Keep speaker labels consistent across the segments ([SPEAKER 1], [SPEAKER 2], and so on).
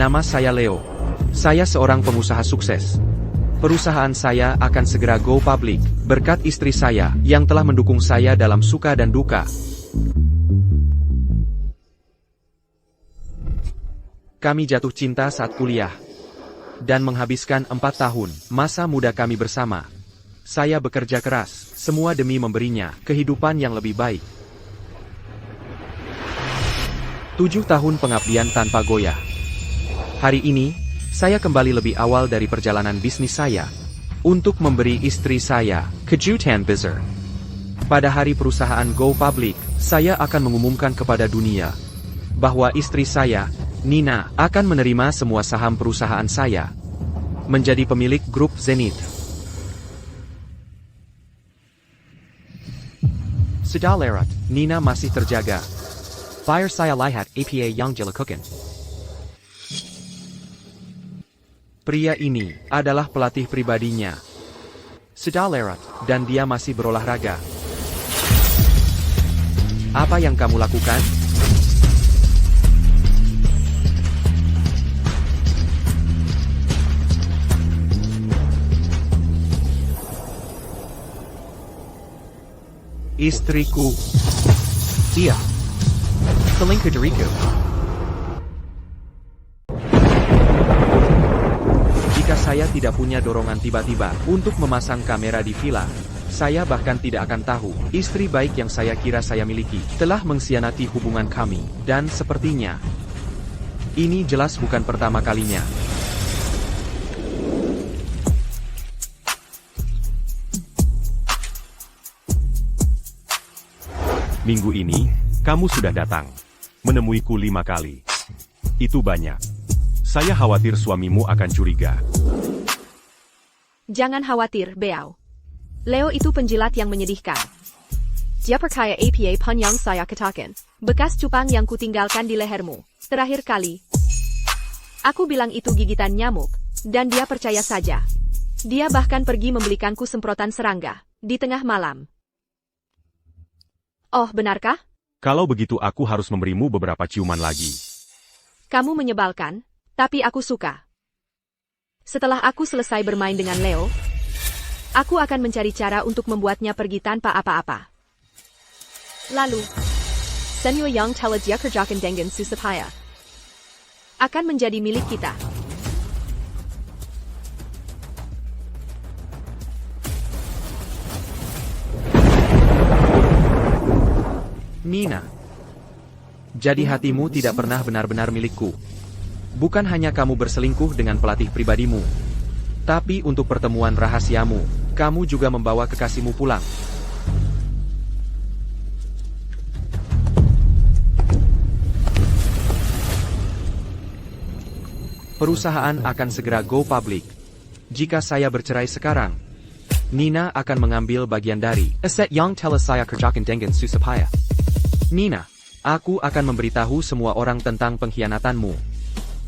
[SPEAKER 1] Nama saya Leo. Saya seorang pengusaha sukses. Perusahaan saya akan segera go public, berkat istri saya, yang telah mendukung saya dalam suka dan duka. Kami jatuh cinta saat kuliah, dan menghabiskan 4 tahun, masa muda kami bersama. Saya bekerja keras, semua demi memberinya kehidupan yang lebih baik. 7 tahun pengabdian tanpa goyah. Hari ini, saya kembali lebih awal dari perjalanan bisnis saya, untuk memberi istri saya kejutan besar. Pada hari perusahaan go public, saya akan mengumumkan kepada dunia, bahwa istri saya, Nina, akan menerima semua saham perusahaan saya, menjadi pemilik grup Zenith. Sudah lewat, Nina masih terjaga. Bayar saya lihat apa yang dilakukan. Pria ini adalah pelatih pribadinya. Sudah lewat, dan dia masih berolahraga. Apa yang kamu lakukan? Istriku. Dia. Selingkuh dariku. Jika saya tidak punya dorongan tiba-tiba untuk memasang kamera di villa, saya bahkan tidak akan tahu, istri baik yang saya kira saya miliki, telah mengkhianati hubungan kami, dan sepertinya, ini jelas bukan pertama kalinya.
[SPEAKER 2] Minggu ini, kamu sudah datang. Menemuiku 5 kali. Itu banyak. Saya khawatir suamimu akan curiga.
[SPEAKER 3] Jangan khawatir, Beau. Leo itu penjilat yang menyedihkan. Dia percaya apa pun yang saya katakan. Bekas cupang yang kutinggalkan di lehermu. Terakhir kali. Aku bilang itu gigitan nyamuk, dan dia percaya saja. Dia bahkan pergi membelikanku semprotan serangga, di tengah malam. Oh, benarkah?
[SPEAKER 2] Kalau begitu aku harus memberimu beberapa ciuman lagi.
[SPEAKER 3] Kamu menyebalkan, tapi aku suka. Setelah aku selesai bermain dengan Leo, aku akan mencari cara untuk membuatnya pergi tanpa apa-apa. Lalu, Senyo yang telah dia kerjakan dengan susah akan menjadi milik kita.
[SPEAKER 1] Nina. Jadi hatimu tidak pernah benar-benar milikku. Bukan hanya kamu berselingkuh dengan pelatih pribadimu, tapi untuk pertemuan rahasiamu, kamu juga membawa kekasihmu pulang. Perusahaan akan segera go public. Jika saya bercerai sekarang, Nina akan mengambil bagian dari aset yang telah saya kerjakan dengan susah payah. Nina, aku akan memberitahu semua orang tentang pengkhianatanmu,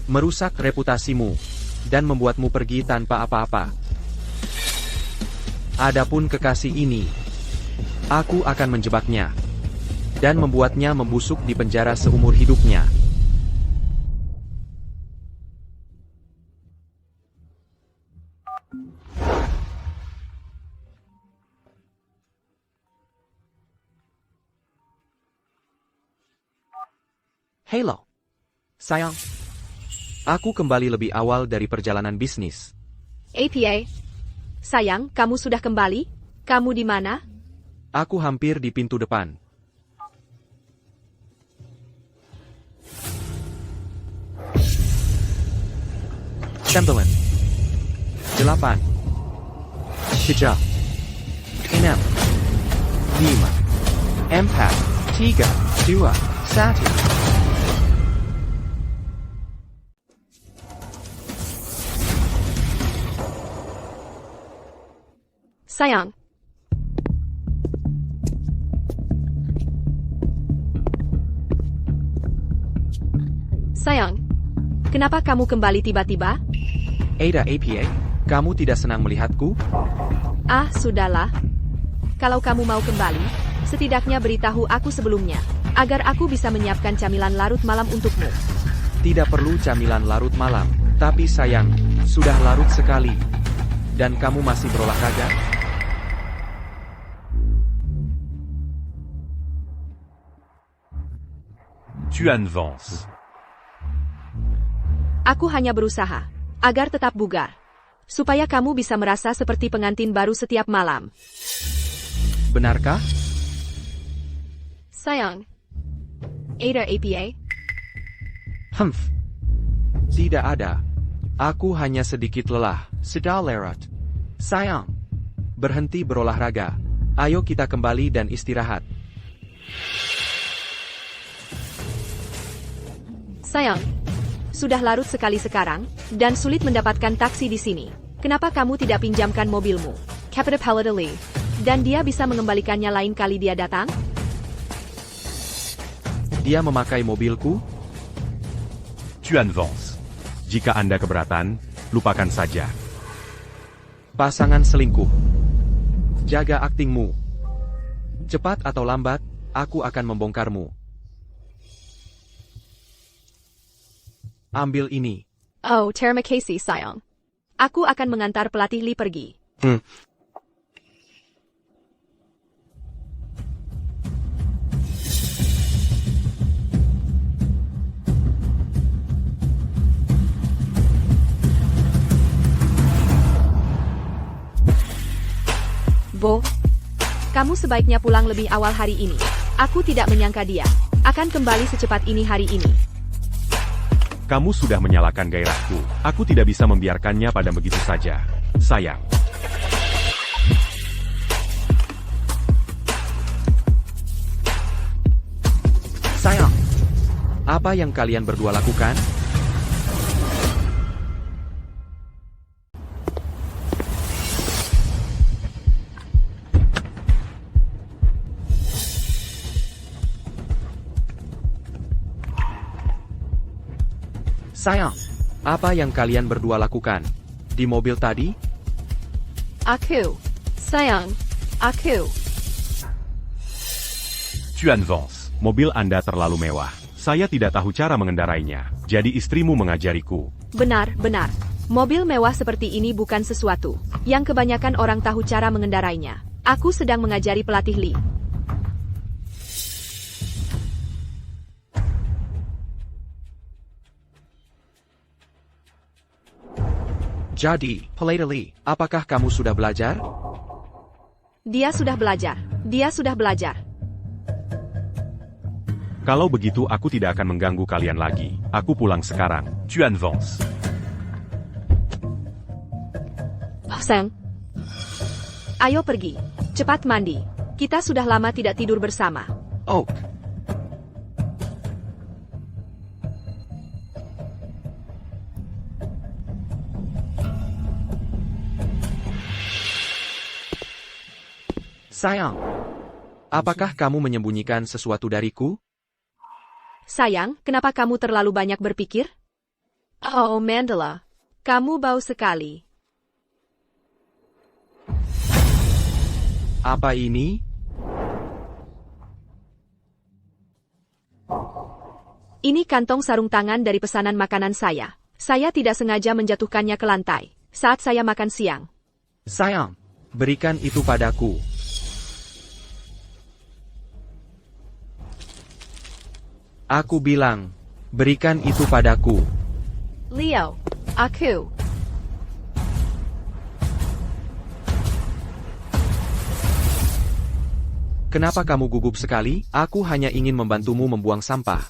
[SPEAKER 1] merusak reputasimu, dan membuatmu pergi tanpa apa-apa. Adapun kekasih ini, aku akan menjebaknya, dan membuatnya membusuk di penjara seumur hidupnya. Halo, sayang. Aku kembali lebih awal dari perjalanan bisnis.
[SPEAKER 3] APA, sayang, kamu sudah kembali? Kamu di mana?
[SPEAKER 1] Aku hampir di pintu depan. Sembilan, 8, 7, 6, 5, 4, 3, 2, 1.
[SPEAKER 3] Sayang. Sayang, kenapa kamu kembali tiba-tiba?
[SPEAKER 1] Ada APA, kamu tidak senang melihatku?
[SPEAKER 3] Ah, sudahlah. Kalau kamu mau kembali, setidaknya beritahu aku sebelumnya, agar aku bisa menyiapkan camilan larut malam untukmu.
[SPEAKER 1] Tidak perlu camilan larut malam, tapi sayang, sudah larut sekali. Dan kamu masih berolahraga?
[SPEAKER 2] Tu avances.
[SPEAKER 3] Aku hanya berusaha agar tetap bugar, supaya kamu bisa merasa seperti pengantin baru setiap malam.
[SPEAKER 1] Benarkah?
[SPEAKER 3] Sayang, ada APA?
[SPEAKER 1] Humph. Tidak ada. Aku hanya sedikit lelah. Sudah larut. Sayang. Berhenti berolahraga. Ayo kita kembali dan istirahat.
[SPEAKER 3] Sayang, sudah larut sekali sekarang, dan sulit mendapatkan taksi di sini. Kenapa kamu tidak pinjamkan mobilmu? Capita Paladali. Dan dia bisa mengembalikannya lain kali dia datang?
[SPEAKER 1] Dia memakai mobilku?
[SPEAKER 2] Tu avances. Jika Anda keberatan, lupakan saja.
[SPEAKER 1] Pasangan selingkuh. Jaga aktingmu. Cepat atau lambat, aku akan membongkarmu. Ambil ini.
[SPEAKER 3] Oh, terima kasih, sayang. Aku akan mengantar pelatih Lee pergi. Bo, kamu sebaiknya pulang lebih awal hari ini. Aku tidak menyangka dia akan kembali secepat ini hari ini.
[SPEAKER 2] Kamu sudah menyalakan gairahku. Aku tidak bisa membiarkannya pada begitu saja. Sayang.
[SPEAKER 1] Sayang. Apa yang kalian berdua lakukan? Sayang, apa yang kalian berdua lakukan? Di mobil tadi?
[SPEAKER 3] Sayang, aku.
[SPEAKER 2] Tu avances. Mobil Anda terlalu mewah. Saya tidak tahu cara mengendarainya. Jadi istrimu mengajariku.
[SPEAKER 3] Benar. Mobil mewah seperti ini bukan sesuatu yang kebanyakan orang tahu cara mengendarainya. Aku sedang mengajari pelatih Lee.
[SPEAKER 1] Jadi, pelatih Lee, apakah kamu sudah belajar?
[SPEAKER 3] Dia sudah belajar.
[SPEAKER 2] Kalau begitu aku tidak akan mengganggu kalian lagi. Aku pulang sekarang. Tu avances.
[SPEAKER 3] Sayang. Ayo pergi. Cepat mandi. Kita sudah lama tidak tidur bersama.
[SPEAKER 1] Oh. Sayang, apakah kamu menyembunyikan sesuatu dariku?
[SPEAKER 3] Sayang, kenapa kamu terlalu banyak berpikir? Oh, Mandela. Kamu bau sekali.
[SPEAKER 1] Apa ini?
[SPEAKER 3] Ini kantong sarung tangan dari pesanan makanan saya. Saya tidak sengaja menjatuhkannya ke lantai saat saya makan siang.
[SPEAKER 1] Sayang, berikan itu padaku. Aku bilang, berikan itu padaku.
[SPEAKER 3] Leo, aku.
[SPEAKER 1] Kenapa kamu gugup sekali? Aku hanya ingin membantumu membuang sampah.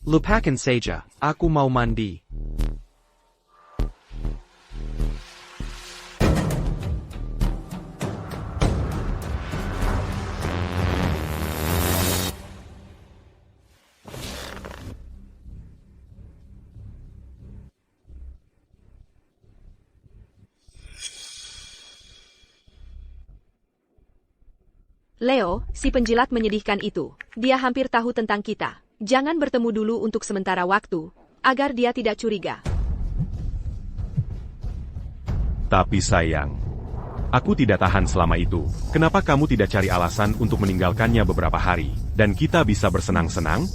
[SPEAKER 1] Lupakan saja, aku mau mandi.
[SPEAKER 3] Leo, si penjilat menyedihkan itu. Dia hampir tahu tentang kita. Jangan bertemu dulu untuk sementara waktu, agar dia tidak curiga.
[SPEAKER 2] Tapi sayang, aku tidak tahan selama itu. Kenapa kamu tidak cari alasan untuk meninggalkannya beberapa hari, dan kita bisa bersenang-senang?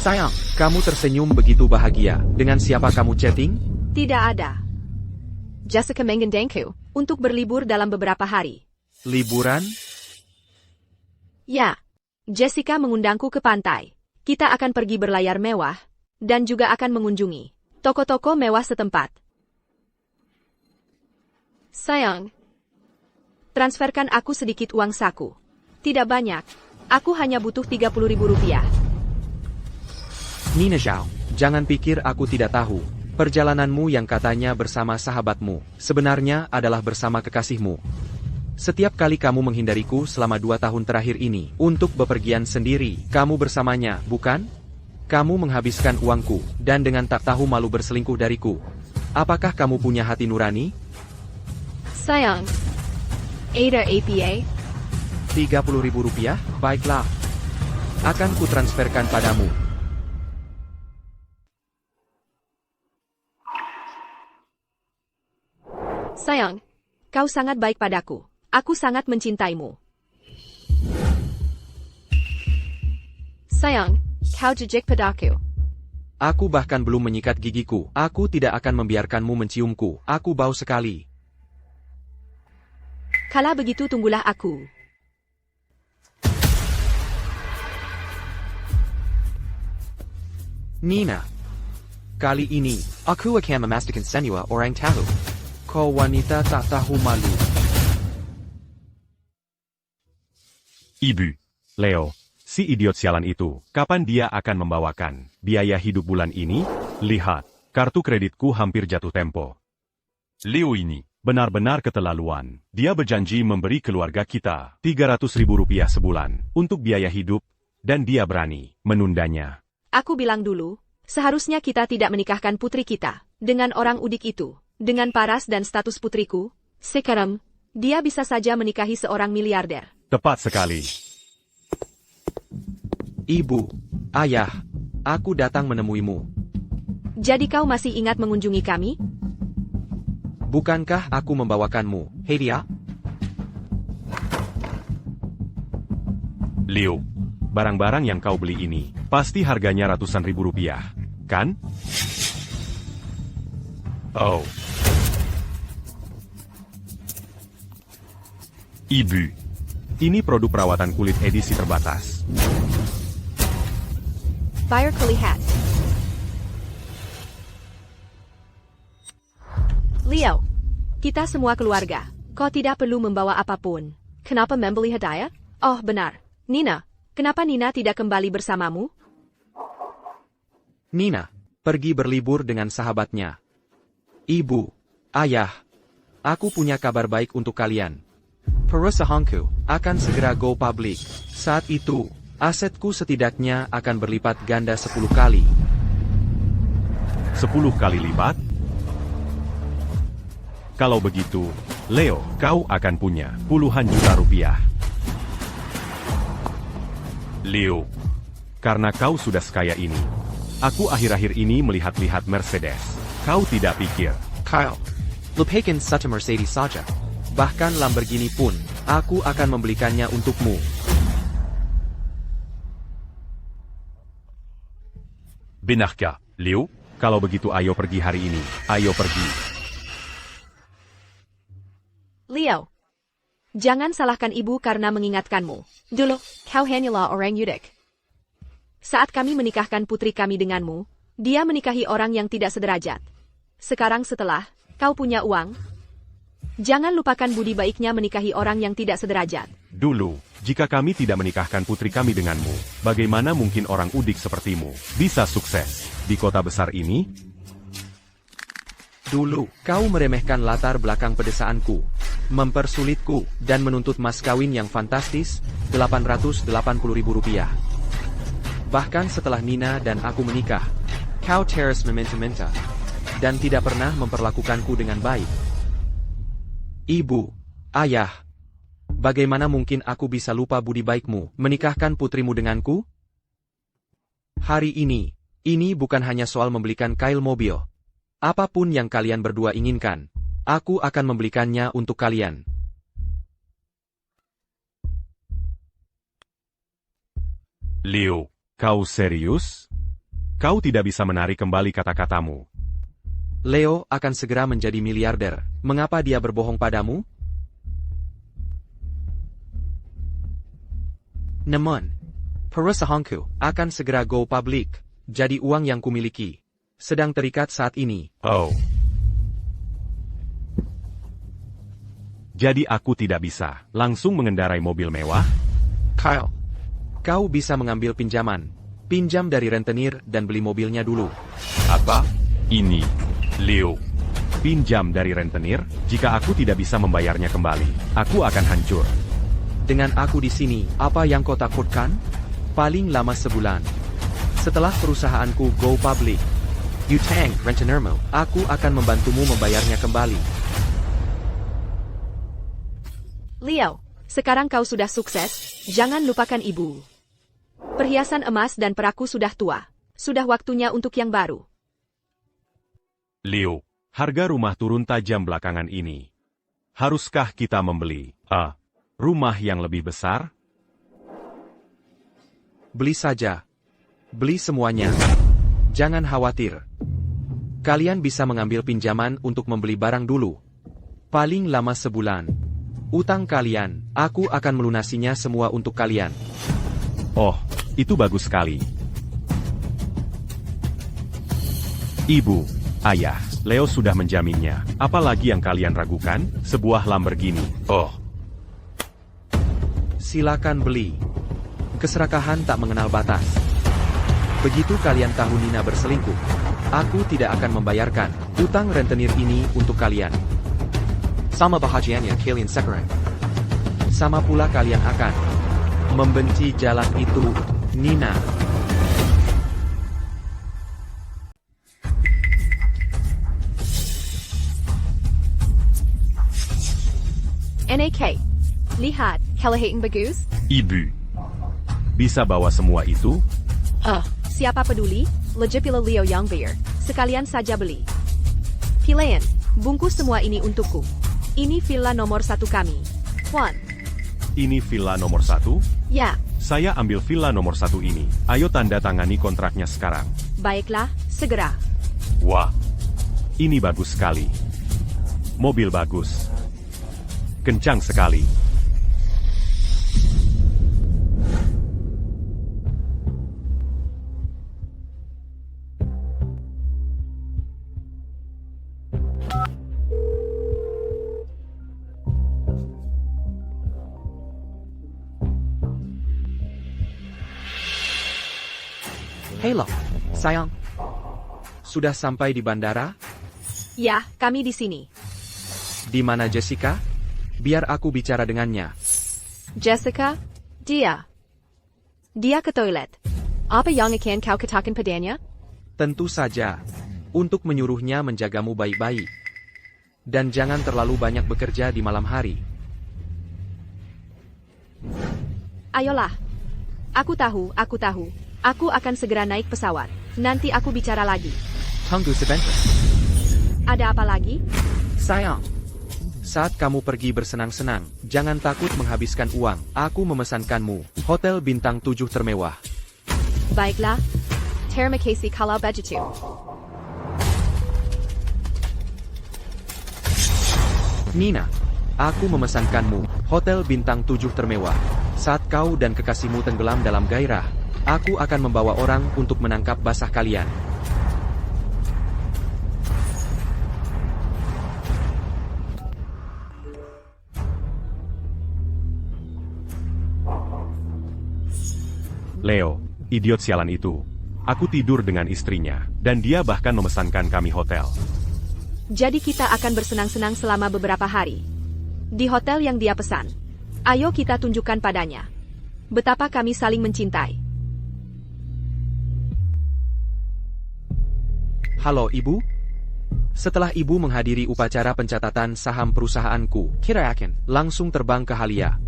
[SPEAKER 1] Sayang, kamu tersenyum begitu bahagia. Dengan siapa kamu chatting?
[SPEAKER 3] Tidak ada. Jessica mengundangku untuk berlibur dalam beberapa hari.
[SPEAKER 1] Liburan?
[SPEAKER 3] Ya, Jessica mengundangku ke pantai. Kita akan pergi berlayar mewah, dan juga akan mengunjungi toko-toko mewah setempat. Sayang, transferkan aku sedikit uang saku. Tidak banyak, aku hanya butuh 30.000 rupiah.
[SPEAKER 1] Nina Zhao, jangan pikir aku tidak tahu. Perjalananmu yang katanya bersama sahabatmu, sebenarnya adalah bersama kekasihmu. Setiap kali kamu menghindariku selama 2 tahun terakhir ini, untuk bepergian sendiri, kamu bersamanya, bukan? Kamu menghabiskan uangku, dan dengan tak tahu malu berselingkuh dariku. Apakah kamu punya hati nurani?
[SPEAKER 3] Sayang, ada APA?
[SPEAKER 1] 30.000 rupiah? Baiklah. Akan kutransferkan padamu.
[SPEAKER 3] Sayang, kau sangat baik padaku. Aku sangat mencintaimu. Sayang, kau jijik padaku.
[SPEAKER 1] Aku bahkan belum menyikat gigiku. Aku tidak akan membiarkanmu menciumku. Aku bau sekali.
[SPEAKER 3] Kala begitu tunggulah aku.
[SPEAKER 1] Nina. Kali ini, aku akan memastikan semua orang tahu. Kau wanita tak tahu malu.
[SPEAKER 2] Ibu, Leo, si idiot sialan itu, kapan dia akan membawakan biaya hidup bulan ini? Lihat, kartu kreditku hampir jatuh tempo. Leo ini benar-benar keterlaluan. Dia berjanji memberi keluarga kita 300.000 rupiah sebulan untuk biaya hidup, dan dia berani menundanya.
[SPEAKER 3] Aku bilang dulu, seharusnya kita tidak menikahkan putri kita dengan orang udik itu. Dengan paras dan status putriku, sekarang, dia bisa saja menikahi seorang miliarder.
[SPEAKER 2] Tepat sekali.
[SPEAKER 1] Ibu, ayah, aku datang menemuimu.
[SPEAKER 3] Jadi kau masih ingat mengunjungi kami?
[SPEAKER 1] Bukankah aku membawakanmu, hadiah?
[SPEAKER 2] Leo, barang-barang yang kau beli ini, pasti harganya ratusan ribu rupiah, kan? Oh. Ibu, ini produk perawatan kulit edisi terbatas.
[SPEAKER 3] Fire Kulihat. Leo, kita semua keluarga. Kau tidak perlu membawa apapun. Kenapa membeli hadiah? Oh benar, Nina. Kenapa Nina tidak kembali bersamamu?
[SPEAKER 1] Nina, pergi berlibur dengan sahabatnya. Ibu, ayah, aku punya kabar baik untuk kalian. Perusahaanku akan segera go public. Saat itu, asetku setidaknya akan berlipat ganda 10 kali.
[SPEAKER 2] 10 kali lipat? Kalau begitu, Leo, kau akan punya puluhan juta rupiah. Leo, karena kau sudah sekaya ini, aku akhir-akhir ini melihat-lihat Mercedes. Kau tidak pikir?
[SPEAKER 1] Kyle, lupakan satu Mercedes saja. Bahkan Lamborghini pun, aku akan membelikannya untukmu.
[SPEAKER 2] Benarkah, Leo? Kalau begitu ayo pergi hari ini. Ayo pergi.
[SPEAKER 3] Leo, jangan salahkan ibu karena mengingatkanmu. Dulu, kau hanyalah orang yudik. Saat kami menikahkan putri kami denganmu, dia menikahi orang yang tidak sederajat. Sekarang setelah kau punya uang, jangan lupakan budi baiknya menikahi orang yang tidak sederajat.
[SPEAKER 2] Dulu, jika kami tidak menikahkan putri kami denganmu, bagaimana mungkin orang udik sepertimu bisa sukses di kota besar ini?
[SPEAKER 1] Dulu, kau meremehkan latar belakang pedesaanku, mempersulitku, dan menuntut mas kawin yang fantastis, 880.000 rupiah. Bahkan setelah Nina dan aku menikah, kau terus meminta-minta, dan tidak pernah memperlakukanku dengan baik. Ibu, ayah, bagaimana mungkin aku bisa lupa budi baikmu menikahkan putrimu denganku? Hari ini bukan hanya soal membelikan Kyle mobil. Apapun yang kalian berdua inginkan, aku akan membelikannya untuk kalian.
[SPEAKER 2] Leo, kau serius? Kau tidak bisa menarik kembali kata-katamu.
[SPEAKER 1] Leo akan segera menjadi miliarder. Mengapa dia berbohong padamu? Namun, perusahaanku akan segera go public. Jadi uang yang kumiliki sedang terikat saat ini.
[SPEAKER 2] Oh. Jadi aku tidak bisa langsung mengendarai mobil mewah?
[SPEAKER 1] Kyle, kau bisa mengambil pinjaman. Pinjam dari rentenir dan beli mobilnya dulu.
[SPEAKER 2] Apa? Ini, Leo. Pinjam dari rentenir? Jika aku tidak bisa membayarnya kembali, aku akan hancur.
[SPEAKER 1] Dengan aku di sini, apa yang kau takutkan? Paling lama sebulan. Setelah perusahaanku go public, utang rentenirmu, aku akan membantumu membayarnya kembali.
[SPEAKER 3] Leo, sekarang kau sudah sukses, jangan lupakan ibu. Perhiasan emas dan peraku sudah tua. Sudah waktunya untuk yang baru.
[SPEAKER 2] Leo, harga rumah turun tajam belakangan ini. Haruskah kita membeli rumah yang lebih besar?
[SPEAKER 1] Beli saja. Beli semuanya. Jangan khawatir. Kalian bisa mengambil pinjaman untuk membeli barang dulu. Paling lama sebulan. Utang kalian, aku akan melunasinya semua untuk kalian.
[SPEAKER 2] Oh, itu bagus sekali. Ibu, ayah, Leo sudah menjaminnya. Apalagi yang kalian ragukan? Sebuah Lamborghini. Oh.
[SPEAKER 1] Silakan beli. Keserakahan tak mengenal batas. Begitu kalian tahu Nina berselingkuh, aku tidak akan membayarkan utang rentenir ini untuk kalian. Sama bahagianya kalian sekarang. Sama pula kalian akan membenci jalan itu, Nina.
[SPEAKER 3] NAK, lihat, kelihatan bagus?
[SPEAKER 2] Ibu, bisa bawa semua itu?
[SPEAKER 3] Siapa peduli? Lejepila Leo yang bayar. Sekalian saja beli. Pilihan, bungkus semua ini untukku. Ini villa nomor 1 kami. One.
[SPEAKER 2] Ini villa nomor 1?
[SPEAKER 3] Ya,
[SPEAKER 2] Saya ambil villa nomor 1 ini. Ayo tanda tangani kontraknya sekarang.
[SPEAKER 3] baiklah, segera.
[SPEAKER 2] Wah, ini bagus sekali. Mobil bagus. Kencang sekali.
[SPEAKER 1] Halo, sayang. Sudah sampai di bandara?
[SPEAKER 3] Ya, kami di sini.
[SPEAKER 1] Di mana Jessica? Biar aku bicara dengannya.
[SPEAKER 3] Jessica, dia. Dia ke toilet. Apa yang akan kau katakan padanya?
[SPEAKER 1] Tentu saja. Untuk menyuruhnya menjagamu baik-baik. Dan jangan terlalu banyak bekerja di malam hari.
[SPEAKER 3] Ayolah. Aku tahu, aku tahu. Aku akan segera naik pesawat. Nanti aku bicara lagi.
[SPEAKER 1] Tunggu sebentar.
[SPEAKER 3] Ada apa lagi?
[SPEAKER 1] Sayang. Saat kamu pergi bersenang-senang, jangan takut menghabiskan uang. Aku memesankanmu hotel bintang 7 termewah.
[SPEAKER 3] Baiklah. Terima kasih kalau begitu.
[SPEAKER 1] Nina, aku memesankanmu hotel bintang 7 termewah. Saat kau dan kekasihmu tenggelam dalam gairah, aku akan membawa orang untuk menangkap basah kalian.
[SPEAKER 2] Leo, idiot sialan itu. Aku tidur dengan istrinya, dan dia bahkan memesankan kami hotel.
[SPEAKER 3] Jadi kita akan bersenang-senang selama beberapa hari. Di hotel yang dia pesan. Ayo kita tunjukkan padanya. Betapa kami saling mencintai.
[SPEAKER 1] Halo Ibu. Setelah Ibu menghadiri upacara pencatatan saham perusahaanku, kira yakin langsung terbang ke Halia.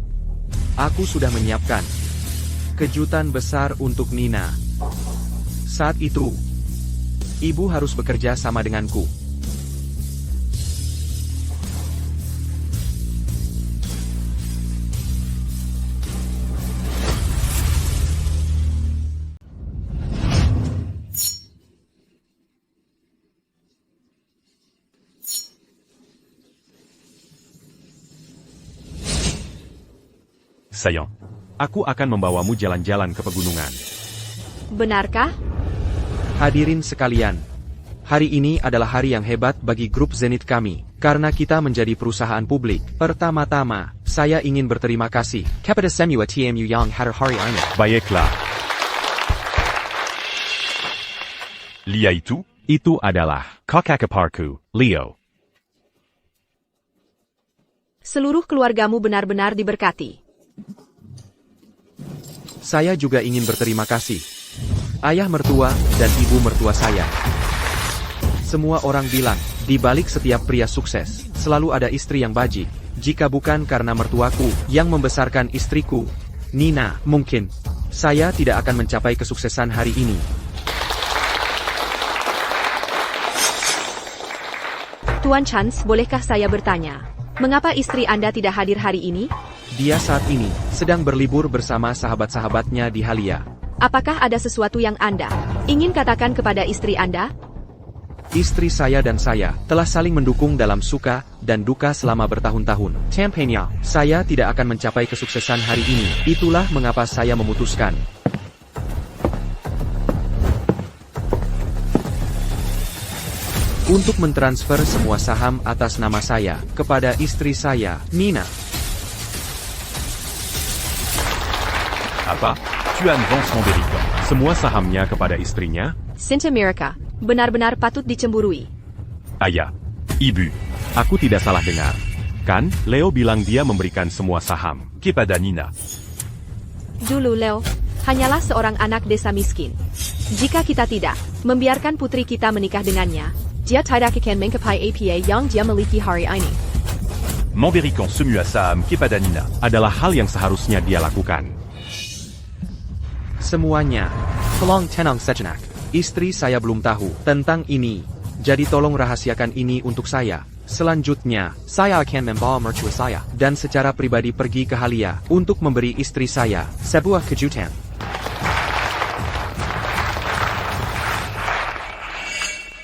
[SPEAKER 1] Aku sudah menyiapkan kejutan besar untuk Nina. Saat itu, Ibu harus bekerja sama denganku.
[SPEAKER 2] sayang. Aku akan membawamu jalan-jalan ke pegunungan.
[SPEAKER 3] Benarkah?
[SPEAKER 1] Hadirin sekalian, hari ini adalah hari yang hebat bagi grup Zenith kami, karena kita menjadi perusahaan publik. Pertama-tama, saya ingin berterima kasih kepada semua TMU yang hadir hari ini.
[SPEAKER 2] Baiklah. Lia itu adalah kakak iparku, Leo.
[SPEAKER 3] Seluruh keluargamu benar-benar diberkati.
[SPEAKER 1] Saya juga ingin berterima kasih ayah mertua dan ibu mertua saya. Semua orang bilang, di balik setiap pria sukses, selalu ada istri yang bajik. Jika bukan karena mertuaku yang membesarkan istriku, Nina, mungkin saya tidak akan mencapai kesuksesan hari ini.
[SPEAKER 3] Tuan Chance, bolehkah saya bertanya, mengapa istri Anda tidak hadir hari ini?
[SPEAKER 1] Dia saat ini sedang berlibur bersama sahabat-sahabatnya di Halia.
[SPEAKER 3] Apakah ada sesuatu yang Anda ingin katakan kepada istri Anda?
[SPEAKER 1] Istri saya dan saya telah saling mendukung dalam suka dan duka selama bertahun-tahun. Tampaknya, saya tidak akan mencapai kesuksesan hari ini. Itulah mengapa saya memutuskan untuk mentransfer semua saham atas nama saya kepada istri saya, Nina.
[SPEAKER 2] Apa? Tuan Vance Montbericon. Semua sahamnya kepada istrinya?
[SPEAKER 3] Sinta Miraca, benar-benar patut dicemburui.
[SPEAKER 2] Ayah, ibu, aku tidak salah dengar. Kan, Leo bilang dia memberikan semua saham kepada Nina.
[SPEAKER 3] Dulu Leo, hanyalah seorang anak desa miskin. Jika kita tidak membiarkan putri kita menikah dengannya, dia tidak akan mencapai apa yang dia miliki hari ini.
[SPEAKER 2] Memberikan semua saham kepada Nina adalah hal yang seharusnya dia lakukan.
[SPEAKER 1] Semuanya. Tolong tenang sejenak. Istri saya belum tahu tentang ini. Jadi tolong rahasiakan ini untuk saya. Selanjutnya, saya akan membawa mertua saya dan secara pribadi pergi ke Halia untuk memberi istri saya sebuah kejutan.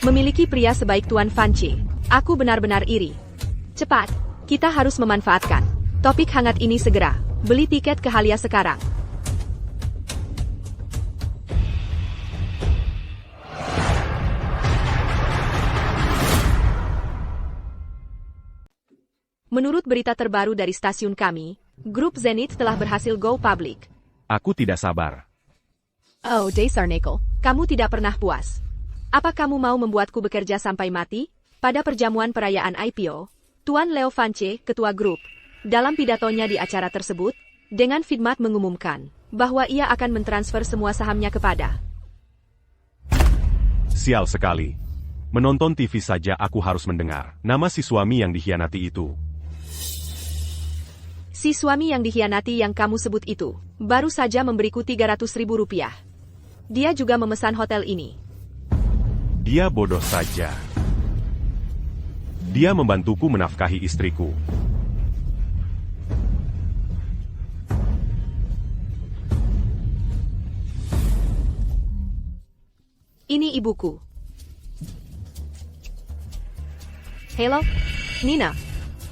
[SPEAKER 3] Memiliki pria sebaik Tuan Vance, aku benar-benar iri. Cepat, kita harus memanfaatkan topik hangat ini segera. Beli tiket ke Halia sekarang. Menurut berita terbaru dari stasiun kami, grup Zenith telah berhasil go public.
[SPEAKER 2] Aku tidak sabar.
[SPEAKER 3] Oh, Dasar Neko, kamu tidak pernah puas. Apa kamu mau membuatku bekerja sampai mati? Pada perjamuan perayaan IPO, Tuan Leo Vance, ketua grup, dalam pidatonya di acara tersebut, dengan khidmat mengumumkan bahwa ia akan mentransfer semua sahamnya kepada.
[SPEAKER 2] Sial sekali. Menonton TV saja aku harus mendengar nama si suami yang dikhianati itu.
[SPEAKER 3] Si suami yang dikhianati yang kamu sebut itu, baru saja memberiku 300.000 rupiah. Dia juga memesan hotel ini.
[SPEAKER 2] Dia bodoh saja. Dia membantuku menafkahi istriku.
[SPEAKER 3] Ini ibuku. Halo, Nina.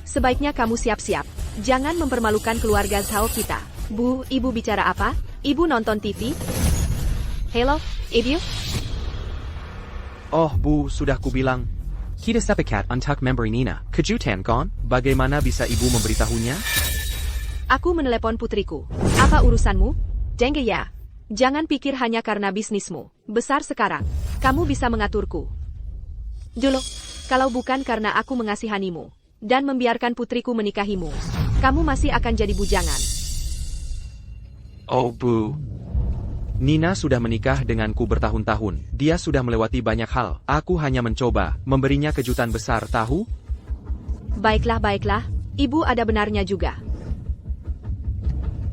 [SPEAKER 3] Sebaiknya kamu siap-siap. Jangan mempermalukan keluarga Zhao kita. Bu, ibu bicara apa? Ibu nonton TV? Halo, ibu?
[SPEAKER 1] Oh bu, sudah kubilang. Kita sepakat untuk memberi Nina kejutan kan? Bagaimana bisa ibu memberitahunya?
[SPEAKER 3] Aku menelepon putriku. Apa urusanmu? Jengge ya. Jangan pikir hanya karena bisnismu besar sekarang, kamu bisa mengaturku. Dulu, kalau bukan karena aku mengasihanimu dan membiarkan putriku menikahimu, kamu masih akan jadi bujangan.
[SPEAKER 1] Oh bu. Nina sudah menikah denganku bertahun-tahun. Dia sudah melewati banyak hal. Aku hanya mencoba memberinya kejutan besar, tahu?
[SPEAKER 3] Baiklah, baiklah. Ibu ada benarnya juga.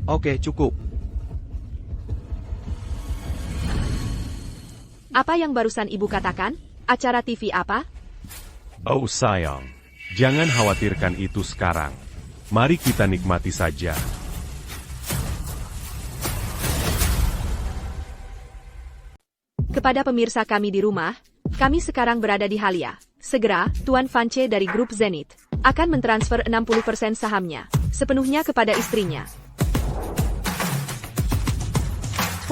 [SPEAKER 1] Oke, cukup.
[SPEAKER 3] Apa yang barusan ibu katakan? Acara TV apa?
[SPEAKER 2] Oh sayang, jangan khawatirkan itu sekarang. Mari kita nikmati saja.
[SPEAKER 3] Kepada pemirsa kami di rumah, kami sekarang berada di Halia. Segera, Tuan Vance dari grup Zenith akan mentransfer 60% sahamnya sepenuhnya kepada istrinya.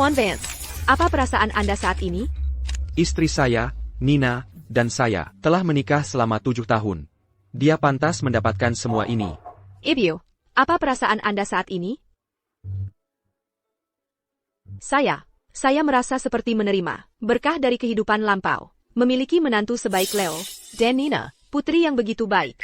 [SPEAKER 3] Tuan Vance, apa perasaan Anda saat ini?
[SPEAKER 1] Istri saya, Nina, dan saya telah menikah selama 7 tahun. Dia pantas mendapatkan semua ini.
[SPEAKER 3] Ibu, apa perasaan Anda saat ini? Saya merasa seperti menerima berkah dari kehidupan lampau. Memiliki menantu sebaik Leo dan Nina, putri yang begitu baik.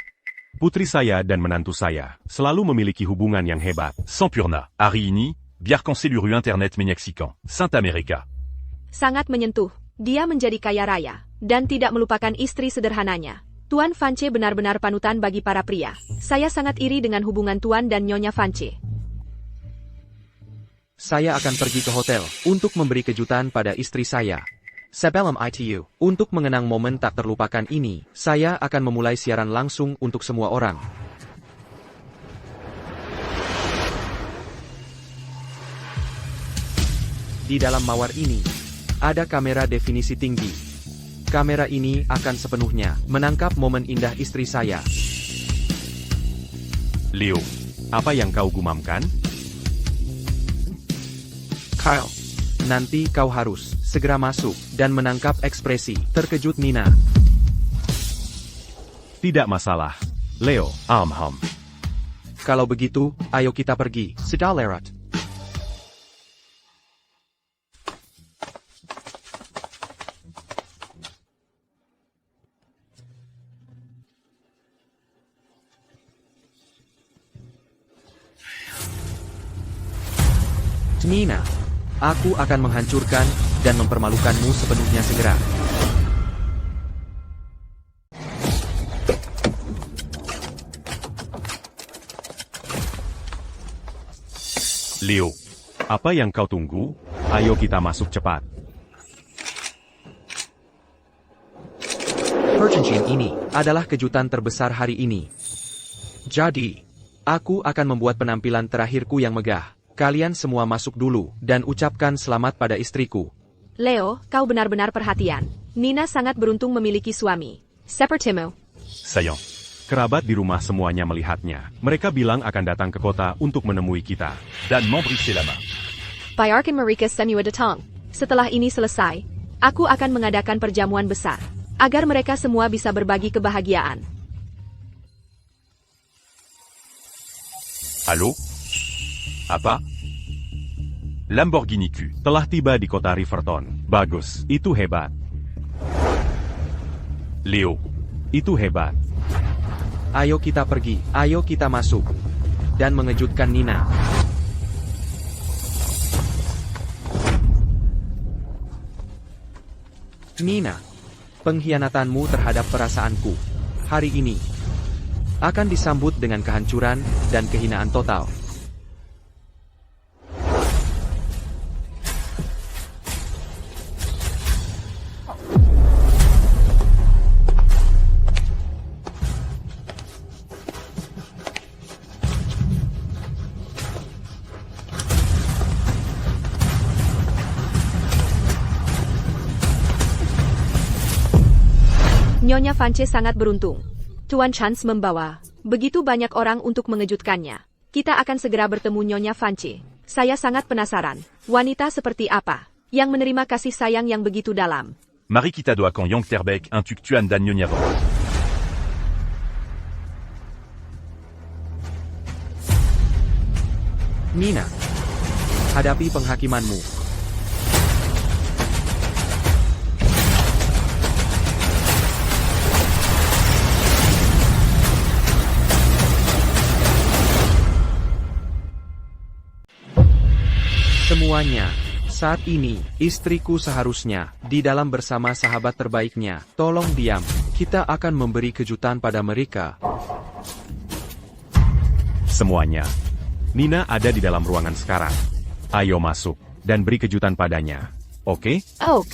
[SPEAKER 2] Putri saya dan menantu saya selalu memiliki hubungan yang hebat.
[SPEAKER 4] Sampurna, Ariini, Biarcancelluru Internet Mexican, Saint America.
[SPEAKER 3] Sangat menyentuh. Dia menjadi kaya raya dan tidak melupakan istri sederhananya. Tuan Vance benar-benar panutan bagi para pria. Saya sangat iri dengan hubungan Tuan dan Nyonya Vance.
[SPEAKER 1] Saya akan pergi ke hotel untuk memberi kejutan pada istri saya. Sebelum itu, untuk mengenang momen tak terlupakan ini, saya akan memulai siaran langsung untuk semua orang. Di dalam mawar ini, ada kamera definisi tinggi. Kamera ini akan sepenuhnya menangkap momen indah istri saya.
[SPEAKER 2] Leo, apa yang kau gumamkan?
[SPEAKER 1] Kyle, nanti kau harus segera masuk dan menangkap ekspresi terkejut Nina.
[SPEAKER 2] Tidak masalah. Leo, Ham.
[SPEAKER 1] Kalau begitu, ayo kita pergi. Sudah lewat. Nina, aku akan menghancurkan dan mempermalukanmu sepenuhnya segera.
[SPEAKER 2] Leo, apa yang kau tunggu? Ayo kita masuk cepat.
[SPEAKER 1] Percincian ini adalah kejutan terbesar hari ini. Jadi, aku akan membuat penampilan terakhirku yang megah. Kalian semua masuk dulu dan ucapkan selamat pada istriku.
[SPEAKER 3] Leo, kau benar-benar perhatian. Nina sangat beruntung memiliki suami. Sepertimu.
[SPEAKER 4] Saillant.
[SPEAKER 2] Kerabat di rumah semuanya melihatnya. Mereka bilang akan datang ke kota untuk menemui kita.
[SPEAKER 4] Dan m'embrasser la main.
[SPEAKER 3] Biarkan mereka semua datang. Setelah ini selesai, aku akan mengadakan perjamuan besar. Agar mereka semua bisa berbagi kebahagiaan.
[SPEAKER 4] Allô? Apa? Lamborghini Q.
[SPEAKER 2] Telah tiba di kota Riverton. Bagus, itu hebat.
[SPEAKER 4] Leo.
[SPEAKER 2] Itu hebat.
[SPEAKER 1] Ayo kita pergi, ayo kita masuk. Dan mengejutkan Nina. Nina, pengkhianatanmu terhadap perasaanku hari ini akan disambut dengan kehancuran dan kehinaan total.
[SPEAKER 3] Nyonya Vance sangat beruntung. Tuan Chance membawa begitu banyak orang untuk mengejutkannya. Kita akan segera bertemu Nyonya Vance. Saya sangat penasaran, wanita seperti apa yang menerima kasih sayang yang begitu dalam.
[SPEAKER 4] Marie Kitado Akan Yang Terbek un Tuktuan Dan Nyonya Vance.
[SPEAKER 1] Nina, hadapi penghakimanmu. Semuanya, saat ini, istriku seharusnya di dalam bersama sahabat terbaiknya. Tolong diam, kita akan memberi kejutan pada mereka.
[SPEAKER 2] Semuanya. Nina ada di dalam ruangan sekarang. Ayo masuk dan beri kejutan padanya. Oke?
[SPEAKER 3] Oak.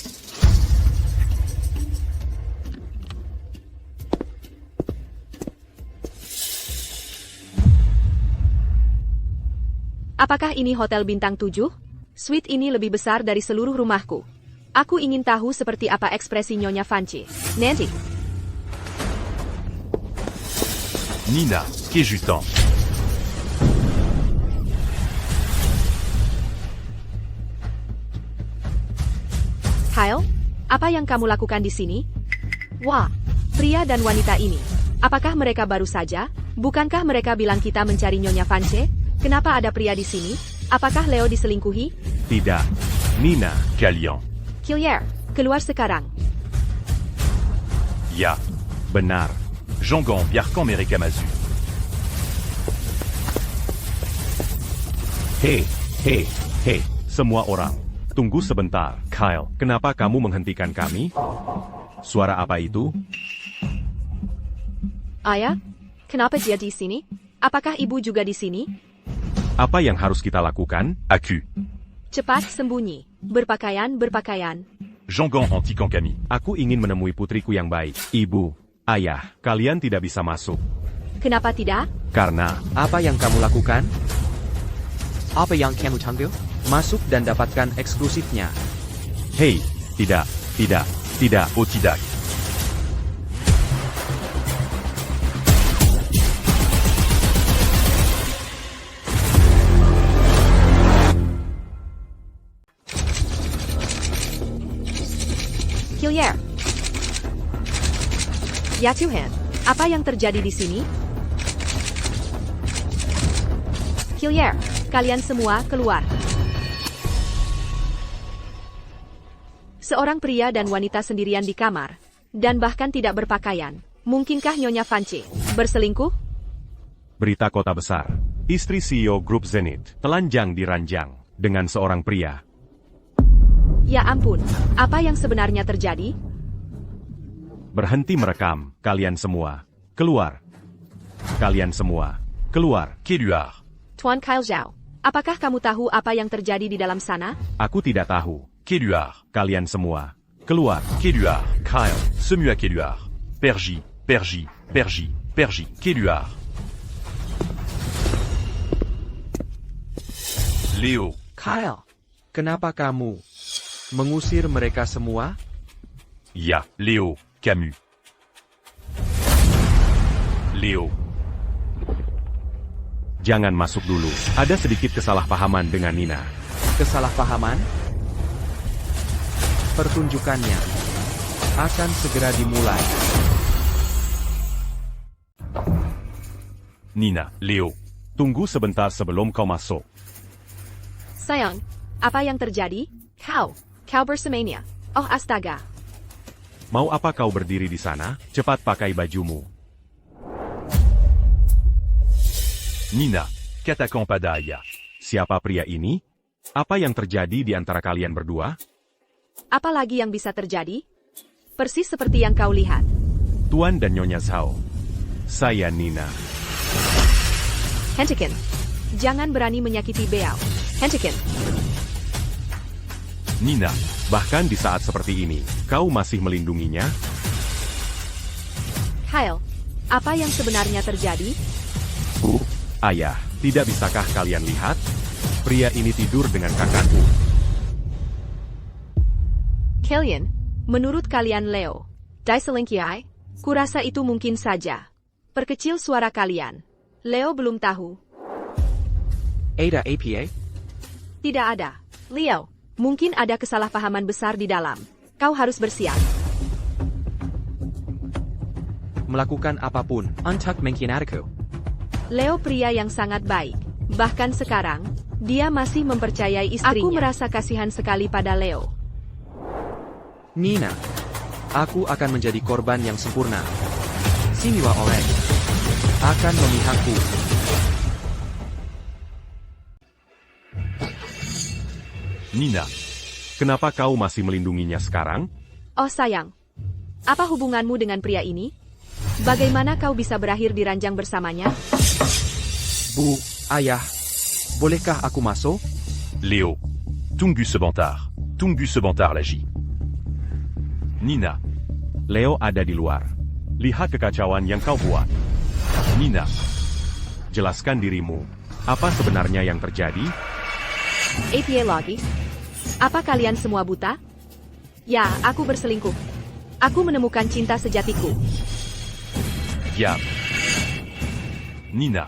[SPEAKER 3] Apakah ini hotel bintang 7? Suite ini lebih besar dari seluruh rumahku. Aku ingin tahu seperti apa ekspresi Nyonya Vance. Nanti.
[SPEAKER 4] Nina, Kejutan.
[SPEAKER 3] Kyle, apa yang kamu lakukan di sini? Wah, pria dan wanita ini. Apakah mereka baru saja? Bukankah mereka bilang kita mencari Nyonya Vance? Kenapa ada pria di sini? Apakah Leo diselingkuhi?
[SPEAKER 2] Tidak. Nina.
[SPEAKER 4] Kalian.
[SPEAKER 3] Killier, keluar sekarang.
[SPEAKER 4] Ya.
[SPEAKER 2] Benar.
[SPEAKER 4] Jangan biarkan mereka masuk.
[SPEAKER 2] Hei, hei, hei, semua orang. Tunggu sebentar. Kyle, kenapa kamu menghentikan kami? Suara apa itu?
[SPEAKER 3] Ayah, kenapa dia di sini? Apakah ibu juga di sini?
[SPEAKER 2] Apa yang harus kita lakukan?
[SPEAKER 4] Aku.
[SPEAKER 3] Cepat sembunyi. Berpakaian.
[SPEAKER 4] Jangan hentikan kami.
[SPEAKER 2] Aku ingin menemui putriku yang baik. Ibu, ayah, kalian tidak bisa masuk.
[SPEAKER 3] Kenapa tidak?
[SPEAKER 2] Karena,
[SPEAKER 1] Apa yang kamu lakukan? Apa yang kamu tunggu? Masuk dan dapatkan eksklusifnya.
[SPEAKER 2] hei, tidak.
[SPEAKER 4] Oh tidak.
[SPEAKER 3] Killier. Ya Tuhan, apa yang terjadi di sini? Killier, kalian semua keluar. Seorang pria dan wanita sendirian di kamar, dan bahkan tidak berpakaian. Mungkinkah Nyonya Vance berselingkuh?
[SPEAKER 2] Berita kota besar. Istri CEO Grup Zenith telanjang di ranjang dengan seorang pria.
[SPEAKER 3] Ya ampun, apa yang sebenarnya terjadi?
[SPEAKER 2] Berhenti merekam, kalian semua. Keluar. Kalian semua. Keluar.
[SPEAKER 4] Keluar.
[SPEAKER 3] Tuan Kyle Zhao, apakah kamu tahu apa yang terjadi di dalam sana?
[SPEAKER 2] Aku tidak tahu.
[SPEAKER 4] Keluar.
[SPEAKER 2] Kalian semua. Keluar.
[SPEAKER 4] Keluar. Kyle. Semua keluar. Pergi. Keluar. Leo.
[SPEAKER 1] Kyle, kenapa kamu mengusir mereka semua?
[SPEAKER 4] Ya. Leo. Camus. Leo.
[SPEAKER 2] Jangan masuk dulu. Ada sedikit kesalahpahaman dengan Nina.
[SPEAKER 1] Kesalahpahaman? Pertunjukannya akan segera dimulai.
[SPEAKER 4] Nina. Leo.
[SPEAKER 2] Tunggu sebentar sebelum kau masuk.
[SPEAKER 3] Sayang, apa yang terjadi? Kau bersamanya. Oh astaga.
[SPEAKER 2] Mau apa kau berdiri di sana? Cepat pakai bajumu.
[SPEAKER 4] Nina. Katakan pada ayah.
[SPEAKER 2] Siapa pria ini? Apa yang terjadi di antara kalian berdua?
[SPEAKER 3] Apa lagi yang bisa terjadi? Persis seperti yang kau lihat.
[SPEAKER 2] Tuan dan Nyonya Zhao. Saya Nina.
[SPEAKER 3] Hentikan. Jangan berani menyakiti Beau. Hentikan.
[SPEAKER 2] Nina, bahkan di saat seperti ini, kau masih melindunginya?
[SPEAKER 3] Kyle, apa yang sebenarnya terjadi?
[SPEAKER 2] Ayah, tidak bisakah kalian lihat? Pria ini tidur dengan kakakku.
[SPEAKER 3] Kalian, menurut kalian Leo, diselingkuhi? Kurasa itu mungkin saja. Perkecil suara kalian. Leo belum tahu.
[SPEAKER 1] Ada APA?
[SPEAKER 3] Tidak ada. Leo, mungkin ada kesalahpahaman besar di dalam. Kau harus bersiap.
[SPEAKER 1] Melakukan apapun untuk mengkhianatiku.
[SPEAKER 3] Leo pria yang sangat baik. Bahkan sekarang, dia masih mempercayai istrinya. Aku merasa kasihan sekali pada Leo.
[SPEAKER 1] Nina, aku akan menjadi korban yang sempurna. Siniwa Orang akan memihakku.
[SPEAKER 2] Nina, kenapa kau masih melindunginya sekarang?
[SPEAKER 3] Oh sayang, apa hubunganmu dengan pria ini? Bagaimana kau bisa berakhir di ranjang bersamanya?
[SPEAKER 1] Bu, ayah, bolehkah aku masuk?
[SPEAKER 4] Léo. Tunggu sebentar. Lagi. Nina.
[SPEAKER 2] Leo ada di luar. Lihat kekacauan yang kau buat.
[SPEAKER 4] Nina.
[SPEAKER 2] Jelaskan dirimu. Apa sebenarnya yang terjadi?
[SPEAKER 3] APA lagi? Apa kalian semua buta? Ya, aku berselingkuh. Aku menemukan cinta sejatiku.
[SPEAKER 4] Ya. Nina.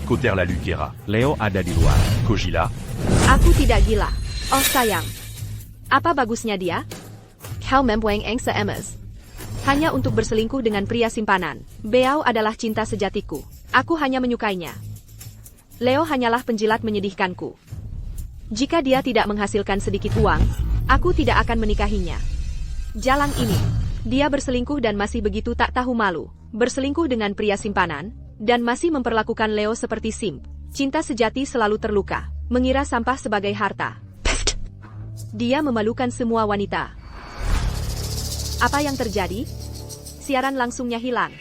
[SPEAKER 4] Cotter la Luquera.
[SPEAKER 2] Leo ada di luar.
[SPEAKER 4] Kojila.
[SPEAKER 3] Aku tidak gila. Oh sayang. Apa bagusnya dia? Kau membuang angsa emas. Hanya untuk berselingkuh dengan pria simpanan. Beau adalah cinta sejatiku. Aku hanya menyukainya. Leo hanyalah penjilat menyedihkanku. Jika dia tidak menghasilkan sedikit uang, aku tidak akan menikahinya. Jalan ini, dia berselingkuh dan masih begitu tak tahu malu. Berselingkuh dengan pria simpanan, dan masih memperlakukan Leo seperti simp. Cinta sejati selalu terluka, mengira sampah sebagai harta. Dia memalukan semua wanita. Apa yang terjadi? Siaran langsungnya hilang.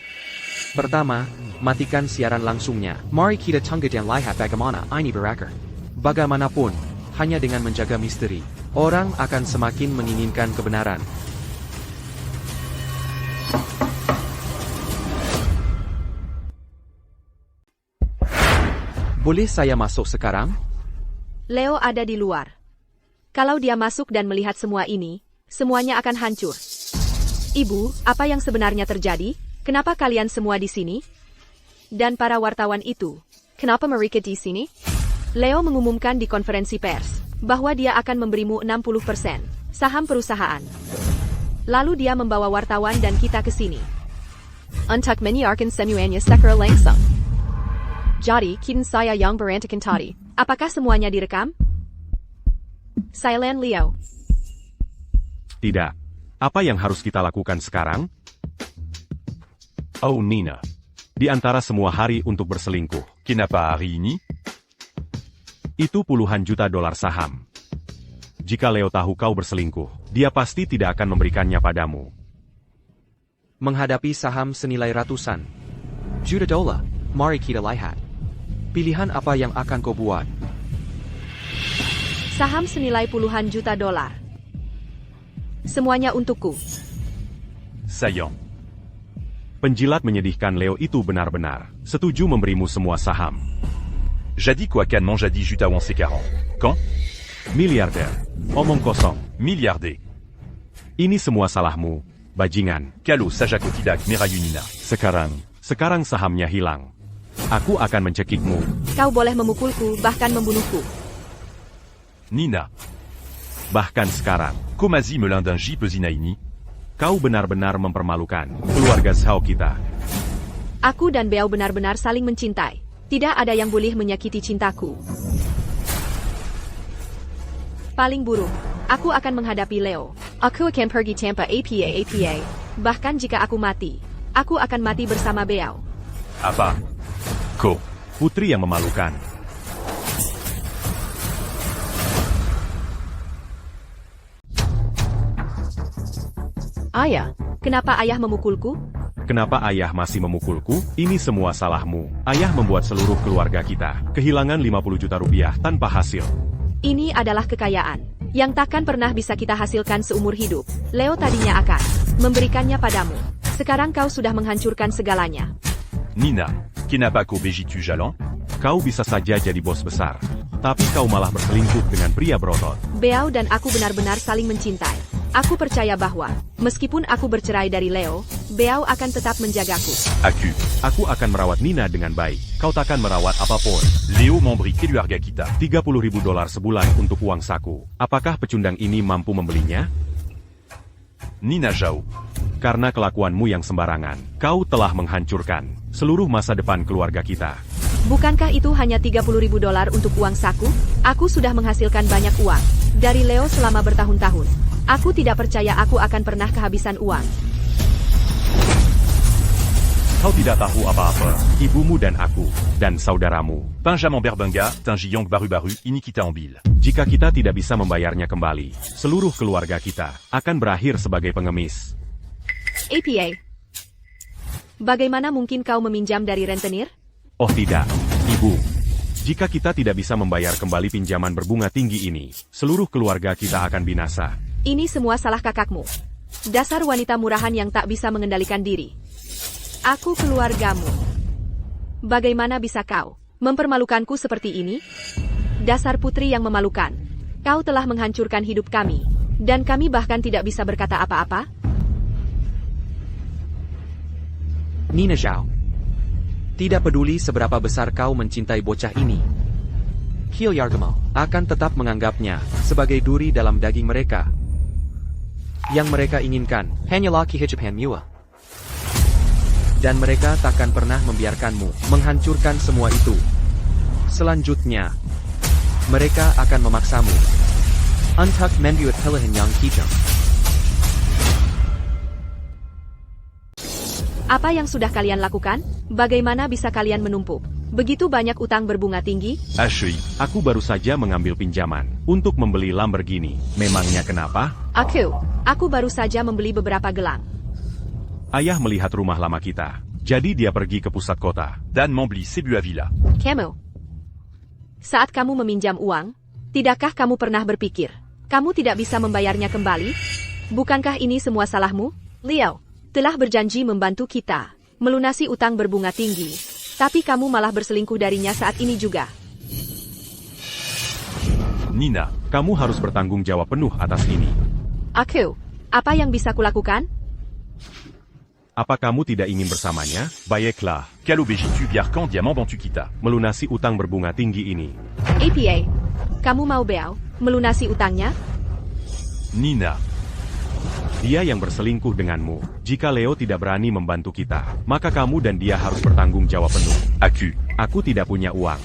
[SPEAKER 1] Pertama, matikan siaran langsungnya. Mari kita tunggu dan lihat bagaimana ini berakhir. Bagaimanapun, hanya dengan menjaga misteri, orang akan semakin menginginkan kebenaran. Boleh saya masuk sekarang?
[SPEAKER 3] Leo ada di luar. Kalau dia masuk dan melihat semua ini, semuanya akan hancur. Ibu, apa yang sebenarnya terjadi? Kenapa kalian semua di sini? Dan para wartawan itu, kenapa mereka di sini? Leo mengumumkan di konferensi pers bahwa dia akan memberimu 60% saham perusahaan. Lalu dia membawa wartawan dan kita ke sini. Untuk menyiarkan semuanya secara langsung. Jadi, kini saya yang berantakan tadi. Apakah semuanya direkam? Silent Leo.
[SPEAKER 2] Tidak. Apa yang harus kita lakukan sekarang? Oh Nina. Di antara semua hari untuk berselingkuh,
[SPEAKER 4] Kenapa hari ini?
[SPEAKER 2] itu puluhan juta dolar saham. Jika Leo tahu kau berselingkuh, dia pasti tidak akan memberikannya padamu.
[SPEAKER 1] Menghadapi saham senilai ratusan juta dolar, mari kita lihat. Pilihan apa yang akan kau buat?
[SPEAKER 3] Saham senilai puluhan juta dolar. Semuanya untukku.
[SPEAKER 4] Saillant.
[SPEAKER 2] Penjilat menyedihkan Leo itu benar-benar setuju memberimu semua saham.
[SPEAKER 4] Jadi quoi canement jadi juta won c'est 40. Quand?
[SPEAKER 2] Miliarder. Omong kosong.
[SPEAKER 4] Milliardé.
[SPEAKER 2] Ini semua salahmu, bajingan.
[SPEAKER 4] Calo Saja Kotidak Merayu Nina.
[SPEAKER 2] Sekarang sahamnya hilang. Aku akan mencekikmu.
[SPEAKER 3] Kau boleh memukulku, bahkan membunuhku.
[SPEAKER 4] Nina.
[SPEAKER 2] Bahkan sekarang,
[SPEAKER 4] Komazi Melindin J. Pezinaini.
[SPEAKER 2] kau benar-benar mempermalukan keluarga Zhao kita.
[SPEAKER 3] Aku dan Beau benar-benar saling mencintai. Tidak ada yang boleh menyakiti cintaku. Paling buruk, aku akan menghadapi Leo. Aku akan pergi tanpa apa. Bahkan jika aku mati, aku akan mati bersama Beau.
[SPEAKER 4] Apa? Ko.
[SPEAKER 2] Putri yang memalukan.
[SPEAKER 3] Ayah, kenapa ayah memukulku?
[SPEAKER 2] Kenapa ayah masih memukulku? Ini semua salahmu. Ayah membuat seluruh keluarga kita kehilangan 50 juta rupiah tanpa hasil.
[SPEAKER 3] Ini adalah kekayaan yang takkan pernah bisa kita hasilkan seumur hidup. Leo tadinya akan memberikannya padamu. Sekarang kau sudah menghancurkan segalanya.
[SPEAKER 4] Nina. Kenapa ko begitu jalan?
[SPEAKER 2] Kau bisa saja jadi bos besar, tapi kau malah berselingkuh dengan pria berotot.
[SPEAKER 3] Beau dan aku benar-benar saling mencintai. Aku percaya bahwa, meskipun aku bercerai dari Leo, Beau akan tetap menjagaku.
[SPEAKER 2] Aku akan merawat Nina dengan baik. Kau takkan merawat apapun.
[SPEAKER 4] Leo Membri Keluarga kita.
[SPEAKER 2] 30.000 dolar sebulan untuk uang saku. Apakah pecundang ini mampu membelinya?
[SPEAKER 4] Nina Zhao.
[SPEAKER 2] Karena kelakuanmu yang sembarangan, kau telah menghancurkan seluruh masa depan keluarga kita.
[SPEAKER 3] Bukankah itu hanya 30.000 dolar untuk uang saku? Aku sudah menghasilkan banyak uang dari Leo selama bertahun-tahun. Aku tidak percaya aku akan pernah kehabisan uang.
[SPEAKER 2] Kau tidak tahu apa-apa, ibumu dan aku, dan saudaramu.
[SPEAKER 4] Benjamin Berbenga, Tinji Yang Baru-Baru, ini kita ambil.
[SPEAKER 2] Jika kita tidak bisa membayarnya kembali, seluruh keluarga kita akan berakhir sebagai pengemis.
[SPEAKER 3] APA. Bagaimana mungkin kau meminjam dari rentenir?
[SPEAKER 2] Oh tidak, ibu. Jika kita tidak bisa membayar kembali pinjaman berbunga tinggi ini, seluruh keluarga kita akan binasa.
[SPEAKER 3] Ini semua salah kakakmu. Dasar wanita murahan yang tak bisa mengendalikan diri. Aku keluargamu. Bagaimana bisa kau mempermalukanku seperti ini? Dasar putri yang memalukan. Kau telah menghancurkan hidup kami. Dan kami bahkan tidak bisa berkata apa-apa?
[SPEAKER 1] Nina Zhao. Tidak peduli seberapa besar kau mencintai bocah ini. Kilyargamo akan tetap menganggapnya sebagai duri dalam daging mereka. Yang mereka inginkan hanyalah kehidupan mua. Dan mereka takkan pernah membiarkanmu menghancurkan semua itu. Selanjutnya, mereka akan memaksamu untuk membuat pilihan yang kijam.
[SPEAKER 3] Apa yang sudah kalian lakukan? Bagaimana bisa kalian menumpuk begitu banyak utang berbunga tinggi?
[SPEAKER 4] HEI.
[SPEAKER 2] Aku baru saja mengambil pinjaman untuk membeli Lamborghini. Memangnya kenapa?
[SPEAKER 3] Aku baru saja membeli beberapa gelang.
[SPEAKER 2] Ayah melihat rumah lama kita. Jadi dia pergi ke pusat kota.
[SPEAKER 4] Dan membeli sebuah villa.
[SPEAKER 3] Kamu, saat kamu meminjam uang, tidakkah kamu pernah berpikir, kamu tidak bisa membayarnya kembali? Bukankah ini semua salahmu? Leo telah berjanji membantu kita melunasi utang berbunga tinggi, tapi kamu malah berselingkuh darinya saat ini juga.
[SPEAKER 2] Nina, kamu harus bertanggung jawab penuh atas ini.
[SPEAKER 3] Apa yang bisa kulakukan?
[SPEAKER 2] Apa kamu tidak ingin bersamanya? Baiklah,
[SPEAKER 4] Quel obéis tu Biarcan diamant dont tu quitta?
[SPEAKER 2] melunasi utang berbunga tinggi ini.
[SPEAKER 3] APA, kamu mau Beau melunasi utangnya?
[SPEAKER 4] Nina.
[SPEAKER 2] Dia yang berselingkuh denganmu. Jika Leo tidak berani membantu kita, maka kamu dan dia harus bertanggung jawab penuh. Aku tidak punya uang.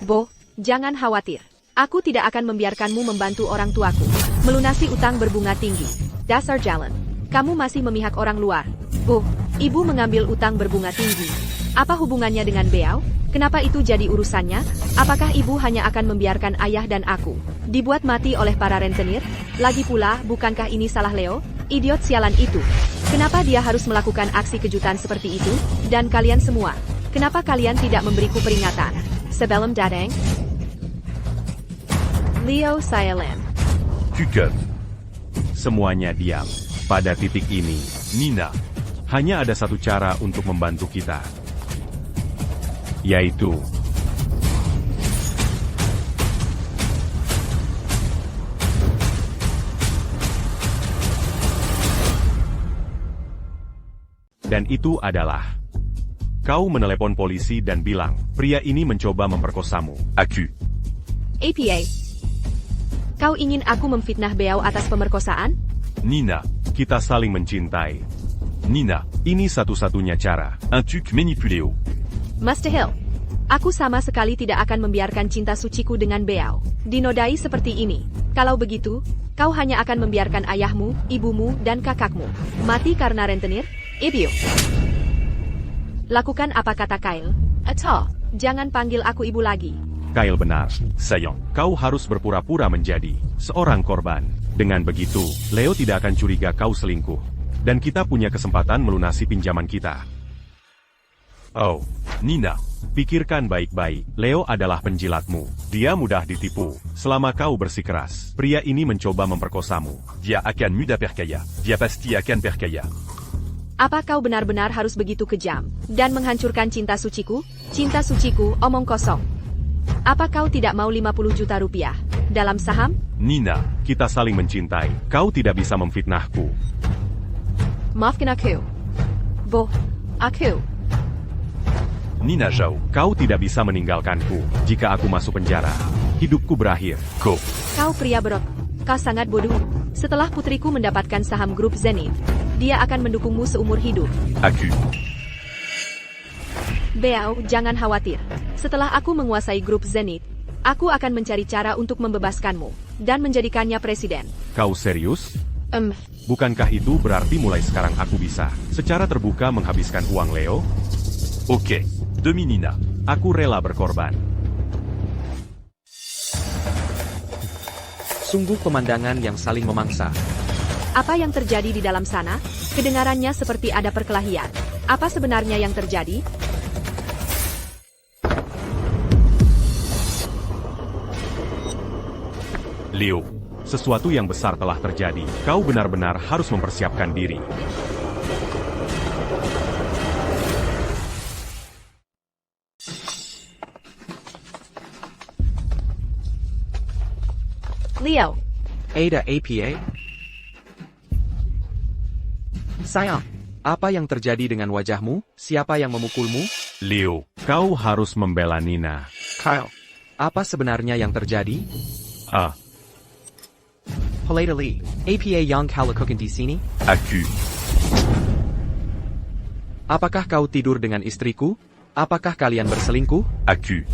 [SPEAKER 3] Bo, jangan khawatir. Aku tidak akan membiarkanmu membantu orang tuaku melunasi utang berbunga tinggi. Dasar jalan. Kamu masih memihak orang luar. Bo, ibu mengambil utang berbunga tinggi. Apa hubungannya dengan Beau? Kenapa itu jadi urusannya? Apakah ibu hanya akan membiarkan ayah dan aku dibuat mati oleh para rentenir? Lagi pula, bukankah ini salah Leo? Idiot sialan itu. Kenapa dia harus melakukan aksi kejutan seperti itu? Dan kalian semua, kenapa kalian tidak memberiku peringatan sebelum datang? Leo Silent.
[SPEAKER 4] Kukev.
[SPEAKER 2] Semuanya diam. Pada titik ini,
[SPEAKER 4] Nina.
[SPEAKER 2] hanya ada satu cara untuk membantu kita. Yaitu dan itu adalah kau menelepon polisi dan bilang, pria ini mencoba memperkosamu.
[SPEAKER 3] APA. Kau ingin aku memfitnah Beau atas pemerkosaan?
[SPEAKER 4] Nina.
[SPEAKER 2] Kita saling mencintai.
[SPEAKER 4] Nina.
[SPEAKER 2] Ini satu-satunya cara.
[SPEAKER 4] Un tuc manipuléo.
[SPEAKER 3] Mustahil. Aku sama sekali tidak akan membiarkan cinta suciku dengan Beau dinodai seperti ini. Kalau begitu, kau hanya akan membiarkan ayahmu, ibumu, dan kakakmu mati karena rentenir? Ibu. Lakukan apa kata Kyle? Atau, jangan panggil aku ibu lagi.
[SPEAKER 2] Kyle benar.
[SPEAKER 4] Saillant.
[SPEAKER 2] Kau harus berpura-pura menjadi seorang korban. Dengan begitu, Leo tidak akan curiga kau selingkuh. Dan kita punya kesempatan melunasi pinjaman kita.
[SPEAKER 4] Oh. Nina.
[SPEAKER 2] Pikirkan baik-baik, Leo adalah penjilatmu. Dia mudah ditipu. Selama kau bersikeras, pria ini mencoba memperkosamu.
[SPEAKER 4] Dia akan mudah percaya. Dia pasti akan percaya.
[SPEAKER 3] Apa kau benar-benar harus begitu kejam dan menghancurkan cinta suciku? Cinta suciku, omong kosong. Apa kau tidak mau 50 juta rupiah dalam saham?
[SPEAKER 2] Nina, kita saling mencintai. Kau tidak bisa memfitnahku.
[SPEAKER 3] Maafkan aku. Bo, aku.
[SPEAKER 4] Nina Zhao.
[SPEAKER 2] Kau tidak bisa meninggalkanku. Jika aku masuk penjara, hidupku berakhir.
[SPEAKER 4] Ko.
[SPEAKER 3] Kau pria berok. Kau sangat bodoh. Setelah putriku mendapatkan saham grup Zenith, dia akan mendukungmu seumur hidup. Beau, jangan khawatir. Setelah aku menguasai grup Zenith, aku akan mencari cara untuk membebaskanmu dan menjadikannya presiden.
[SPEAKER 2] Kau serius? Bukankah itu berarti mulai sekarang aku bisa secara terbuka menghabiskan uang Leo?
[SPEAKER 4] Oke. Demi Nina.
[SPEAKER 2] Aku rela berkorban.
[SPEAKER 1] Sungguh pemandangan yang saling memangsa.
[SPEAKER 3] Apa yang terjadi di dalam sana? Kedengarannya seperti ada perkelahian. Apa sebenarnya yang terjadi?
[SPEAKER 4] Leo.
[SPEAKER 2] Sesuatu yang besar telah terjadi. Kau benar-benar harus mempersiapkan diri.
[SPEAKER 3] Leo.
[SPEAKER 1] Ada APA? Sayang, apa yang terjadi dengan wajahmu? Siapa yang memukulmu?
[SPEAKER 4] Leo.
[SPEAKER 2] Kau harus membela Nina.
[SPEAKER 1] Kyle, apa sebenarnya yang terjadi?
[SPEAKER 2] Ah,
[SPEAKER 1] Palatali, APA yang lakukan di sini?
[SPEAKER 4] Aku.
[SPEAKER 1] Apakah kau tidur dengan istriku? Apakah kalian berselingkuh?
[SPEAKER 4] Aku.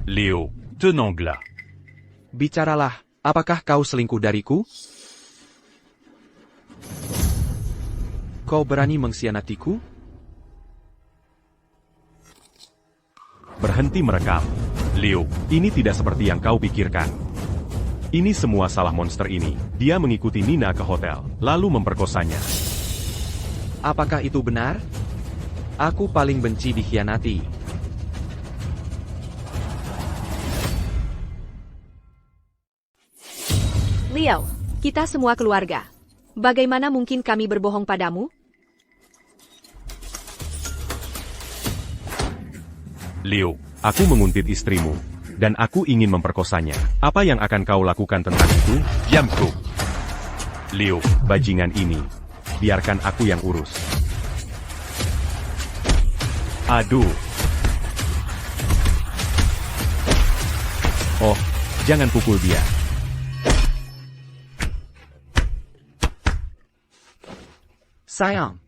[SPEAKER 4] Léo, tenang-la.
[SPEAKER 1] Bicaralah, apakah kau selingkuh dariku? Kau berani mengkhianatiku?
[SPEAKER 2] berhenti merekam.
[SPEAKER 4] Léo,
[SPEAKER 2] Ini tidak seperti yang kau pikirkan. Ini semua salah monster ini. Dia mengikuti Nina ke hotel, lalu memperkosanya.
[SPEAKER 1] Apakah itu benar? Aku paling benci dikhianati.
[SPEAKER 3] Leo, kita semua keluarga. Bagaimana mungkin kami berbohong padamu?
[SPEAKER 4] Léo,
[SPEAKER 2] Aku menguntit istrimu, dan aku ingin memperkosanya. Apa yang akan kau lakukan tentang itu?
[SPEAKER 4] Yamko. Léo,
[SPEAKER 2] Bajingan ini. Biarkan aku yang urus. Aduh. Oh, jangan pukul dia.
[SPEAKER 1] Sayang,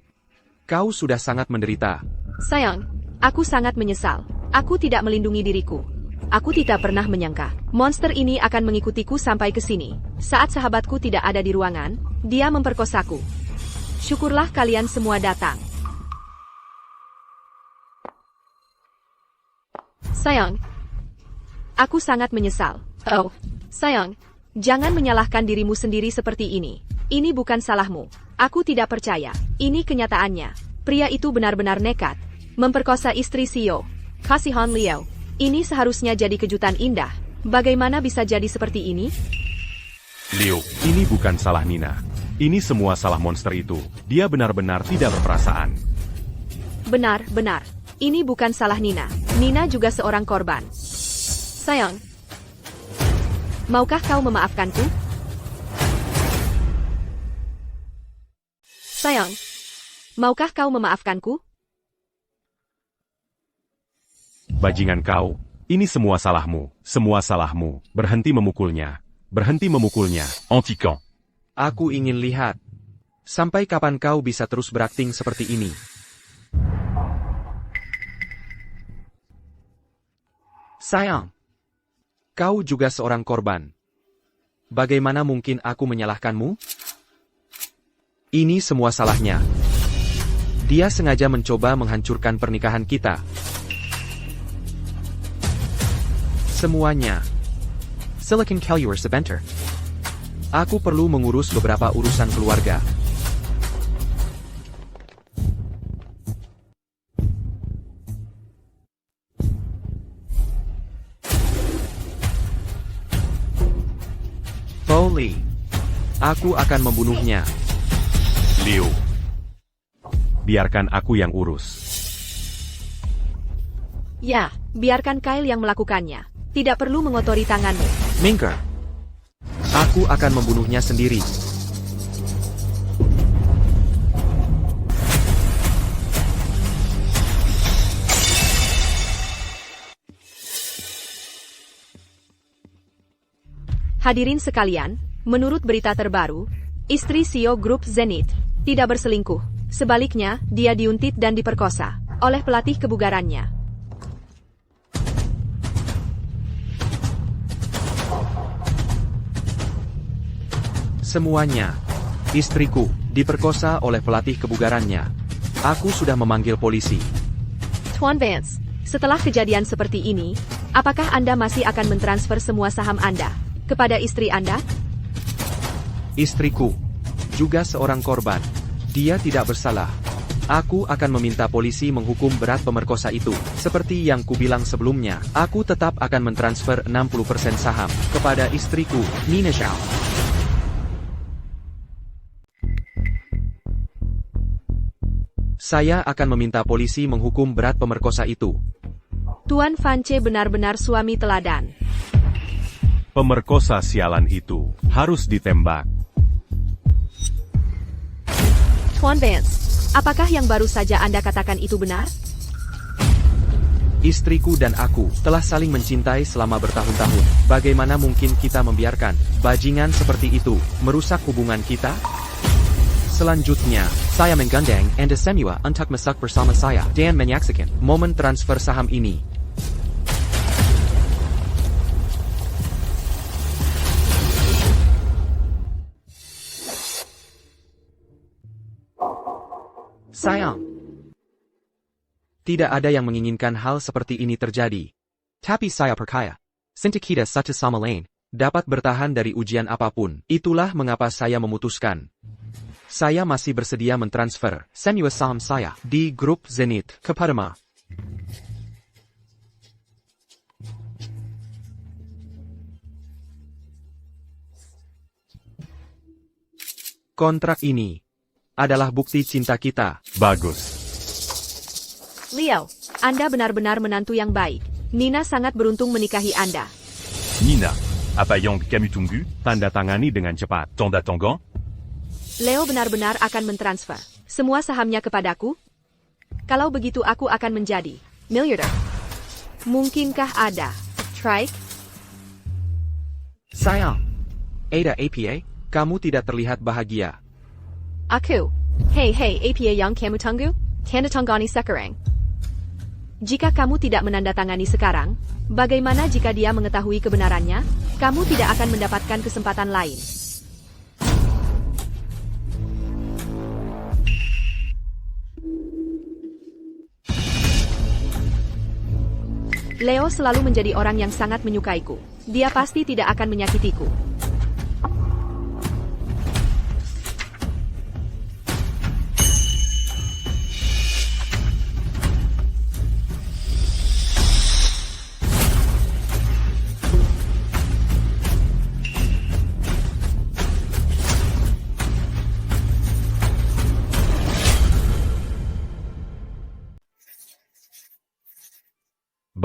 [SPEAKER 1] kau sudah sangat menderita.
[SPEAKER 3] Sayang, aku sangat menyesal. Aku tidak melindungi diriku. Aku tidak pernah menyangka monster ini akan mengikutiku sampai ke sini. Saat sahabatku tidak ada di ruangan, dia memperkosaku. Syukurlah kalian semua datang. Sayang, aku sangat menyesal. Oh, sayang, jangan menyalahkan dirimu sendiri seperti ini. Ini bukan salahmu. Aku tidak percaya. Ini kenyataannya. Pria itu benar-benar nekat memperkosa istri CEO. Kasihan Leo. Ini seharusnya jadi kejutan indah. Bagaimana bisa jadi seperti ini?
[SPEAKER 4] Léo,
[SPEAKER 2] Ini bukan salah Nina. Ini semua salah monster itu. Dia benar-benar tidak berperasaan.
[SPEAKER 3] Benar. Ini bukan salah Nina. Nina juga seorang korban. Sayang, maukah kau memaafkanku? Sayang, maukah kau memaafkanku?
[SPEAKER 2] Bajingan kau, ini semua salahmu. Semua salahmu. Berhenti memukulnya. Berhenti memukulnya.
[SPEAKER 4] anti-camp.
[SPEAKER 1] Aku ingin lihat. Sampai kapan kau bisa terus berakting seperti ini? Sayang, kau juga seorang korban. Bagaimana mungkin aku menyalahkanmu? Ini semua salahnya. Dia sengaja mencoba menghancurkan pernikahan kita. Semuanya. Silicon Cellular Center. Aku perlu mengurus beberapa urusan keluarga. Foley. Aku akan membunuhnya.
[SPEAKER 4] Léo,
[SPEAKER 2] Biarkan aku yang urus.
[SPEAKER 3] Ya, biarkan Kyle yang melakukannya. Tidak perlu mengotori tanganmu.
[SPEAKER 1] Minker. Aku akan membunuhnya sendiri.
[SPEAKER 3] Hadirin sekalian, menurut berita terbaru, istri CEO Grup Zenith tidak berselingkuh. Sebaliknya, dia diuntit dan diperkosa oleh pelatih kebugarannya.
[SPEAKER 1] Semuanya. Istriku diperkosa oleh pelatih kebugarannya. Aku sudah memanggil polisi.
[SPEAKER 3] Tuan Vance, setelah kejadian seperti ini, apakah Anda masih akan mentransfer semua saham Anda kepada istri Anda?
[SPEAKER 1] Istriku juga seorang korban. Dia tidak bersalah. Aku akan meminta polisi menghukum berat pemerkosa itu. Seperti yang kubilang sebelumnya, aku tetap akan mentransfer 60% saham kepada istriku, Nina Zhao. Saya akan meminta polisi menghukum berat pemerkosa itu.
[SPEAKER 3] Tuan Vance benar-benar suami teladan.
[SPEAKER 2] Pemerkosa sialan itu harus ditembak.
[SPEAKER 3] Tuan Vance, apakah yang baru saja Anda katakan itu benar?
[SPEAKER 1] istriku dan aku telah saling mencintai selama bertahun-tahun. Bagaimana mungkin kita membiarkan bajingan seperti itu merusak hubungan kita? Selanjutnya, saya menggandeng Anda semua untuk masuk bersama saya dan menyaksikan momen transfer saham ini. Sayang, tidak ada yang menginginkan hal seperti ini terjadi. Tapi saya percaya, cinta kita satu sama lain dapat bertahan dari ujian apapun. Itulah mengapa saya memutuskan. Saya masih bersedia mentransfer semua saham saya di grup Zenith kepadamu. Kontrak ini adalah bukti cinta kita.
[SPEAKER 2] Bagus.
[SPEAKER 3] Leo, Anda benar-benar menantu yang baik. Nina sangat beruntung menikahi Anda.
[SPEAKER 4] Nina, Apayang Kamutunggu,
[SPEAKER 2] Tanda tangani dengan cepat.
[SPEAKER 4] Tanda Tangan,
[SPEAKER 3] Leo benar-benar akan mentransfer semua sahamnya kepadaku. Kalau begitu aku akan menjadi miliarder. Mungkinkah ada trike?
[SPEAKER 1] Sayang, Ada APA, kamu tidak terlihat bahagia.
[SPEAKER 3] Aku, hey APA yang kamu tunggu, tanda tanggani sekarang. Jika kamu tidak menandatangani sekarang, bagaimana jika dia mengetahui kebenarannya? Kamu tidak akan mendapatkan kesempatan lain. Leo selalu menjadi orang yang sangat menyukaiku. Dia pasti tidak akan menyakitiku.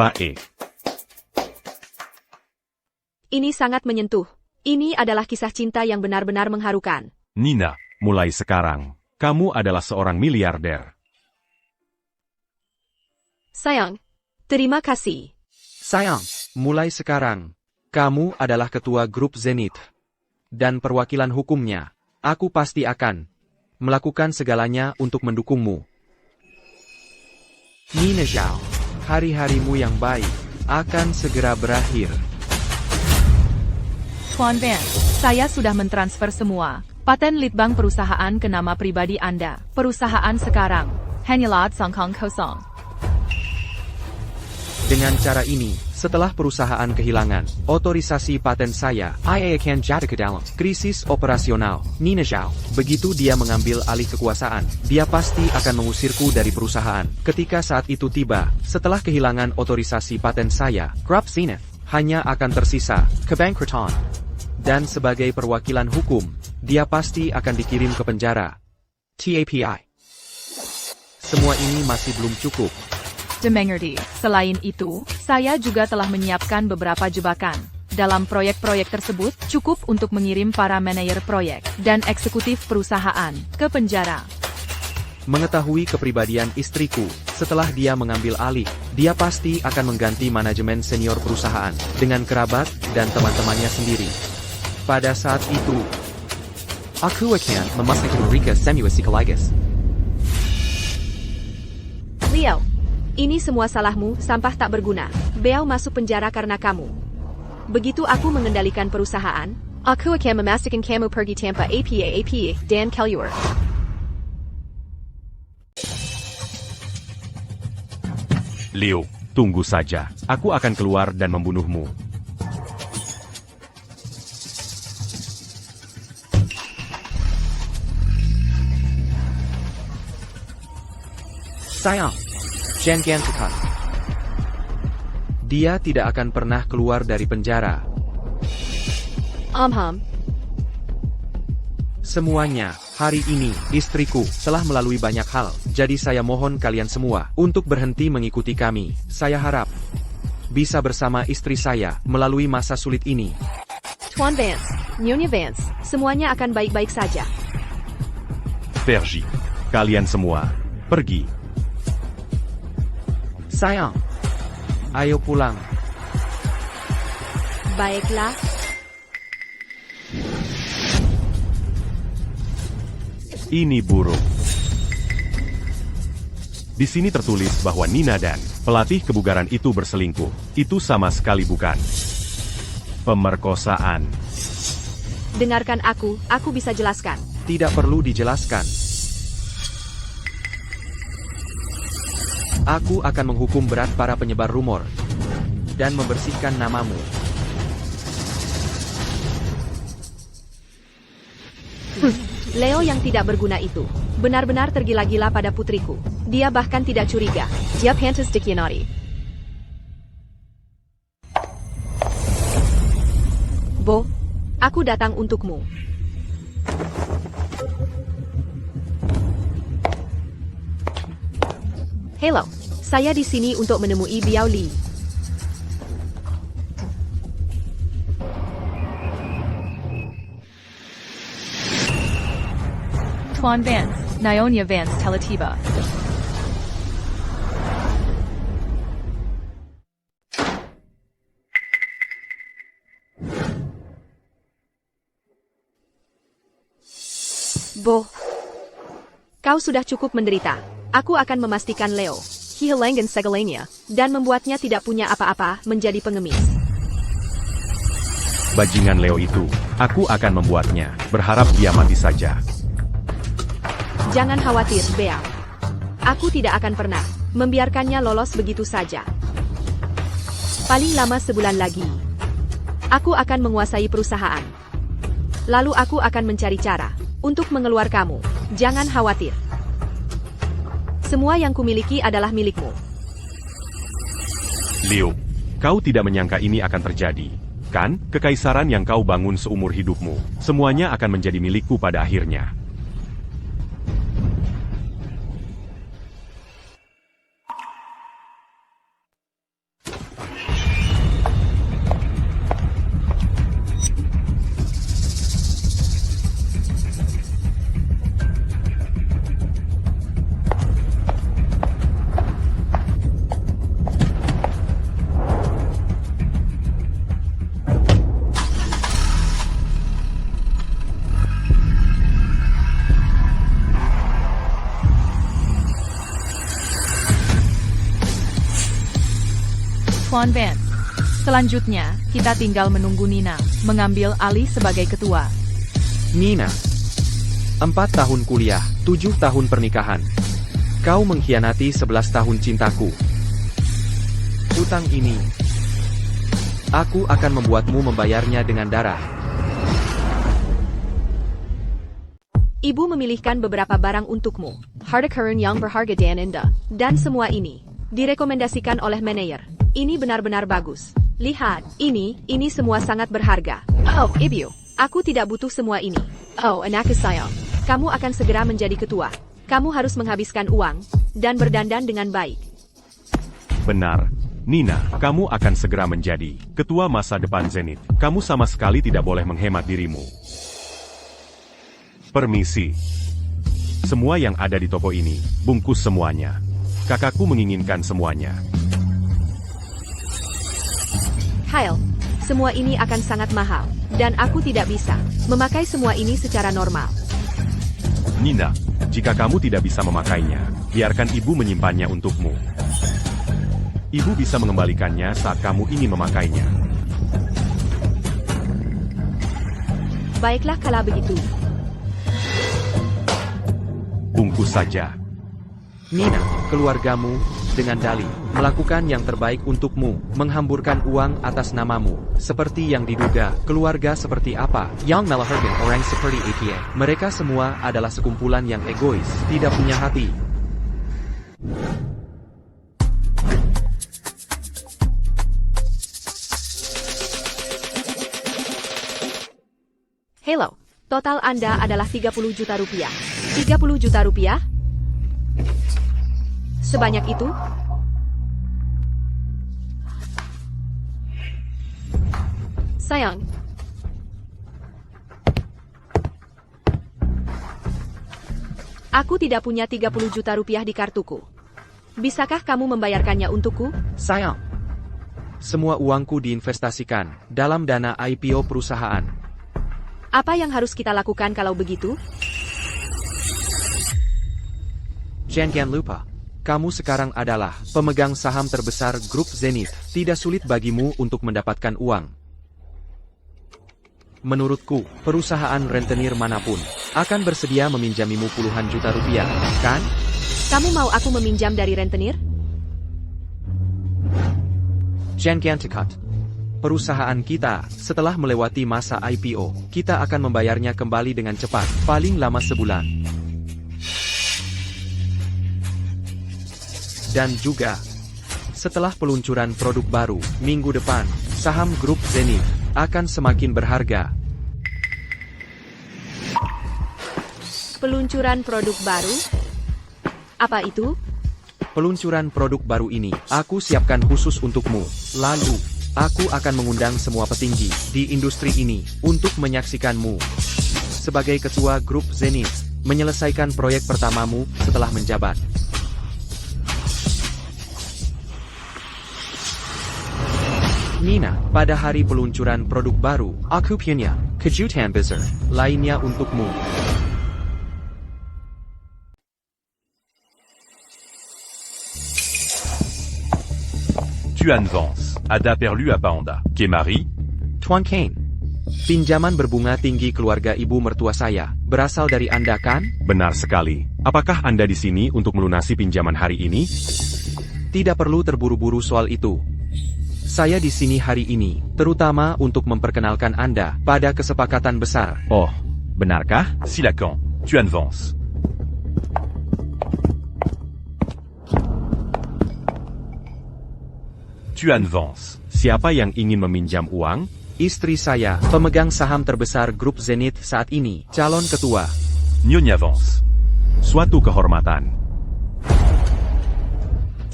[SPEAKER 2] Baik.
[SPEAKER 3] Ini sangat menyentuh. Ini adalah kisah cinta yang benar-benar mengharukan.
[SPEAKER 4] Nina,
[SPEAKER 2] Mulai sekarang, kamu adalah seorang miliarder.
[SPEAKER 3] Sayang, terima kasih.
[SPEAKER 1] Sayang, mulai sekarang, kamu adalah ketua grup Zenith. Dan perwakilan hukumnya, aku pasti akan melakukan segalanya untuk mendukungmu. Nina Zhao, hari-harimu yang baik akan segera berakhir.
[SPEAKER 3] Tuan Van, saya sudah mentransfer semua paten litbang perusahaan ke nama pribadi Anda. Perusahaan sekarang hanyalah sangkang kosong.
[SPEAKER 1] Dengan cara ini, setelah perusahaan kehilangan otorisasi paten saya, ia akan jatuh ke dalam krisis operasional. Nina Zhao, begitu dia mengambil alih kekuasaan, dia pasti akan mengusirku dari perusahaan. Ketika saat itu tiba, setelah kehilangan otorisasi paten saya, Grup Zenith hanya akan tersisa kebangkrutan. Dan sebagai perwakilan hukum, dia pasti akan dikirim ke penjara. TAPI. Semua ini masih belum cukup.
[SPEAKER 3] Dimengerti. Selain itu, saya juga telah menyiapkan beberapa jebakan. Dalam proyek-proyek tersebut, cukup untuk mengirim para manajer proyek dan eksekutif perusahaan ke penjara.
[SPEAKER 1] Mengetahui kepribadian istriku, setelah dia mengambil alih, dia pasti akan mengganti manajemen senior perusahaan dengan kerabat dan teman-temannya sendiri. Pada saat itu, aku akan memasukkan mereka semua sekaligus. Leo, ini semua salahmu, sampah tak berguna. Beliau masuk penjara karena kamu. Begitu aku mengendalikan perusahaan, aku akan memastikan kamu pergi tanpa APA dan keluar.
[SPEAKER 2] Leo, tunggu saja. Aku akan keluar dan membunuhmu.
[SPEAKER 1] Sayang, jangan tekan. Dia tidak akan pernah keluar dari penjara. Semuanya, hari ini, istriku, telah melalui banyak hal. Jadi saya mohon kalian semua, untuk berhenti mengikuti kami. Saya harap bisa bersama istri saya, melalui masa sulit ini. Tuan Vance, Nyonya Vance, semuanya akan baik-baik saja.
[SPEAKER 4] Pergi.
[SPEAKER 2] Kalian semua, pergi.
[SPEAKER 1] Sayang, Ayo pulang.
[SPEAKER 3] Baiklah.
[SPEAKER 2] Ini buruk. Di sini tertulis bahwa Nina dan pelatih kebugaran itu berselingkuh. Itu sama sekali bukan pemerkosaan.
[SPEAKER 3] Dengarkan aku bisa jelaskan.
[SPEAKER 1] Tidak perlu dijelaskan. Aku akan menghukum berat para penyebar rumor dan membersihkan namamu.
[SPEAKER 3] Leo yang tidak berguna itu benar-benar tergila-gila pada putriku. Dia bahkan tidak curiga. Dia pantas dikhianati. Bo, aku datang untukmu. Halo, saya di sini untuk menemui Biao Li.
[SPEAKER 5] Tuan Vance, Nyonya Vance telah tiba.
[SPEAKER 3] Bo, kau sudah cukup menderita. Aku akan memastikan Leo kehilangan segalanya dan membuatnya tidak punya apa-apa menjadi pengemis.
[SPEAKER 2] Bajingan Leo itu, aku akan membuatnya. Berharap dia mati saja.
[SPEAKER 3] Jangan khawatir, Bea. Aku tidak akan pernah membiarkannya lolos begitu saja. Paling lama sebulan lagi, aku akan menguasai perusahaan. Lalu aku akan mencari cara untuk mengeluar kamu. Jangan khawatir. Semua yang kumiliki adalah milikmu.
[SPEAKER 2] Liu, kau tidak menyangka ini akan terjadi, kan? Kekaisaran yang kau bangun seumur hidupmu, semuanya akan menjadi milikku pada akhirnya.
[SPEAKER 5] Tuan Vance. Selanjutnya, kita tinggal menunggu Nina mengambil alih sebagai ketua.
[SPEAKER 1] Nina. 4 tahun kuliah, 7 tahun pernikahan. Kau mengkhianati 11 tahun cintaku. Utang ini, aku akan membuatmu membayarnya dengan darah.
[SPEAKER 3] Ibu memilihkan beberapa barang untukmu. Harta karun yang berharga dan indah. Dan semua ini direkomendasikan oleh manajer. Ini benar-benar bagus. Lihat, ini semua sangat berharga. Oh, Ibu, aku tidak butuh semua ini. Oh, anakku sayang, kamu akan segera menjadi ketua. Kamu harus menghabiskan uang dan berdandan dengan baik.
[SPEAKER 2] Benar. Nina, kamu akan segera menjadi ketua masa depan Zenith. Kamu sama sekali tidak boleh menghemat dirimu. Permisi. Semua yang ada di toko ini, bungkus semuanya. Kakakku menginginkan semuanya.
[SPEAKER 3] Kyle, semua ini akan sangat mahal, dan aku tidak bisa memakai semua ini secara normal.
[SPEAKER 2] Nina, jika kamu tidak bisa memakainya, biarkan ibu menyimpannya untukmu. Ibu bisa mengembalikannya saat kamu ingin memakainya.
[SPEAKER 3] Baiklah kalau begitu.
[SPEAKER 2] Bungkus saja.
[SPEAKER 1] Nina, keluargamu, dengan dalih, melakukan yang terbaik untukmu, menghamburkan uang atas namamu, seperti yang diduga. Keluarga seperti apa yang melahirkan orang seperti APA? Mereka semua adalah sekumpulan yang egois, tidak punya hati.
[SPEAKER 3] Hello, total Anda adalah 30 juta rupiah. 30 juta rupiah? Sebanyak itu? Sayang. Aku tidak punya 30 juta rupiah di kartuku. Bisakah kamu membayarkannya untukku?
[SPEAKER 1] Sayang, semua uangku diinvestasikan dalam dana IPO perusahaan.
[SPEAKER 3] Apa yang harus kita lakukan kalau begitu?
[SPEAKER 1] Jangan lupa, kamu sekarang adalah pemegang saham terbesar grup Zenith. Tidak sulit bagimu untuk mendapatkan uang. Menurutku, perusahaan rentenir manapun akan bersedia meminjamimu puluhan juta rupiah, kan?
[SPEAKER 3] Kamu mau aku meminjam dari rentenir?
[SPEAKER 1] Jangan tekat. Perusahaan kita, setelah melewati masa IPO, kita akan membayarnya kembali dengan cepat, paling lama sebulan. Dan juga, setelah peluncuran produk baru, minggu depan, saham grup Zenith akan semakin berharga.
[SPEAKER 3] Peluncuran produk baru? Apa itu?
[SPEAKER 1] Peluncuran produk baru ini, aku siapkan khusus untukmu. Lalu, aku akan mengundang semua petinggi di industri ini untuk menyaksikanmu. Sebagai ketua grup Zenith, menyelesaikan proyek pertamamu setelah menjabat. Nina, pada hari peluncuran produk baru, aku punya kejutan besar lainnya untukmu.
[SPEAKER 4] Tuan Vance, Ada perlu à Panda. Kemari,
[SPEAKER 1] Tuan Kane, pinjaman berbunga tinggi keluarga ibu mertua saya berasal dari Anda, kan?
[SPEAKER 2] Benar sekali. Apakah Anda di sini untuk melunasi pinjaman hari ini?
[SPEAKER 1] Tidak perlu terburu-buru soal itu. Saya di sini hari ini, terutama untuk memperkenalkan Anda pada kesepakatan besar.
[SPEAKER 2] Oh, benarkah?
[SPEAKER 4] Silakan, Tuan Vance. Tuan Vance,
[SPEAKER 2] Siapa yang ingin meminjam uang?
[SPEAKER 1] Istri saya, pemegang saham terbesar grup Zenith saat ini, calon ketua.
[SPEAKER 4] Nyonya Vance.
[SPEAKER 2] Suatu kehormatan.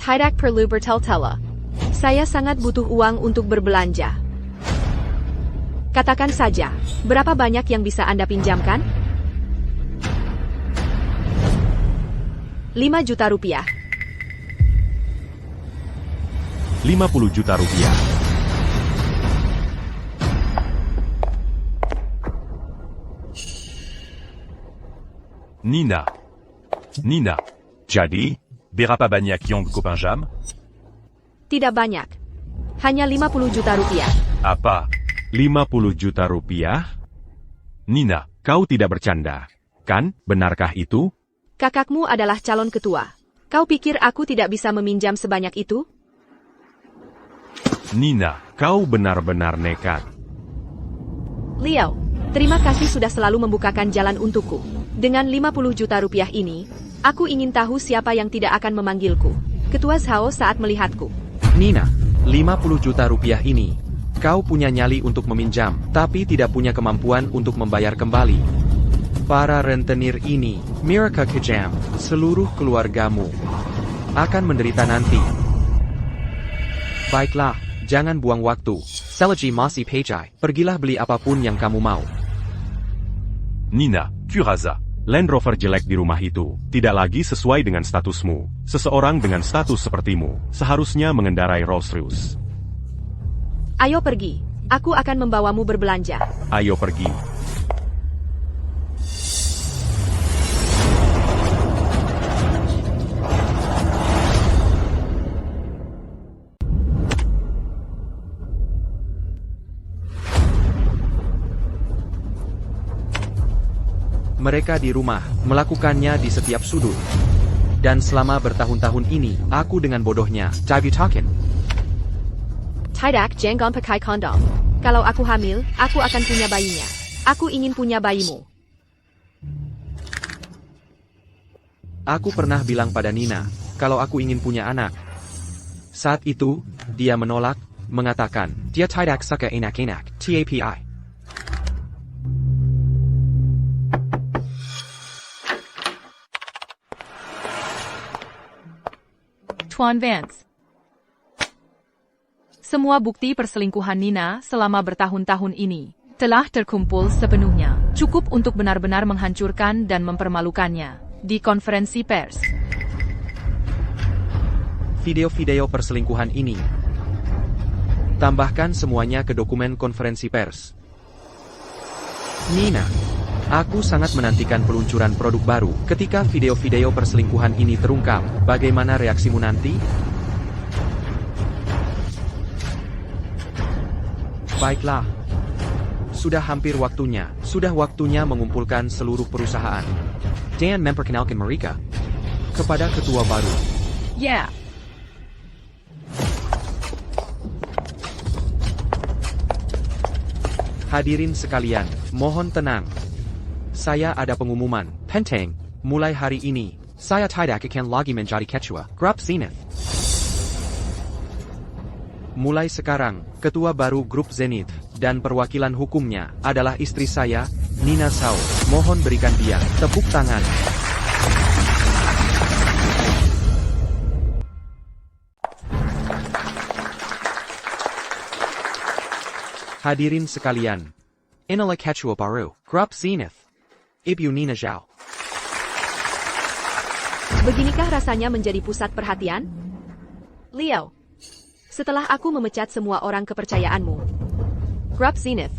[SPEAKER 3] Tidak perlu bertele-tele. Saya sangat butuh uang untuk berbelanja. Katakan saja, berapa banyak yang bisa Anda pinjamkan? 5 juta rupiah.
[SPEAKER 2] 50 juta rupiah.
[SPEAKER 4] Nina. Nina.
[SPEAKER 2] Jadi,
[SPEAKER 4] Berapa banyak yang kupinjam?
[SPEAKER 3] Tidak banyak. Hanya 50 juta rupiah.
[SPEAKER 4] Apa?
[SPEAKER 2] 50 juta rupiah?
[SPEAKER 4] Nina.
[SPEAKER 2] Kau tidak bercanda, kan? Benarkah itu?
[SPEAKER 3] Kakakmu adalah calon ketua. Kau pikir aku tidak bisa meminjam sebanyak itu?
[SPEAKER 4] Nina.
[SPEAKER 2] Kau benar-benar nekat.
[SPEAKER 3] Leo, terima kasih sudah selalu membukakan jalan untukku. Dengan 50 juta rupiah ini, aku ingin tahu siapa yang tidak akan memanggilku. Ketua Zhao saat melihatku.
[SPEAKER 1] Nina, 50 juta rupiah ini, kau punya nyali untuk meminjam, tapi tidak punya kemampuan untuk membayar kembali. Para rentenir ini, mereka kejam, seluruh keluargamu akan menderita nanti. Baiklah, jangan buang waktu. Selagi masih pejai, pergilah beli apapun yang kamu mau.
[SPEAKER 4] Nina. Curaza.
[SPEAKER 2] Land Rover jelek di rumah itu tidak lagi sesuai dengan statusmu. Seseorang dengan status sepertimu seharusnya mengendarai Rolls-Royce.
[SPEAKER 3] Ayo pergi. Aku akan membawamu berbelanja.
[SPEAKER 2] Ayo pergi.
[SPEAKER 1] Mereka di rumah, melakukannya di setiap sudut. Dan selama bertahun-tahun ini, aku dengan bodohnya, Tabutakin.
[SPEAKER 3] Tidak, jangan pakai kondom. Kalau aku hamil, aku akan punya bayinya. Aku ingin punya bayimu.
[SPEAKER 1] Aku pernah bilang pada Nina, kalau aku ingin punya anak. Saat itu, dia menolak, mengatakan, dia tidak suka enak-enak, TAPI.
[SPEAKER 5] Tuan Vance. Semua bukti perselingkuhan Nina selama bertahun-tahun ini telah terkumpul sepenuhnya, cukup untuk benar-benar menghancurkan dan mempermalukannya di konferensi pers.
[SPEAKER 1] Video-video perselingkuhan ini Tambahkan semuanya ke dokumen konferensi pers. Nina, aku sangat menantikan peluncuran produk baru. Ketika video-video perselingkuhan ini terungkap, bagaimana reaksimu nanti? Baiklah. Sudah hampir waktunya. Sudah waktunya mengumpulkan seluruh perusahaan. Dan memperkenalkan mereka kepada ketua baru.
[SPEAKER 5] Yeah.
[SPEAKER 1] Hadirin sekalian, mohon tenang. Saya ada pengumuman. Penting, mulai hari ini, saya tidak akan lagi menjadi ketua grup Zenith. Mulai sekarang, ketua baru grup Zenith dan perwakilan hukumnya adalah istri saya, Nina Sao. Mohon berikan dia tepuk tangan. Hadirin sekalian, inilah ketua baru grup Zenith, Ibu Nina Zhao.
[SPEAKER 3] Beginikah rasanya menjadi pusat perhatian? Leo, setelah aku memecat semua orang kepercayaanmu, grup Zenith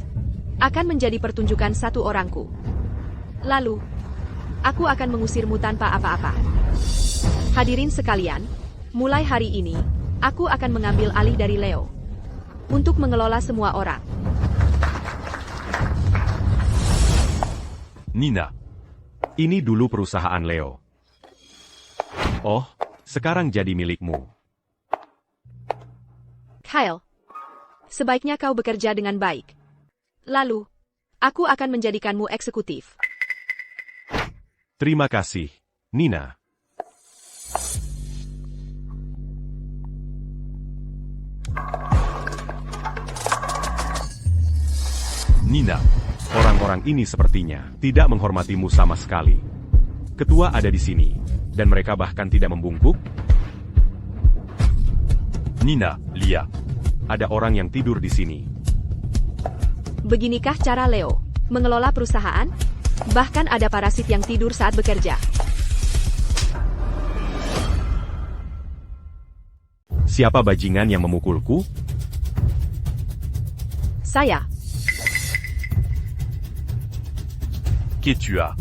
[SPEAKER 3] akan menjadi pertunjukan satu orangku. Lalu, aku akan mengusirmu tanpa apa-apa. Hadirin sekalian, mulai hari ini, aku akan mengambil alih dari Leo untuk mengelola semua orang.
[SPEAKER 4] Nina,
[SPEAKER 2] Ini dulu perusahaan Leo. Oh, sekarang jadi milikmu.
[SPEAKER 3] Kyle, sebaiknya kau bekerja dengan baik. Lalu, aku akan menjadikanmu eksekutif.
[SPEAKER 2] Terima kasih, Nina.
[SPEAKER 4] Nina,
[SPEAKER 2] Orang-orang ini sepertinya tidak menghormatimu sama sekali. Ketua ada di sini, dan mereka bahkan tidak membungkuk.
[SPEAKER 4] Nina, Lia.
[SPEAKER 2] Ada orang yang tidur di sini.
[SPEAKER 3] Beginikah cara Leo mengelola perusahaan? Bahkan ada parasit yang tidur saat bekerja.
[SPEAKER 2] Siapa bajingan yang memukulku?
[SPEAKER 3] Saya.
[SPEAKER 4] Qui tu as?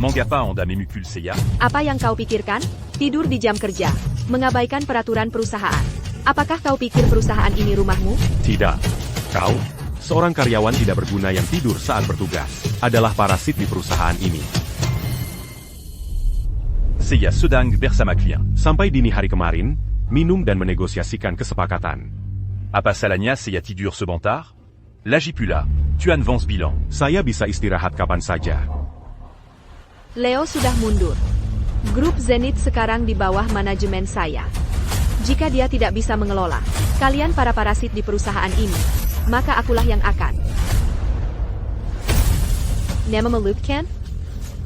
[SPEAKER 4] Mangapa anda memukul saya?
[SPEAKER 3] Apa yang kau pikirkan? Tidur di jam kerja, mengabaikan peraturan perusahaan. Apakah kau pikir perusahaan ini rumahmu?
[SPEAKER 2] Tidak. Kau, seorang karyawan tidak berguna yang tidur saat bertugas, adalah parasit di perusahaan ini.
[SPEAKER 4] Saya sedang bersama klien.
[SPEAKER 2] Sampai dini hari kemarin, minum dan menegosiasikan kesepakatan.
[SPEAKER 4] Apa salahnya saya tidur sebentar? Lagi pula, tu avance bilan.
[SPEAKER 2] Saya bisa istirahat kapan saja.
[SPEAKER 3] Leo sudah mundur. Grup Zenith sekarang di bawah manajemen saya. Jika dia tidak bisa mengelola kalian para parasit di perusahaan ini, maka akulah yang akan. Nama melukkan?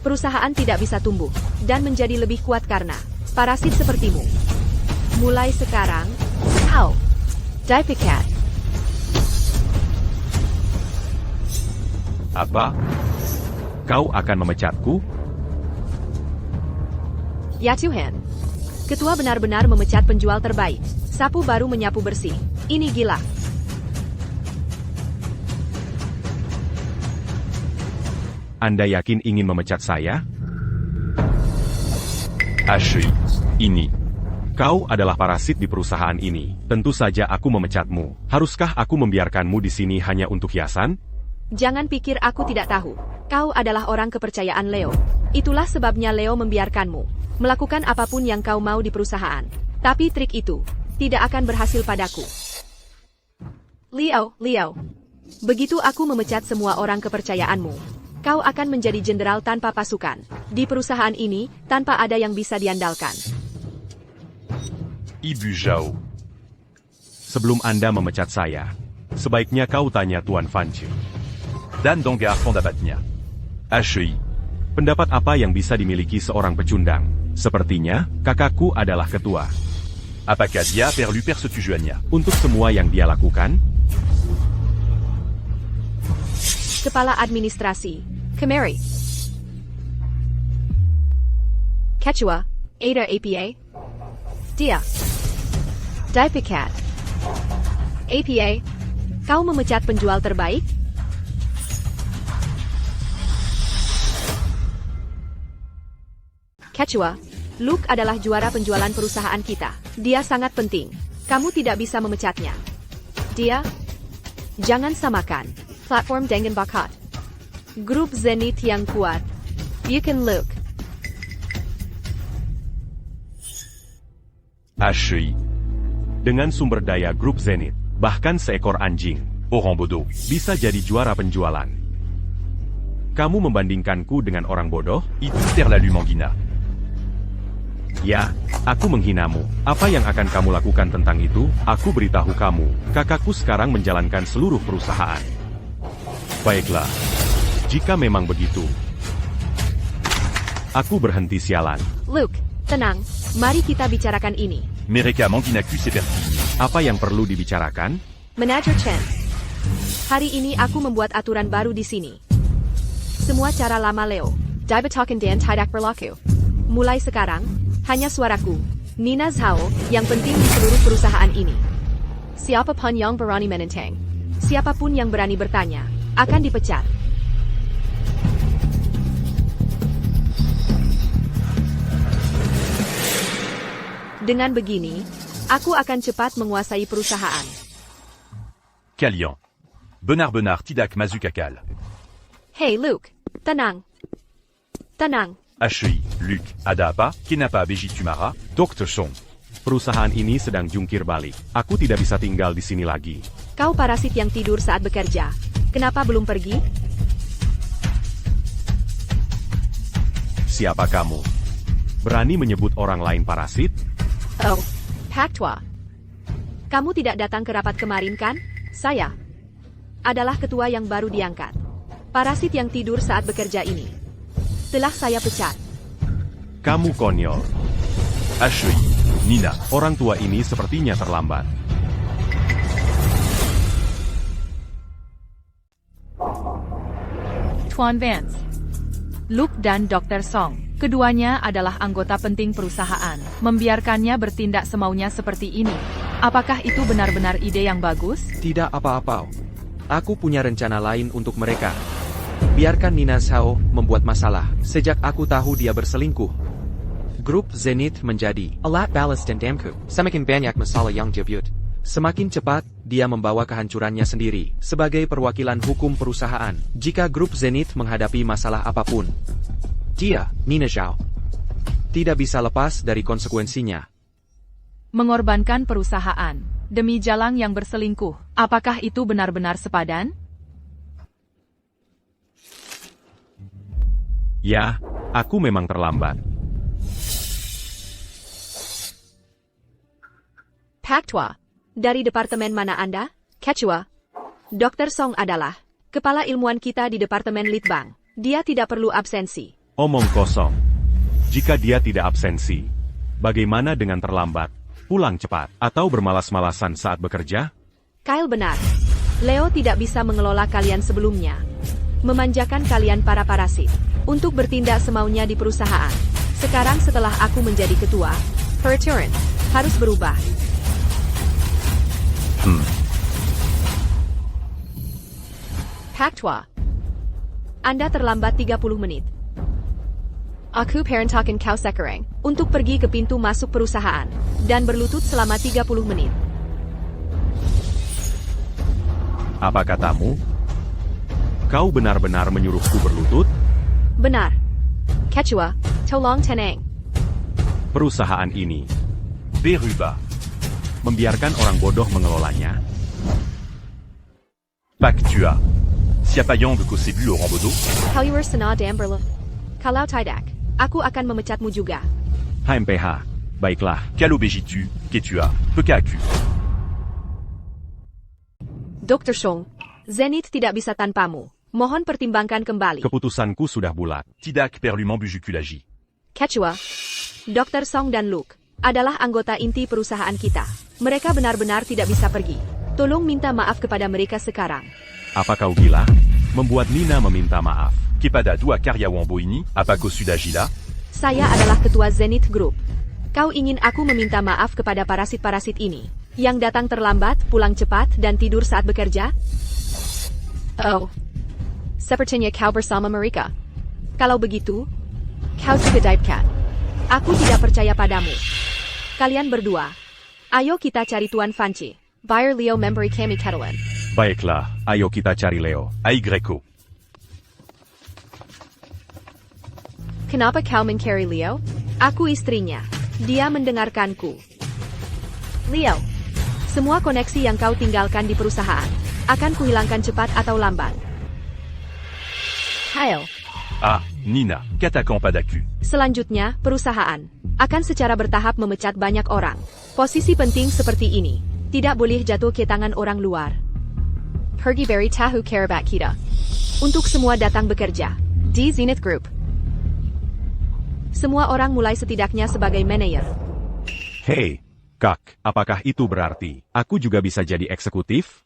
[SPEAKER 3] Perusahaan tidak bisa tumbuh dan menjadi lebih kuat karena parasit sepertimu. Mulai sekarang, kau, Dipicat.
[SPEAKER 2] Apa? Kau akan memecatku?
[SPEAKER 3] Ya Tuhan. Ketua benar-benar memecat penjual terbaik. Sapu baru menyapu bersih. Ini gila.
[SPEAKER 2] Anda yakin ingin memecat saya?
[SPEAKER 4] HI. Ini.
[SPEAKER 2] Kau adalah parasit di perusahaan ini. Tentu saja aku memecatmu. Haruskah aku membiarkanmu di sini hanya untuk hiasan?
[SPEAKER 3] Jangan pikir aku tidak tahu. Kau adalah orang kepercayaan Leo. Itulah sebabnya Leo membiarkanmu melakukan apapun yang kau mau di perusahaan. Tapi trik itu tidak akan berhasil padaku. Leo, begitu aku memecat semua orang kepercayaanmu, kau akan menjadi jenderal tanpa pasukan. Di perusahaan ini, tanpa ada yang bisa diandalkan.
[SPEAKER 4] Ibu Zhao.
[SPEAKER 2] Sebelum Anda memecat saya, sebaiknya kau tanya Tuan Fanci.
[SPEAKER 4] Dan Dongar Fondabatnya. HI.
[SPEAKER 2] Pendapat apa yang bisa dimiliki seorang pecundang? Sepertinya, kakakku adalah ketua.
[SPEAKER 4] Apakah dia perlu persetujuannya?
[SPEAKER 2] Untuk semua yang dia lakukan,
[SPEAKER 3] Kepala Administrasi, Kemari. Ketua, Ada APA. Dia. Dipicat. APA, kau memecat penjual terbaik? Quechua, Luke adalah juara penjualan perusahaan kita. Dia sangat penting. Kamu tidak bisa memecatnya. Dia? Jangan samakan. Platform dengan bakat. Grup Zenith yang kuat. You can look.
[SPEAKER 2] HI. Dengan sumber daya grup Zenith, bahkan seekor anjing,
[SPEAKER 4] Orang bodoh.
[SPEAKER 2] bisa jadi juara penjualan. Kamu membandingkanku dengan orang bodoh?
[SPEAKER 4] Itu terlalu menghina.
[SPEAKER 2] Ya, aku menghinamu. Apa yang akan kamu lakukan tentang itu? Aku beritahu kamu, kakakku sekarang menjalankan seluruh perusahaan. Baiklah, jika memang begitu, aku berhenti sialan.
[SPEAKER 3] Luke, tenang. Mari kita bicarakan ini.
[SPEAKER 4] Mereka menghinaku seperti.
[SPEAKER 2] Apa yang perlu dibicarakan?
[SPEAKER 3] Manager Chen. Hari ini aku membuat aturan baru di sini. Semua cara lama Leo, Dibetakan dan tidak berlaku. Mulai sekarang, hanya suaraku, Nina Zhao, yang penting di seluruh perusahaan ini. Siapapun yang berani menentang, siapapun yang berani bertanya, akan dipecat. Dengan begini, aku akan cepat menguasai perusahaan.
[SPEAKER 4] Kalian. Benar-benar tidak masuk akal.
[SPEAKER 3] Hey Luke, tenang. Tenang.
[SPEAKER 4] HI, Luke, ada apa? Kenapa begitu marah? Dr. Song.
[SPEAKER 2] Perusahaan ini sedang jungkir balik. Aku tidak bisa tinggal di sini lagi.
[SPEAKER 3] Kau parasit yang tidur saat bekerja. Kenapa belum pergi?
[SPEAKER 2] Siapa kamu? Berani menyebut orang lain parasit?
[SPEAKER 3] Oh, Pak Tua. Kamu tidak datang ke rapat kemarin kan? Saya adalah ketua yang baru diangkat. Parasit yang tidur saat bekerja ini telah saya pecat.
[SPEAKER 2] Kamu konyol.
[SPEAKER 4] HI, Nina.
[SPEAKER 2] Orang tua ini sepertinya terlambat.
[SPEAKER 5] Tuan Vance, Luke dan Dr. Song. Keduanya adalah anggota penting perusahaan. Membiarkannya bertindak semaunya seperti ini. Apakah itu benar-benar ide yang bagus?
[SPEAKER 1] Tidak apa-apa. Aku punya rencana lain untuk mereka. Biarkan Nina Zhao membuat masalah. Sejak aku tahu dia berselingkuh, grup Zenith menjadi alat balas dendamku. Semakin banyak masalah yang debut, semakin cepat dia membawa kehancurannya sendiri. Sebagai perwakilan hukum perusahaan, jika grup Zenith menghadapi masalah apapun, dia, Nina Zhao, tidak bisa lepas dari konsekuensinya.
[SPEAKER 5] Mengorbankan perusahaan demi Jalang yang berselingkuh. Apakah itu benar-benar sepadan?
[SPEAKER 2] Ya, aku memang terlambat.
[SPEAKER 3] Pak Tua, dari departemen mana Anda? Quechua. Dr. Song adalah kepala ilmuwan kita di departemen Litbang. Dia tidak perlu absensi.
[SPEAKER 2] Omong kosong. Jika dia tidak absensi, bagaimana dengan terlambat, pulang cepat, atau bermalas-malasan saat bekerja?
[SPEAKER 3] Kyle benar. Leo tidak bisa mengelola kalian sebelumnya. Memanjakan kalian para parasit untuk bertindak semaunya di perusahaan. Sekarang setelah aku menjadi ketua, peraturan harus berubah. Pak Tua, Anda terlambat 30 menit. Aku perintahkan kau sekarang untuk pergi ke pintu masuk perusahaan dan berlutut selama 30 menit.
[SPEAKER 2] Apa katamu? Kau benar-benar menyuruhku berlutut?
[SPEAKER 3] Benar. Quechua, tolong tenang.
[SPEAKER 2] Perusahaan ini
[SPEAKER 4] Berubah.
[SPEAKER 2] membiarkan orang bodoh mengelolanya.
[SPEAKER 4] Pak Tua. Siapa yang berkosebu orang bodoh?
[SPEAKER 3] Kaliwer sena dan berle. Kalau tidak, aku akan memecatmu juga.
[SPEAKER 2] HMPH, baiklah.
[SPEAKER 4] Kalau begitu, que tu as, pekaku.
[SPEAKER 3] Dr. Song, Zenith tidak bisa tanpamu. Mohon pertimbangkan kembali.
[SPEAKER 2] Keputusanku sudah bulat.
[SPEAKER 4] Tidak perlu membousculer.
[SPEAKER 3] Quechua, Dr. Song dan Luke adalah anggota inti perusahaan kita. Mereka benar-benar tidak bisa pergi. Tolong minta maaf kepada mereka sekarang.
[SPEAKER 2] Apa kau gila? Membuat Nina meminta maaf.
[SPEAKER 4] Kepada dua karyawan ini, apa kau sudah gila?
[SPEAKER 3] Saya adalah ketua Zenith Group. Kau ingin aku meminta maaf kepada parasit-parasit ini? Yang datang terlambat, pulang cepat, dan tidur saat bekerja? Oh. Sepertinya kau bersama mereka. Kalau begitu, kau kedipkan. Aku tidak percaya padamu. Kalian berdua. Ayo kita cari Tuan Fanci. Buyer Leo memberi kami ketelan.
[SPEAKER 2] Baiklah, ayo kita cari Leo.
[SPEAKER 4] Aigreko.
[SPEAKER 3] Kenapa kau mencari Leo? Aku istrinya. Dia mendengarkanku. Leo, semua koneksi yang kau tinggalkan di perusahaan akan kuhilangkan cepat atau lambat. Hail.
[SPEAKER 4] Ah, Nina, qu'attaquant pas d'accu.
[SPEAKER 3] Selanjutnya, perusahaan akan secara bertahap memecat banyak orang. Posisi penting seperti ini tidak boleh jatuh ke tangan orang luar. Pergi beri tahu kerabat kita. Untuk semua datang bekerja di Zenith Group. Semua orang mulai setidaknya sebagai manajer.
[SPEAKER 2] Hei, Kak, apakah itu berarti aku juga bisa jadi eksekutif?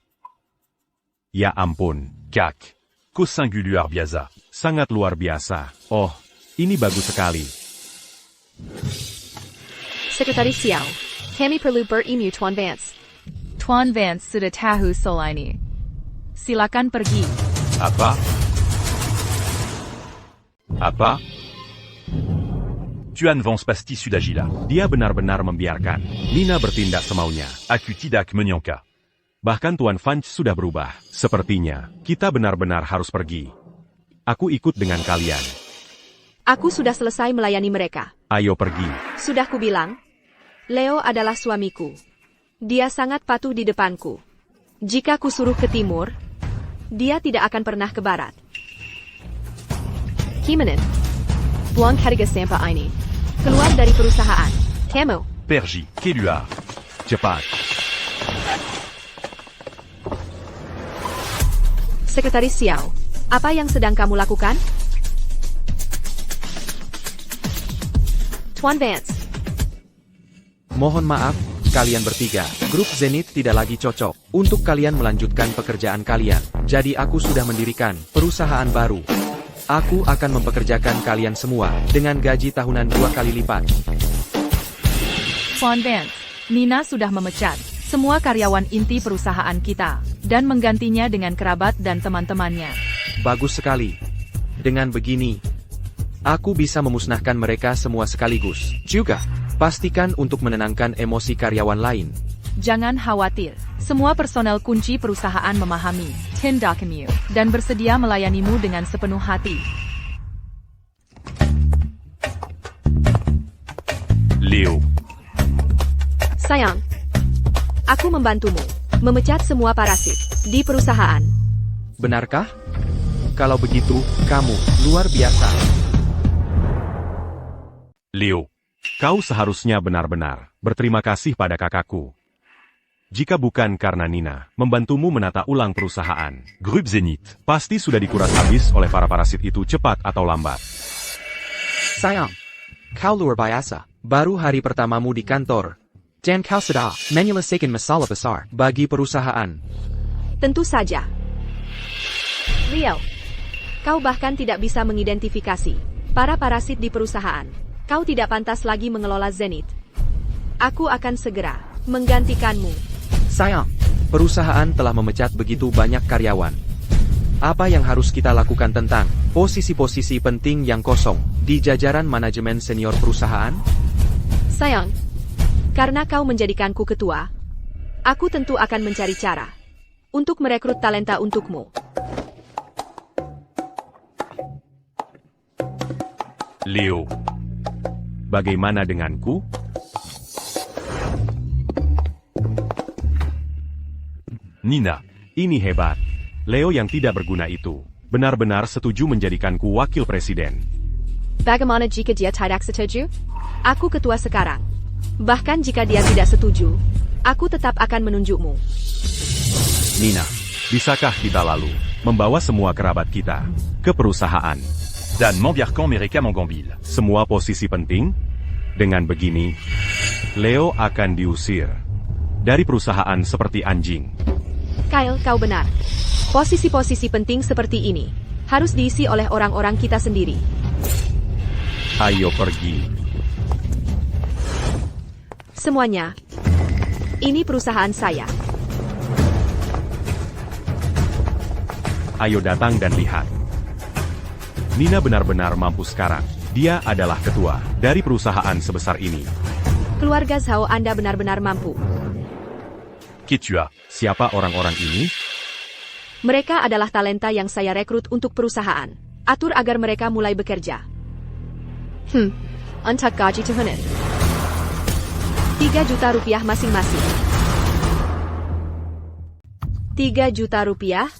[SPEAKER 2] Ya ampun,
[SPEAKER 4] Kak. Qu'au singulier biasa.
[SPEAKER 2] sangat luar biasa. Oh, ini bagus sekali.
[SPEAKER 3] Sekretaris Xiao, kami perlu bertemu Tuan Vance.
[SPEAKER 5] Tuan Vance sudah tahu soal ini. Silakan pergi.
[SPEAKER 4] Apa? Apa? Tuan Vance pasti sudah gila.
[SPEAKER 2] Dia benar-benar membiarkan Nina bertindak semaunya.
[SPEAKER 4] Aku tidak menyangka.
[SPEAKER 2] Bahkan Tuan Fanch sudah berubah. Sepertinya, kita benar-benar harus pergi. Aku ikut dengan kalian.
[SPEAKER 3] Aku sudah selesai melayani mereka.
[SPEAKER 2] Ayo pergi.
[SPEAKER 3] Sudah kubilang, Leo adalah suamiku. Dia sangat patuh di depanku. Jika ku suruh ke timur, dia tidak akan pernah ke barat. Kimanin, buang harga sampah ini. Keluar dari perusahaan. Kamu.
[SPEAKER 4] Pergi, Keluar.
[SPEAKER 2] Cepat.
[SPEAKER 3] Sekretaris Xiao, apa yang sedang kamu lakukan? Tuan Vance.
[SPEAKER 1] Mohon maaf, kalian bertiga. Grup Zenith tidak lagi cocok untuk kalian melanjutkan pekerjaan kalian. Jadi aku sudah mendirikan perusahaan baru. Aku akan mempekerjakan kalian semua dengan gaji tahunan 2 kali lipat.
[SPEAKER 5] Tuan Vance, Nina sudah memecat semua karyawan inti perusahaan kita dan menggantinya dengan kerabat dan teman-temannya.
[SPEAKER 1] Bagus sekali. Dengan begini, aku bisa memusnahkan mereka semua sekaligus. Juga, pastikan untuk menenangkan emosi karyawan lain.
[SPEAKER 5] Jangan khawatir, semua personel kunci perusahaan memahami tindakanmu dan bersedia melayanimu dengan sepenuh hati.
[SPEAKER 4] Leo.
[SPEAKER 3] Sayang, aku membantumu memecat semua parasit di perusahaan.
[SPEAKER 1] Benarkah? Kalau begitu, kamu luar biasa.
[SPEAKER 4] Leo.
[SPEAKER 2] Kau seharusnya benar-benar berterima kasih pada kakakku. Jika bukan karena Nina membantumu menata ulang perusahaan,
[SPEAKER 4] Grup Zenith.
[SPEAKER 2] pasti sudah dikuras habis oleh para parasit itu cepat atau lambat.
[SPEAKER 1] Sayang, kau luar biasa. Baru hari pertamamu di kantor. Dan kau sudah menyelesaikan masalah besar bagi perusahaan.
[SPEAKER 3] Tentu saja. Leo, kau bahkan tidak bisa mengidentifikasi para parasit di perusahaan. Kau tidak pantas lagi mengelola Zenith. Aku akan segera menggantikanmu.
[SPEAKER 1] Sayang, perusahaan telah memecat begitu banyak karyawan. Apa yang harus kita lakukan tentang posisi-posisi penting yang kosong di jajaran manajemen senior perusahaan?
[SPEAKER 3] Sayang, karena kau menjadikanku ketua, aku tentu akan mencari cara untuk merekrut talenta untukmu.
[SPEAKER 4] Leo.
[SPEAKER 2] Bagaimana denganku?
[SPEAKER 4] Nina.
[SPEAKER 2] Ini hebat. Leo yang tidak berguna itu benar-benar setuju menjadikanku wakil presiden.
[SPEAKER 3] Bagaimana jika dia tidak setuju? Aku ketua sekarang. Bahkan jika dia tidak setuju, aku tetap akan menunjukmu.
[SPEAKER 2] Nina, bisakah kita lalu membawa semua kerabat kita ke perusahaan?
[SPEAKER 4] Dan membiarkan mereka mengambil
[SPEAKER 2] Semua posisi penting? Dengan begini, Leo akan diusir dari perusahaan seperti anjing.
[SPEAKER 3] Kyle, kau benar. Posisi-posisi penting seperti ini harus diisi oleh orang-orang kita sendiri.
[SPEAKER 2] Ayo pergi.
[SPEAKER 3] Semuanya. Ini perusahaan saya.
[SPEAKER 2] Ayo datang dan lihat. Nina benar-benar mampu sekarang. Dia adalah ketua dari perusahaan sebesar ini.
[SPEAKER 3] Keluarga Zhao, Anda benar-benar mampu.
[SPEAKER 4] Qui tu as?
[SPEAKER 2] Siapa orang-orang ini?
[SPEAKER 3] Mereka adalah talenta yang saya rekrut untuk perusahaan. Atur agar mereka mulai bekerja. Untuk gaji tahunan. 3 juta rupiah masing-masing. 3 juta rupiah?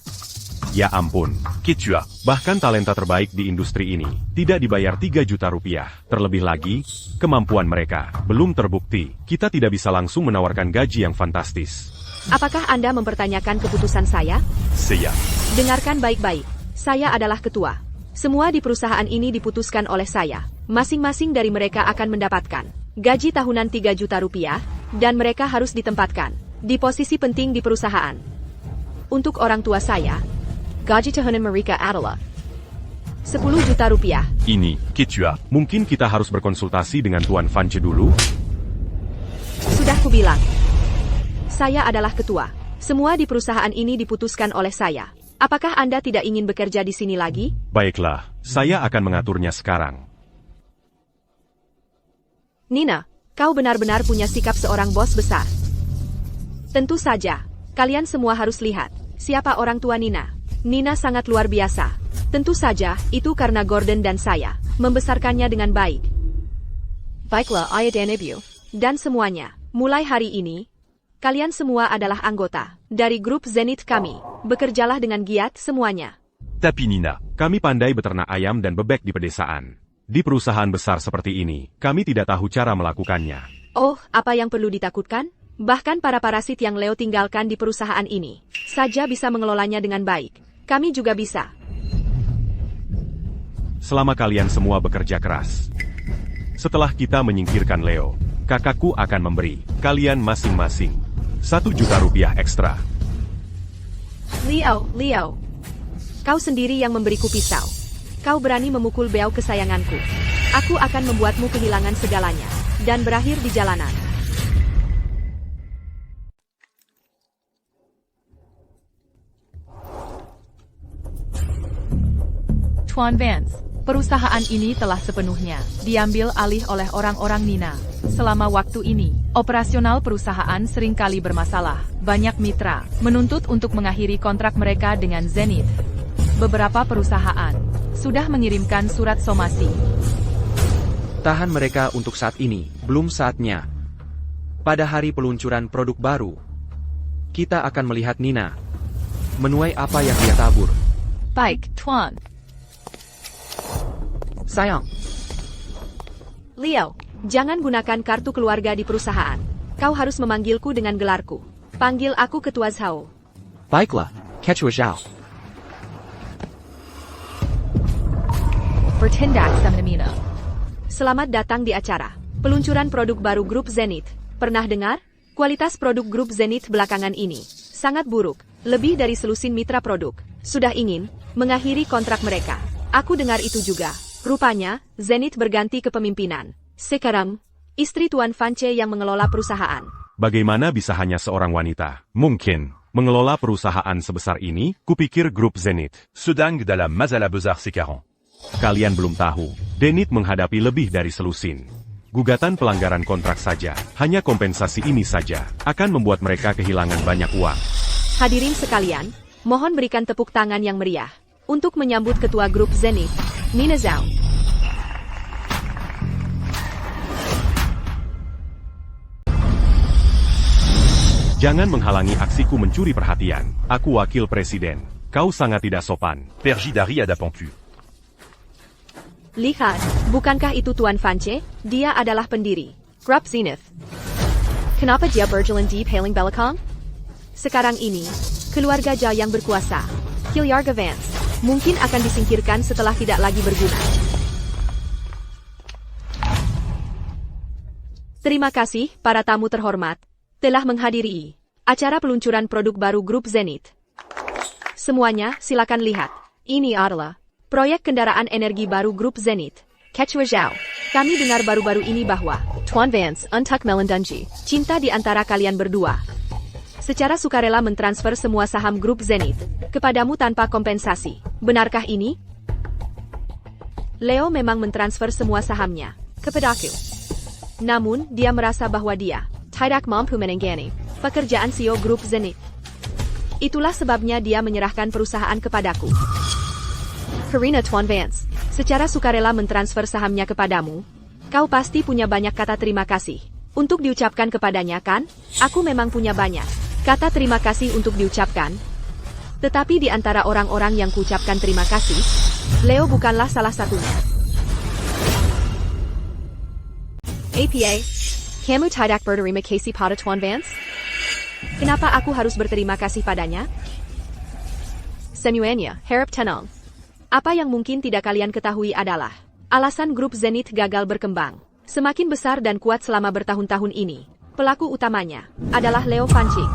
[SPEAKER 2] Ya ampun.
[SPEAKER 4] Qui tu as?
[SPEAKER 2] Bahkan talenta terbaik di industri ini tidak dibayar 3 juta rupiah. Terlebih lagi, kemampuan mereka belum terbukti. Kita tidak bisa langsung menawarkan gaji yang fantastis.
[SPEAKER 3] Apakah Anda mempertanyakan keputusan saya?
[SPEAKER 4] Seiya.
[SPEAKER 3] Dengarkan baik-baik. Saya adalah ketua. Semua di perusahaan ini diputuskan oleh saya. Masing-masing dari mereka akan mendapatkan gaji tahunan 3 juta rupiah, dan mereka harus ditempatkan di posisi penting di perusahaan. Untuk orang tua saya, gaji tahunan mereka adalah 10 juta rupiah.
[SPEAKER 4] Ini, qui tu as?
[SPEAKER 2] Mungkin kita harus berkonsultasi dengan Tuan Vance dulu?
[SPEAKER 3] Sudah kubilang. Saya adalah ketua. Semua di perusahaan ini diputuskan oleh saya. Apakah Anda tidak ingin bekerja di sini lagi?
[SPEAKER 2] Baiklah, saya akan mengaturnya sekarang.
[SPEAKER 3] Nina, kau benar-benar punya sikap seorang bos besar. Tentu saja, kalian semua harus lihat siapa orang tua Nina. Nina sangat luar biasa. Tentu saja, itu karena Gordon dan saya membesarkannya dengan baik. Baiklah, ayah dan ibu, dan semuanya, mulai hari ini, kalian semua adalah anggota dari grup Zenith kami. Bekerjalah dengan giat semuanya.
[SPEAKER 4] Tapi Nina.
[SPEAKER 2] Kami pandai beternak ayam dan bebek di pedesaan. Di perusahaan besar seperti ini, kami tidak tahu cara melakukannya.
[SPEAKER 3] Oh, apa yang perlu ditakutkan? Bahkan para parasit yang Leo tinggalkan di perusahaan ini saja bisa mengelolanya dengan baik. Kami juga bisa.
[SPEAKER 2] Selama kalian semua bekerja keras. Setelah kita menyingkirkan Leo, kakakku akan memberi kalian masing-masing 1 juta rupiah ekstra.
[SPEAKER 3] Leo. Kau sendiri yang memberiku pisau. Kau berani memukul beau kesayanganku. Aku akan membuatmu kehilangan segalanya dan berakhir di jalanan.
[SPEAKER 5] Tuan Vance, perusahaan ini telah sepenuhnya diambil alih oleh orang-orang Nina. Selama waktu ini, operasional perusahaan seringkali bermasalah. Banyak mitra menuntut untuk mengakhiri kontrak mereka dengan Zenith. Beberapa perusahaan sudah mengirimkan surat somasi.
[SPEAKER 1] Tahan mereka untuk saat ini, belum saatnya. Pada hari peluncuran produk baru, kita akan melihat Nina menuai apa yang dia tabur.
[SPEAKER 5] Baik, Tuan.
[SPEAKER 1] Sayang,
[SPEAKER 3] Leo, jangan gunakan kartu keluarga di perusahaan. Kau harus memanggilku dengan gelarku. Panggil aku Ketua Zhao.
[SPEAKER 1] baiklah, Ketua Zhao.
[SPEAKER 5] Bertindak semena-mena.
[SPEAKER 3] Selamat datang di acara peluncuran produk baru grup Zenith. Pernah dengar? Kualitas produk grup Zenith belakangan ini sangat buruk. Lebih dari selusin mitra produk sudah ingin mengakhiri kontrak mereka. Aku dengar itu juga. Rupanya, Zenith berganti kepemimpinan. Sekarang, istri Tuan Vance yang mengelola perusahaan.
[SPEAKER 2] Bagaimana bisa hanya seorang wanita? Mungkin. Mengelola perusahaan sebesar ini, kupikir grup Zenith.
[SPEAKER 4] Sedang dalam masalah besar sekarang.
[SPEAKER 2] Kalian belum tahu, Zenith menghadapi lebih dari selusin. Gugatan pelanggaran kontrak saja, hanya kompensasi ini saja, akan membuat mereka kehilangan banyak uang.
[SPEAKER 3] Hadirin sekalian, mohon berikan tepuk tangan yang meriah untuk menyambut Ketua Grup Zenith, Nina Zhao.
[SPEAKER 2] Jangan menghalangi aksiku mencuri perhatian. Aku wakil presiden. Kau sangat tidak sopan.
[SPEAKER 4] Perji Dari ada pentu.
[SPEAKER 3] Lihat, bukankah itu Tuan Vance? Dia adalah pendiri Grup Zenith. Kenapa dia berjalan di paling belakang? Sekarang ini, keluarga Zhao yang berkuasa, Keluarga Vance, mungkin akan disingkirkan setelah tidak lagi berguna. Terima kasih, para tamu terhormat, telah menghadiri acara peluncuran produk baru Grup Zenith. Semuanya, silakan lihat. Ini adalah proyek kendaraan energi baru Grup Zenith, Ketua Zhao. Kami dengar baru-baru ini bahwa Tuan Vance, Untuck Melendunji, cinta di antara kalian berdua. Secara sukarela mentransfer semua saham grup Zenith kepadamu tanpa kompensasi. Benarkah ini? Leo memang mentransfer semua sahamnya kepadaku. Namun, dia merasa bahwa dia tidak mampu menangani pekerjaan CEO grup Zenith. Itulah sebabnya dia menyerahkan perusahaan kepadaku. Karena Tuan Vance secara sukarela mentransfer sahamnya kepadamu, kau pasti punya banyak kata terima kasih untuk diucapkan kepadanya, kan? Aku memang punya banyak kata terima kasih untuk diucapkan. Tetapi di antara orang-orang yang kuucapkan terima kasih, Leo bukanlah salah satunya. APA, kamu tidak berterima kasih pada Tuan Vance? Kenapa aku harus berterima kasih padanya? Semuanya, harap tenang. Apa yang mungkin tidak kalian ketahui adalah alasan grup Zenith gagal berkembang semakin besar dan kuat selama bertahun-tahun ini. Pelaku utamanya adalah Leo Fanchi.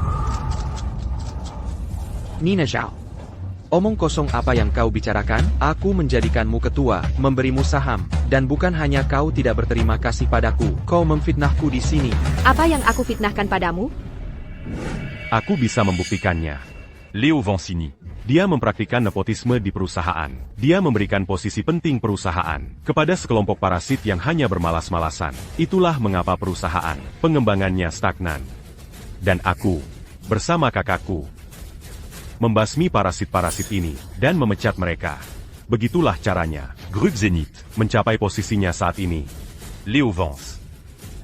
[SPEAKER 1] Nina Zhao. Omong kosong apa yang kau bicarakan? Aku menjadikanmu ketua, memberimu saham, dan bukan hanya kau tidak berterima kasih padaku, kau memfitnahku di sini.
[SPEAKER 3] Apa yang aku fitnahkan padamu?
[SPEAKER 2] Aku bisa membuktikannya.
[SPEAKER 4] Léo Vancini.
[SPEAKER 2] Dia mempraktikkan nepotisme di perusahaan. Dia memberikan posisi penting perusahaan kepada sekelompok parasit yang hanya bermalas-malasan. Itulah mengapa perusahaan pengembangannya stagnan. Dan aku, bersama kakakku, membasmi parasit-parasit ini dan memecat mereka. Begitulah caranya.
[SPEAKER 4] Groupe Zenith.
[SPEAKER 2] Mencapai posisinya saat ini.
[SPEAKER 4] Léo Vance.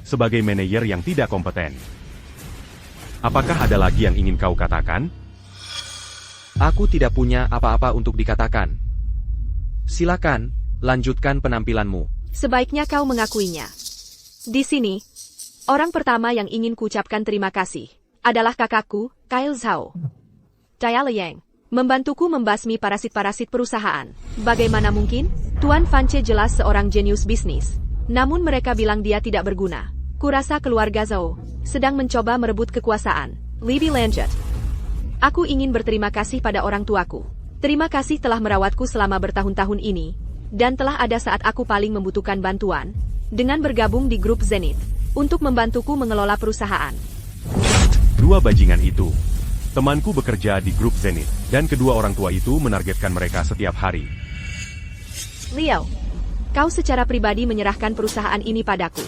[SPEAKER 2] Sebagai manajer yang tidak kompeten. Apakah ada lagi yang ingin kau katakan?
[SPEAKER 1] Aku tidak punya apa-apa untuk dikatakan. Silakan, lanjutkan penampilanmu.
[SPEAKER 3] Sebaiknya kau mengakuinya. Di sini, orang pertama yang ingin kuucapkan terima kasih adalah kakakku, Kyle Zhao. Diala Yang, membantuku membasmi parasit-parasit perusahaan. Bagaimana mungkin? Tuan Fanche jelas seorang jenius bisnis. Namun mereka bilang dia tidak berguna. Kurasa keluarga Zhao sedang mencoba merebut kekuasaan. Lebih lanjut. Aku ingin berterima kasih pada orang tuaku. Terima kasih telah merawatku selama bertahun-tahun ini, dan telah ada saat aku paling membutuhkan bantuan, dengan bergabung di grup Zenith, untuk membantuku mengelola perusahaan.
[SPEAKER 2] Dua bajingan itu. Temanku bekerja di grup Zenith, dan kedua orang tua itu menargetkan mereka setiap hari.
[SPEAKER 3] Leo, kau secara pribadi menyerahkan perusahaan ini padaku.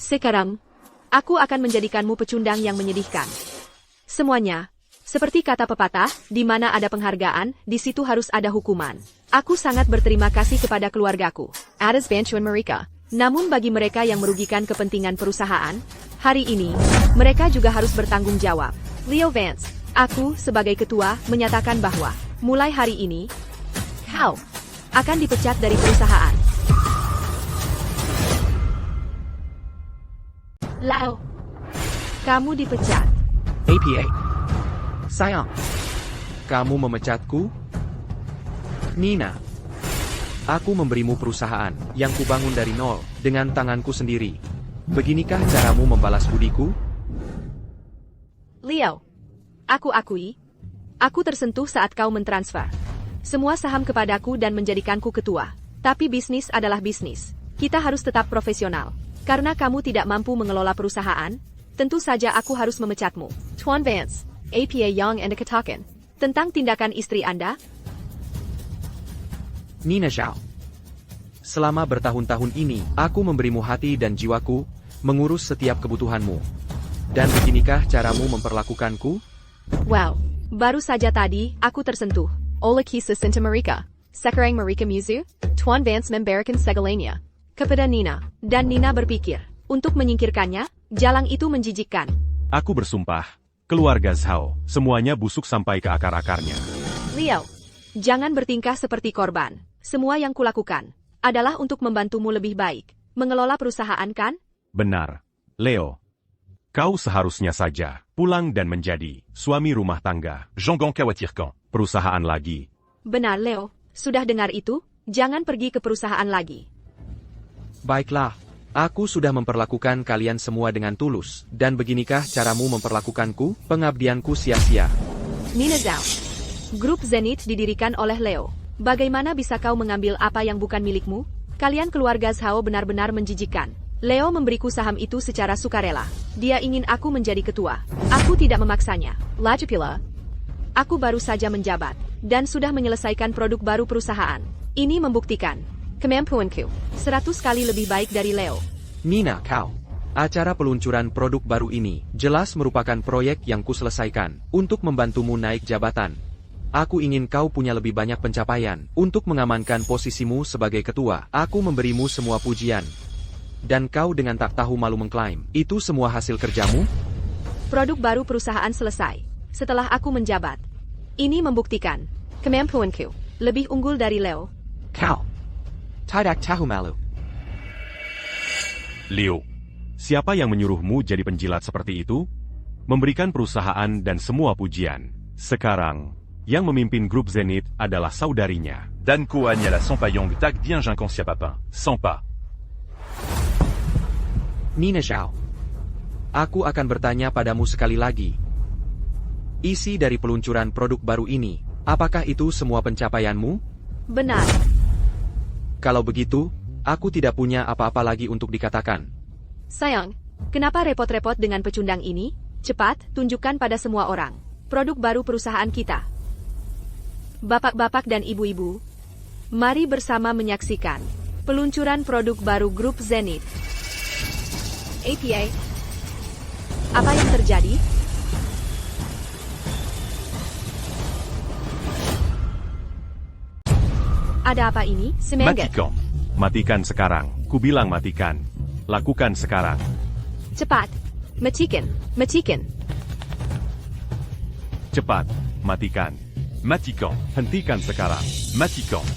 [SPEAKER 3] Sekarang, aku akan menjadikanmu pecundang yang menyedihkan. Semuanya, seperti kata pepatah, di mana ada penghargaan, di situ harus ada hukuman. Aku sangat berterima kasih kepada keluargaku, atas bantuan mereka. Namun bagi mereka yang merugikan kepentingan perusahaan, hari ini, mereka juga harus bertanggung jawab. Leo Vance, aku sebagai ketua menyatakan bahwa, mulai hari ini, kau akan dipecat dari perusahaan. Leo, kamu dipecat.
[SPEAKER 1] APA. Sayang, kamu memecatku? Nina, aku memberimu perusahaan yang kubangun dari nol dengan tanganku sendiri. Beginikah caramu membalas budiku?
[SPEAKER 3] Leo, aku akui, aku tersentuh saat kau mentransfer semua saham kepadaku dan menjadikanku ketua. Tapi bisnis adalah bisnis. Kita harus tetap profesional. Karena kamu tidak mampu mengelola perusahaan, tentu saja aku harus memecatmu. Tuan Vance, APA Yang Anda katakan tentang tindakan istri Anda?
[SPEAKER 1] Nina Zhao. Selama bertahun-tahun ini, aku memberimu hati dan jiwaku, mengurus setiap kebutuhanmu. Dan beginikah caramu memperlakukanku?
[SPEAKER 3] Wow, baru saja tadi, aku tersentuh oleh kisah cinta mereka. Sekarang mereka musuh, Tuan Vance memberikan segalanya kepada Nina, dan Nina berpikir untuk menyingkirkannya, jalan itu menjijikkan.
[SPEAKER 2] Aku bersumpah, keluarga Zhao, semuanya busuk sampai ke akar-akarnya.
[SPEAKER 3] Leo, jangan bertingkah seperti korban. Semua yang kulakukan adalah untuk membantumu lebih baik mengelola perusahaan, kan?
[SPEAKER 2] Benar. Leo, kau seharusnya saja pulang dan menjadi suami rumah tangga.
[SPEAKER 4] Jean-Gon Kawatirkan.
[SPEAKER 2] Perusahaan lagi.
[SPEAKER 3] Benar, Leo. Sudah dengar itu? Jangan pergi ke perusahaan lagi.
[SPEAKER 1] Baiklah, aku sudah memperlakukan kalian semua dengan tulus, dan beginikah caramu memperlakukanku? Pengabdianku sia-sia.
[SPEAKER 3] Nina Zhao. Grup Zenith didirikan oleh Leo. Bagaimana bisa kau mengambil apa yang bukan milikmu? Kalian keluarga Zhao benar-benar menjijikkan. Leo memberiku saham itu secara sukarela. Dia ingin aku menjadi ketua. Aku tidak memaksanya. Lagi pula, aku baru saja menjabat, dan sudah menyelesaikan produk baru perusahaan. Ini membuktikan kemampuanku 100 kali lebih baik dari Leo.
[SPEAKER 1] Nina, kau. Acara peluncuran produk baru ini jelas merupakan proyek yang kuselesaikan untuk membantumu naik jabatan. Aku ingin kau punya lebih banyak pencapaian. Untuk mengamankan posisimu sebagai ketua, aku memberimu semua pujian. Dan kau dengan tak tahu malu mengklaim, itu semua hasil kerjamu?
[SPEAKER 3] Produk baru perusahaan selesai setelah aku menjabat. Ini membuktikan kemampuanku lebih unggul dari Leo.
[SPEAKER 1] Kau. Tidak tahu malu.
[SPEAKER 2] Leo, siapa yang menyuruhmu jadi penjilat seperti itu? Memberikan perusahaan dan semua pujian. Sekarang, yang memimpin grup Zenith adalah saudarinya.
[SPEAKER 4] Danko Agnala Sampayong tac bien Jinconsia Papin. Sampa.
[SPEAKER 1] Nina Zhao. Aku akan bertanya padamu sekali lagi. Isi dari peluncuran produk baru ini, apakah itu semua pencapaianmu?
[SPEAKER 3] Benar.
[SPEAKER 1] Kalau begitu, aku tidak punya apa-apa lagi untuk dikatakan.
[SPEAKER 3] Sayang, kenapa repot-repot dengan pecundang ini? Cepat, tunjukkan pada semua orang produk baru perusahaan kita. Bapak-bapak dan ibu-ibu, mari bersama menyaksikan peluncuran produk baru grup Zenith. APA. Apa yang terjadi? Ada apa ini? Semangat.
[SPEAKER 4] Matikan.
[SPEAKER 2] Matikan sekarang. Kubilang matikan. Lakukan sekarang.
[SPEAKER 3] Cepat. Matikan. Matikan.
[SPEAKER 2] Cepat. Matikan.
[SPEAKER 4] Matikan.
[SPEAKER 2] Hentikan sekarang.
[SPEAKER 4] Matikan.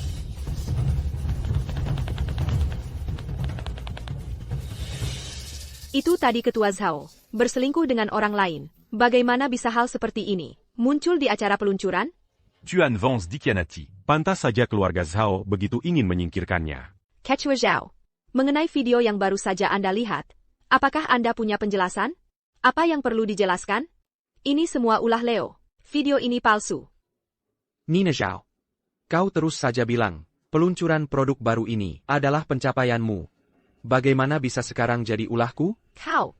[SPEAKER 3] Itu tadi Ketua Zhao berselingkuh dengan orang lain. Bagaimana bisa hal seperti ini muncul di acara peluncuran?
[SPEAKER 4] Tuan Vance Dikianati.
[SPEAKER 2] Pantas saja keluarga Zhao begitu ingin menyingkirkannya.
[SPEAKER 3] Ketua Zhao, mengenai video yang baru saja Anda lihat, apakah Anda punya penjelasan? Apa yang perlu dijelaskan? Ini semua ulah Leo. Video ini palsu.
[SPEAKER 1] Nina Zhao. Kau terus saja bilang, peluncuran produk baru ini adalah pencapaianmu. Bagaimana bisa sekarang jadi ulahku?
[SPEAKER 3] Kau.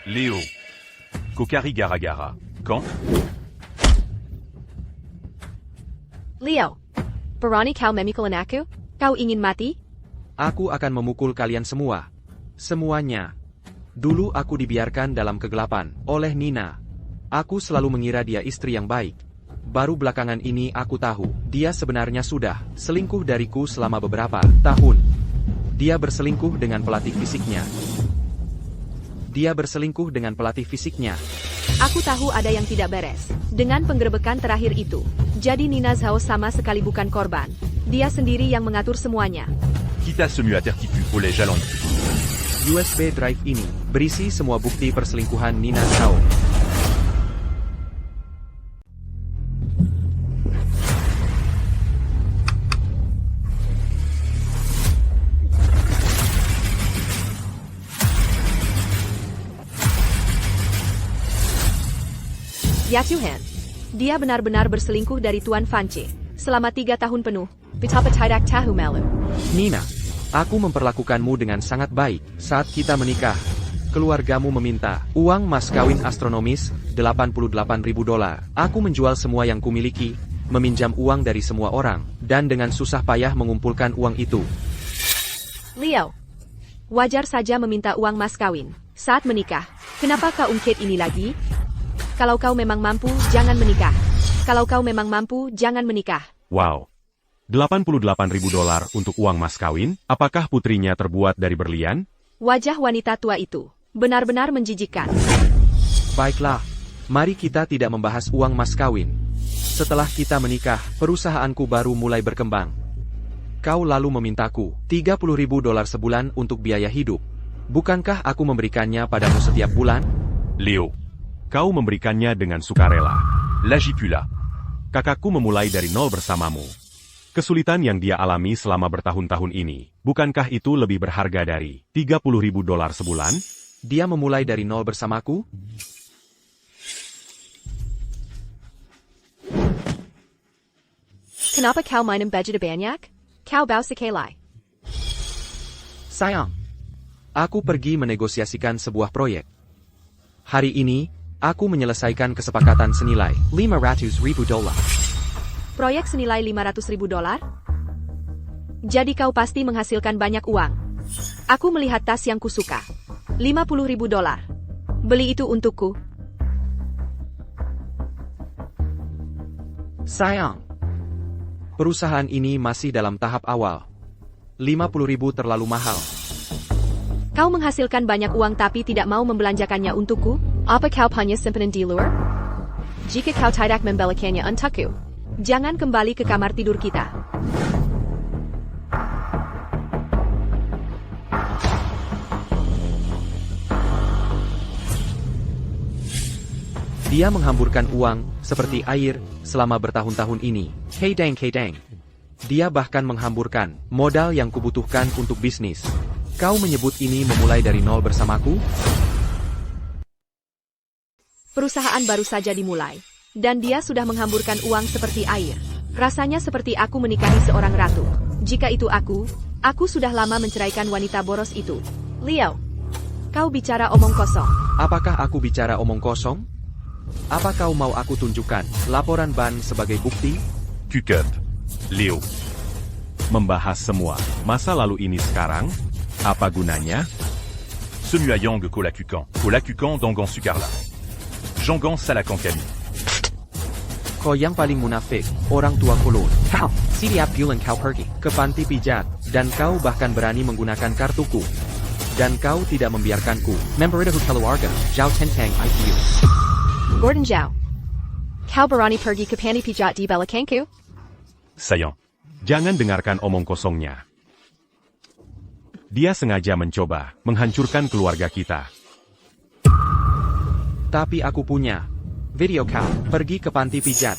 [SPEAKER 4] Léo. Kokari Garagara. Quand?
[SPEAKER 3] Leo. Berani kau memikulan aku? Kau ingin mati?
[SPEAKER 1] Aku akan memukul kalian semua. Semuanya. Dulu aku dibiarkan dalam kegelapan oleh Nina. Aku selalu mengira dia istri yang baik. Baru belakangan ini aku tahu, dia sebenarnya sudah selingkuh dariku selama beberapa tahun. Dia berselingkuh dengan pelatih fisiknya.
[SPEAKER 3] Aku tahu ada yang tidak beres dengan penggerebekan terakhir itu. Jadi Nina Zhao sama sekali bukan korban. Dia sendiri yang mengatur semuanya.
[SPEAKER 4] Kita semua tertipu oleh jalan.
[SPEAKER 1] USB drive ini berisi semua bukti perselingkuhan Nina Zhao.
[SPEAKER 3] Ya Tuhan, dia benar-benar berselingkuh dari Tuan Vance selama 3 tahun penuh. Betapa tidak tahu malu.
[SPEAKER 1] Nina, aku memperlakukanmu dengan sangat baik saat kita menikah. Keluargamu meminta uang mas kawin astronomis $88.000. Aku menjual semua yang kumiliki, meminjam uang dari semua orang, dan dengan susah payah mengumpulkan uang itu.
[SPEAKER 3] Leo, wajar saja meminta uang mas kawin saat menikah. Kenapa kau ungkit ini lagi? Kalau kau memang mampu, jangan menikah.
[SPEAKER 2] Wow. $88.000 untuk uang mas kawin? Apakah putrinya terbuat dari berlian?
[SPEAKER 3] Wajah wanita tua itu benar-benar menjijikkan.
[SPEAKER 1] Baiklah, mari kita tidak membahas uang mas kawin. Setelah kita menikah, perusahaanku baru mulai berkembang. Kau lalu memintaku $30.000 sebulan untuk biaya hidup. Bukankah aku memberikannya padamu setiap bulan?
[SPEAKER 2] Leo, kau memberikannya dengan sukarela.
[SPEAKER 4] L'agipula.
[SPEAKER 2] Kakakku memulai dari nol bersamamu. Kesulitan yang dia alami selama bertahun-tahun ini, bukankah itu lebih berharga dari $30.000 sebulan?
[SPEAKER 1] Dia memulai dari nol bersamaku?
[SPEAKER 3] Kenapa kau minum baju banyak? Kau bau sekelai.
[SPEAKER 1] Sayang, aku pergi menegosiasikan sebuah proyek. Hari ini, aku menyelesaikan kesepakatan senilai $500,000.
[SPEAKER 3] Proyek senilai $500,000? Jadi kau pasti menghasilkan banyak uang. Aku melihat tas yang kusuka. $50,000. Beli itu untukku.
[SPEAKER 1] Sayang, perusahaan ini masih dalam tahap awal. $50,000 terlalu mahal.
[SPEAKER 3] Kau menghasilkan banyak uang tapi tidak mau membelanjakannya untukku? Apa kau hanya simpenan di luar? Jika kau tidak membelikannya untukku, jangan kembali ke kamar tidur kita.
[SPEAKER 1] Dia menghamburkan uang, seperti air, selama bertahun-tahun ini. Kedeng. Dia bahkan menghamburkan modal yang kubutuhkan untuk bisnis. Kau menyebut ini memulai dari nol bersamaku?
[SPEAKER 3] Perusahaan baru saja dimulai, dan dia sudah menghamburkan uang seperti air. Rasanya seperti aku menikahi seorang ratu. Jika itu aku sudah lama menceraikan wanita boros itu. Leo, kau bicara omong kosong.
[SPEAKER 1] Apakah aku bicara omong kosong? Apa kau mau aku tunjukkan laporan ban sebagai bukti?
[SPEAKER 4] Cukup. Léo.
[SPEAKER 2] Membahas semua masa lalu ini sekarang? Apa gunanya?
[SPEAKER 4] Semua Yang Kolakukan. Kolakukan Dongan Sukarla. Jangan Salakan Kami.
[SPEAKER 1] Kau yang paling munafik, orang tua kolon. Kau, setiap bulan kau pergi ke panti pijat, dan kau bahkan berani menggunakan kartuku. Dan kau tidak membiarkanku. Memberita keluarga, Zhao Tentang IQ.
[SPEAKER 3] Gordon Zhao, kau berani pergi ke panti pijat di belakangku?
[SPEAKER 4] Sayang.
[SPEAKER 2] Jangan dengarkan omong kosongnya. Dia sengaja mencoba menghancurkan keluarga kita.
[SPEAKER 1] Tapi aku punya video kau pergi ke panti pijat.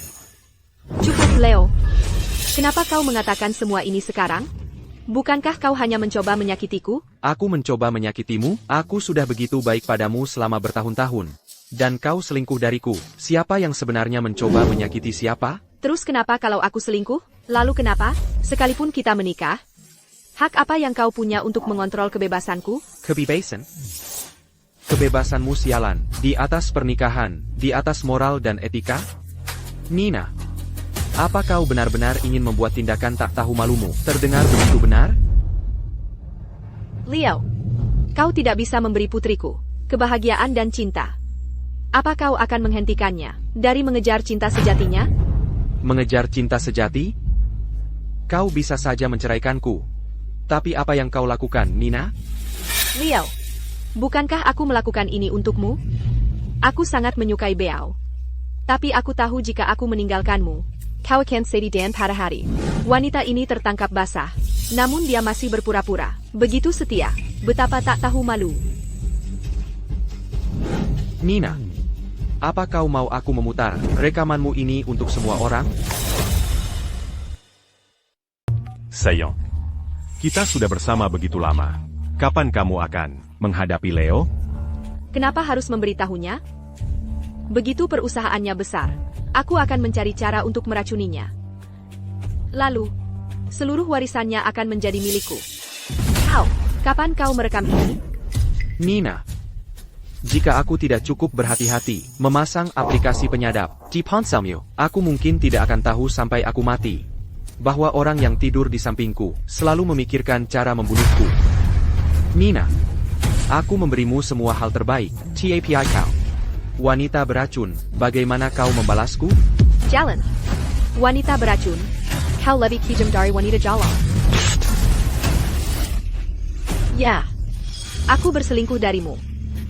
[SPEAKER 3] Cukup, Leo. Kenapa kau mengatakan semua ini sekarang? Bukankah kau hanya mencoba menyakitiku?
[SPEAKER 1] Aku mencoba menyakitimu, aku sudah begitu baik padamu selama bertahun-tahun. Dan kau selingkuh dariku. Siapa yang sebenarnya mencoba menyakiti siapa?
[SPEAKER 3] Terus kenapa kalau aku selingkuh? Lalu kenapa, sekalipun kita menikah? Hak apa yang kau punya untuk mengontrol kebebasanku?
[SPEAKER 1] Kebebasan? Kebebasanmu sialan, di atas pernikahan, di atas moral dan etika? Nina, apa kau benar-benar ingin membuat tindakan tak tahu malumu? Terdengar begitu benar?
[SPEAKER 3] Leo, kau tidak bisa memberi putriku kebahagiaan dan cinta. Apa kau akan menghentikannya dari mengejar cinta sejatinya?
[SPEAKER 1] Mengejar cinta sejati? Kau bisa saja menceraikanku. Tapi apa yang kau lakukan, Nina?
[SPEAKER 3] Leo, bukankah aku melakukan ini untukmu? Aku sangat menyukai Beau. Tapi aku tahu jika aku meninggalkanmu, kau akan sedih dan pada hari. Wanita ini tertangkap basah. Namun dia masih berpura-pura. Begitu setia. Betapa tak tahu malu.
[SPEAKER 1] Nina, apa kau mau aku memutar rekamanmu ini untuk semua orang?
[SPEAKER 4] Sayang.
[SPEAKER 2] Kita sudah bersama begitu lama. Kapan kamu akan menghadapi Leo?
[SPEAKER 3] Kenapa harus memberitahunya? Begitu perusahaannya besar, aku akan mencari cara untuk meracuninya. Lalu, seluruh warisannya akan menjadi milikku. Kapan kau merekam ini?
[SPEAKER 1] Nina, jika aku tidak cukup berhati-hati memasang aplikasi penyadap di ponselmu, aku mungkin tidak akan tahu sampai aku mati bahwa orang yang tidur di sampingku selalu memikirkan cara membunuhku. Nina, aku memberimu semua hal terbaik. TAPI kau. Wanita beracun, bagaimana kau membalasku?
[SPEAKER 3] Jalan. Wanita beracun. Kau lebih kejam dari wanita jalan. Ya. Aku berselingkuh darimu.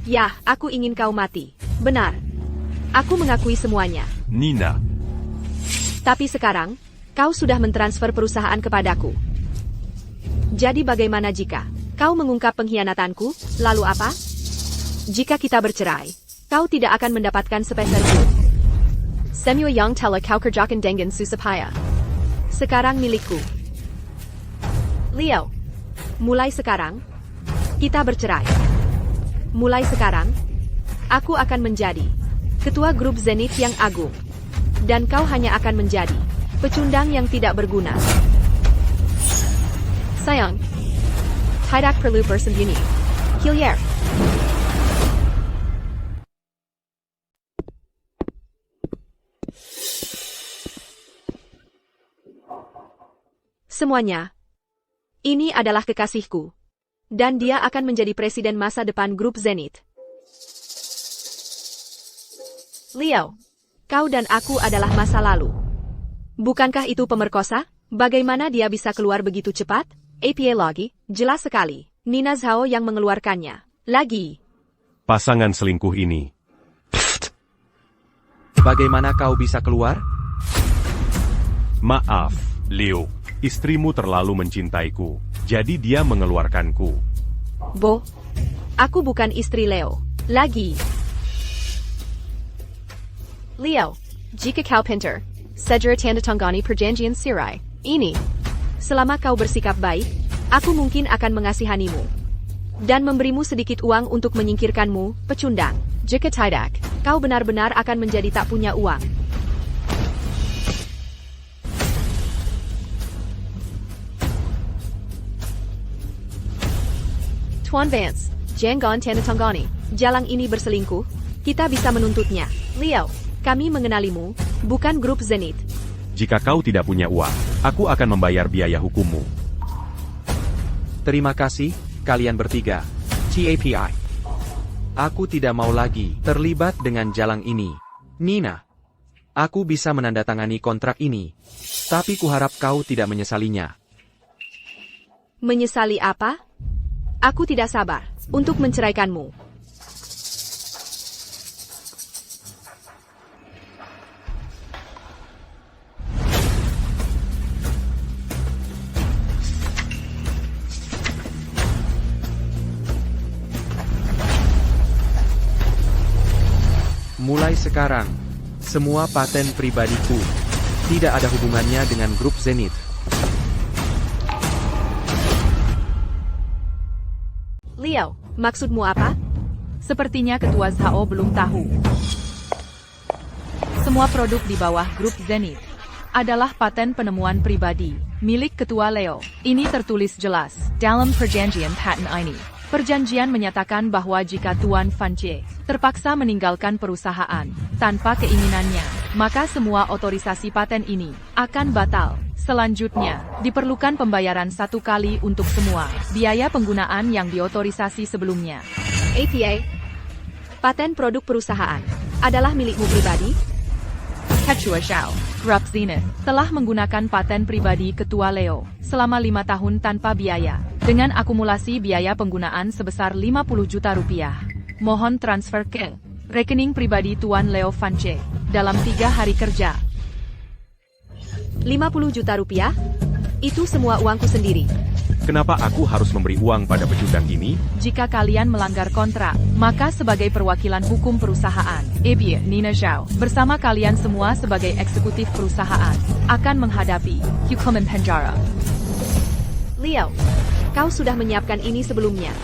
[SPEAKER 3] Ya, aku ingin kau mati. Benar. Aku mengakui semuanya.
[SPEAKER 4] Nina.
[SPEAKER 3] Tapi sekarang, kau sudah mentransfer perusahaan kepadaku. Jadi bagaimana jika kau mengungkap pengkhianatanku, lalu apa? Jika kita bercerai, kau tidak akan mendapatkan sepeser pun. Semua yang telah kau kerjakan dengan susah payah sekarang milikku. Leo, mulai sekarang, kita bercerai. Mulai sekarang, aku akan menjadi ketua grup Zenith yang agung. Dan kau hanya akan menjadi pecundang yang tidak berguna. Sayang. Tidak perlu bersembunyi. Hillier. Semuanya. Ini adalah kekasihku. Dan dia akan menjadi presiden masa depan grup Zenith. Leo, kau dan aku adalah masa lalu. Bukankah itu pemerkosa? Bagaimana dia bisa keluar begitu cepat? APA lagi, jelas sekali. Nina Zhao yang mengeluarkannya. Lagi.
[SPEAKER 2] Pasangan selingkuh ini.
[SPEAKER 1] Bagaimana kau bisa keluar?
[SPEAKER 2] Maaf,
[SPEAKER 4] Léo,
[SPEAKER 2] istrimu terlalu mencintaiku, jadi dia mengeluarkanku.
[SPEAKER 3] Bo, aku bukan istri Leo. Lagi. Leo, jika kau pintar, segera tanda tangani perjanjian cerai. Ini. Selama kau bersikap baik, aku mungkin akan mengasihanimu. Dan memberimu sedikit uang untuk menyingkirkanmu, pecundang. Jika tidak, kau benar-benar akan menjadi tak punya uang. Tuan Vance, jangan tanda tangani. Jalang ini berselingkuh. Kita bisa menuntutnya. Leo, kami mengenalimu, bukan grup Zenith.
[SPEAKER 2] Jika kau tidak punya uang, aku akan membayar biaya hukummu.
[SPEAKER 1] Terima kasih, kalian bertiga. TAPI. Aku tidak mau lagi terlibat dengan jalang ini. Nina, aku bisa menandatangani kontrak ini. Tapi kuharap kau tidak menyesalinya.
[SPEAKER 3] Menyesali apa? Aku tidak sabar untuk menceraikanmu.
[SPEAKER 1] Mulai sekarang, semua paten pribadiku tidak ada hubungannya dengan grup Zenith.
[SPEAKER 3] Leo, maksudmu apa?
[SPEAKER 5] Sepertinya Ketua Zhao belum tahu. Semua produk di bawah grup Zenith adalah paten penemuan pribadi milik Ketua Leo. Ini tertulis jelas dalam perjanjian paten ini. Perjanjian menyatakan bahwa jika Tuan Fanche terpaksa meninggalkan perusahaan tanpa keinginannya, maka semua otorisasi paten ini akan batal. Selanjutnya, diperlukan pembayaran 1 kali untuk semua biaya penggunaan yang diotorisasi sebelumnya.
[SPEAKER 3] APA, paten produk perusahaan adalah milikmu pribadi?
[SPEAKER 5] Ketua Zhao, Grup Zenith, telah menggunakan paten pribadi Ketua Leo selama 5 tahun tanpa biaya, dengan akumulasi biaya penggunaan sebesar 50 juta rupiah. Mohon transfer ke rekening pribadi Tuan Leo Fanche dalam 3 hari kerja.
[SPEAKER 3] 50 juta rupiah? Itu semua uangku sendiri.
[SPEAKER 2] Kenapa aku harus memberi uang pada pecundang ini?
[SPEAKER 5] Jika kalian melanggar kontrak, maka sebagai perwakilan hukum perusahaan, APA Nina Zhao, bersama kalian semua sebagai eksekutif perusahaan, akan menghadapi hukuman penjara.
[SPEAKER 3] Leo, kau sudah menyiapkan ini sebelumnya.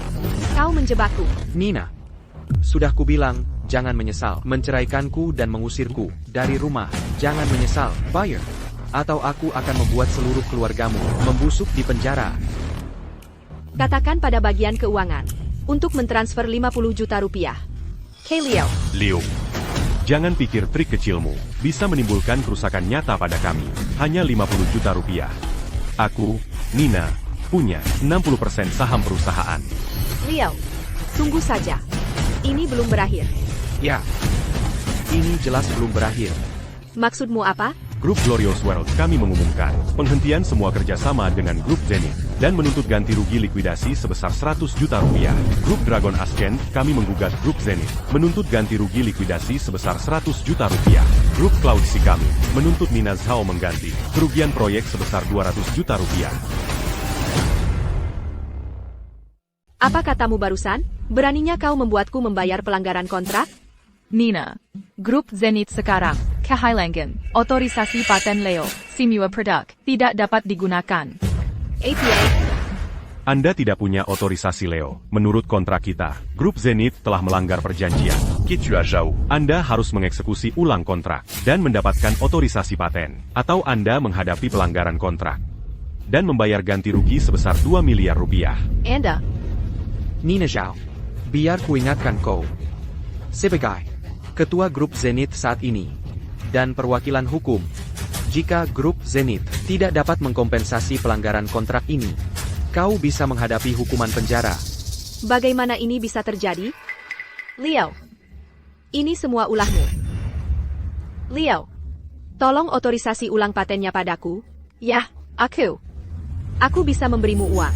[SPEAKER 3] Kau menjebakku.
[SPEAKER 1] Nina, sudah kubilang, jangan menyesal menceraikanku dan mengusirku dari rumah. Jangan menyesal, buyer. Atau aku akan membuat seluruh keluargamu membusuk di penjara.
[SPEAKER 3] Katakan pada bagian keuangan untuk mentransfer 50 juta rupiah. Leo,
[SPEAKER 2] Leo, jangan pikir trik kecilmu bisa menimbulkan kerusakan nyata pada kami. Hanya 50 juta rupiah. Aku, Nina, punya 60% saham perusahaan.
[SPEAKER 3] Leo, tunggu saja. Ini belum berakhir.
[SPEAKER 1] Ya, ini jelas belum berakhir.
[SPEAKER 3] Maksudmu apa?
[SPEAKER 2] Grup Glorious World kami mengumumkan penghentian semua kerjasama dengan Grup Zenith dan menuntut ganti rugi likuidasi sebesar 100 juta rupiah. Grup Dragon Ascent kami menggugat Grup Zenith menuntut ganti rugi likuidasi sebesar 100 juta rupiah. Grup Cloud Sea kami menuntut Nina Zhao mengganti kerugian proyek sebesar 200 juta rupiah.
[SPEAKER 3] Apa katamu barusan? Beraninya kau membuatku membayar pelanggaran kontrak?
[SPEAKER 5] Nina, Grup Zenith sekarang, kehilangan otorisasi paten Leo, semua produk tidak dapat digunakan.
[SPEAKER 3] APA,
[SPEAKER 2] Anda tidak punya otorisasi Leo. Menurut kontrak kita, Grup Zenith telah melanggar perjanjian.
[SPEAKER 4] Ketua Zhao,
[SPEAKER 2] Anda harus mengeksekusi ulang kontrak dan mendapatkan otorisasi paten, atau Anda menghadapi pelanggaran kontrak. dan membayar ganti rugi sebesar 2 miliar rupiah.
[SPEAKER 3] Anda,
[SPEAKER 1] Nina Zhao, biar kuingatkan kau. Sebagai ketua grup Zenith saat ini, dan perwakilan hukum, jika grup Zenith tidak dapat mengkompensasi pelanggaran kontrak ini, kau bisa menghadapi hukuman penjara.
[SPEAKER 3] bagaimana ini bisa terjadi? Liao, ini semua ulahmu. Liao, tolong otorisasi ulang patennya padaku. Yah, Aku bisa memberimu uang.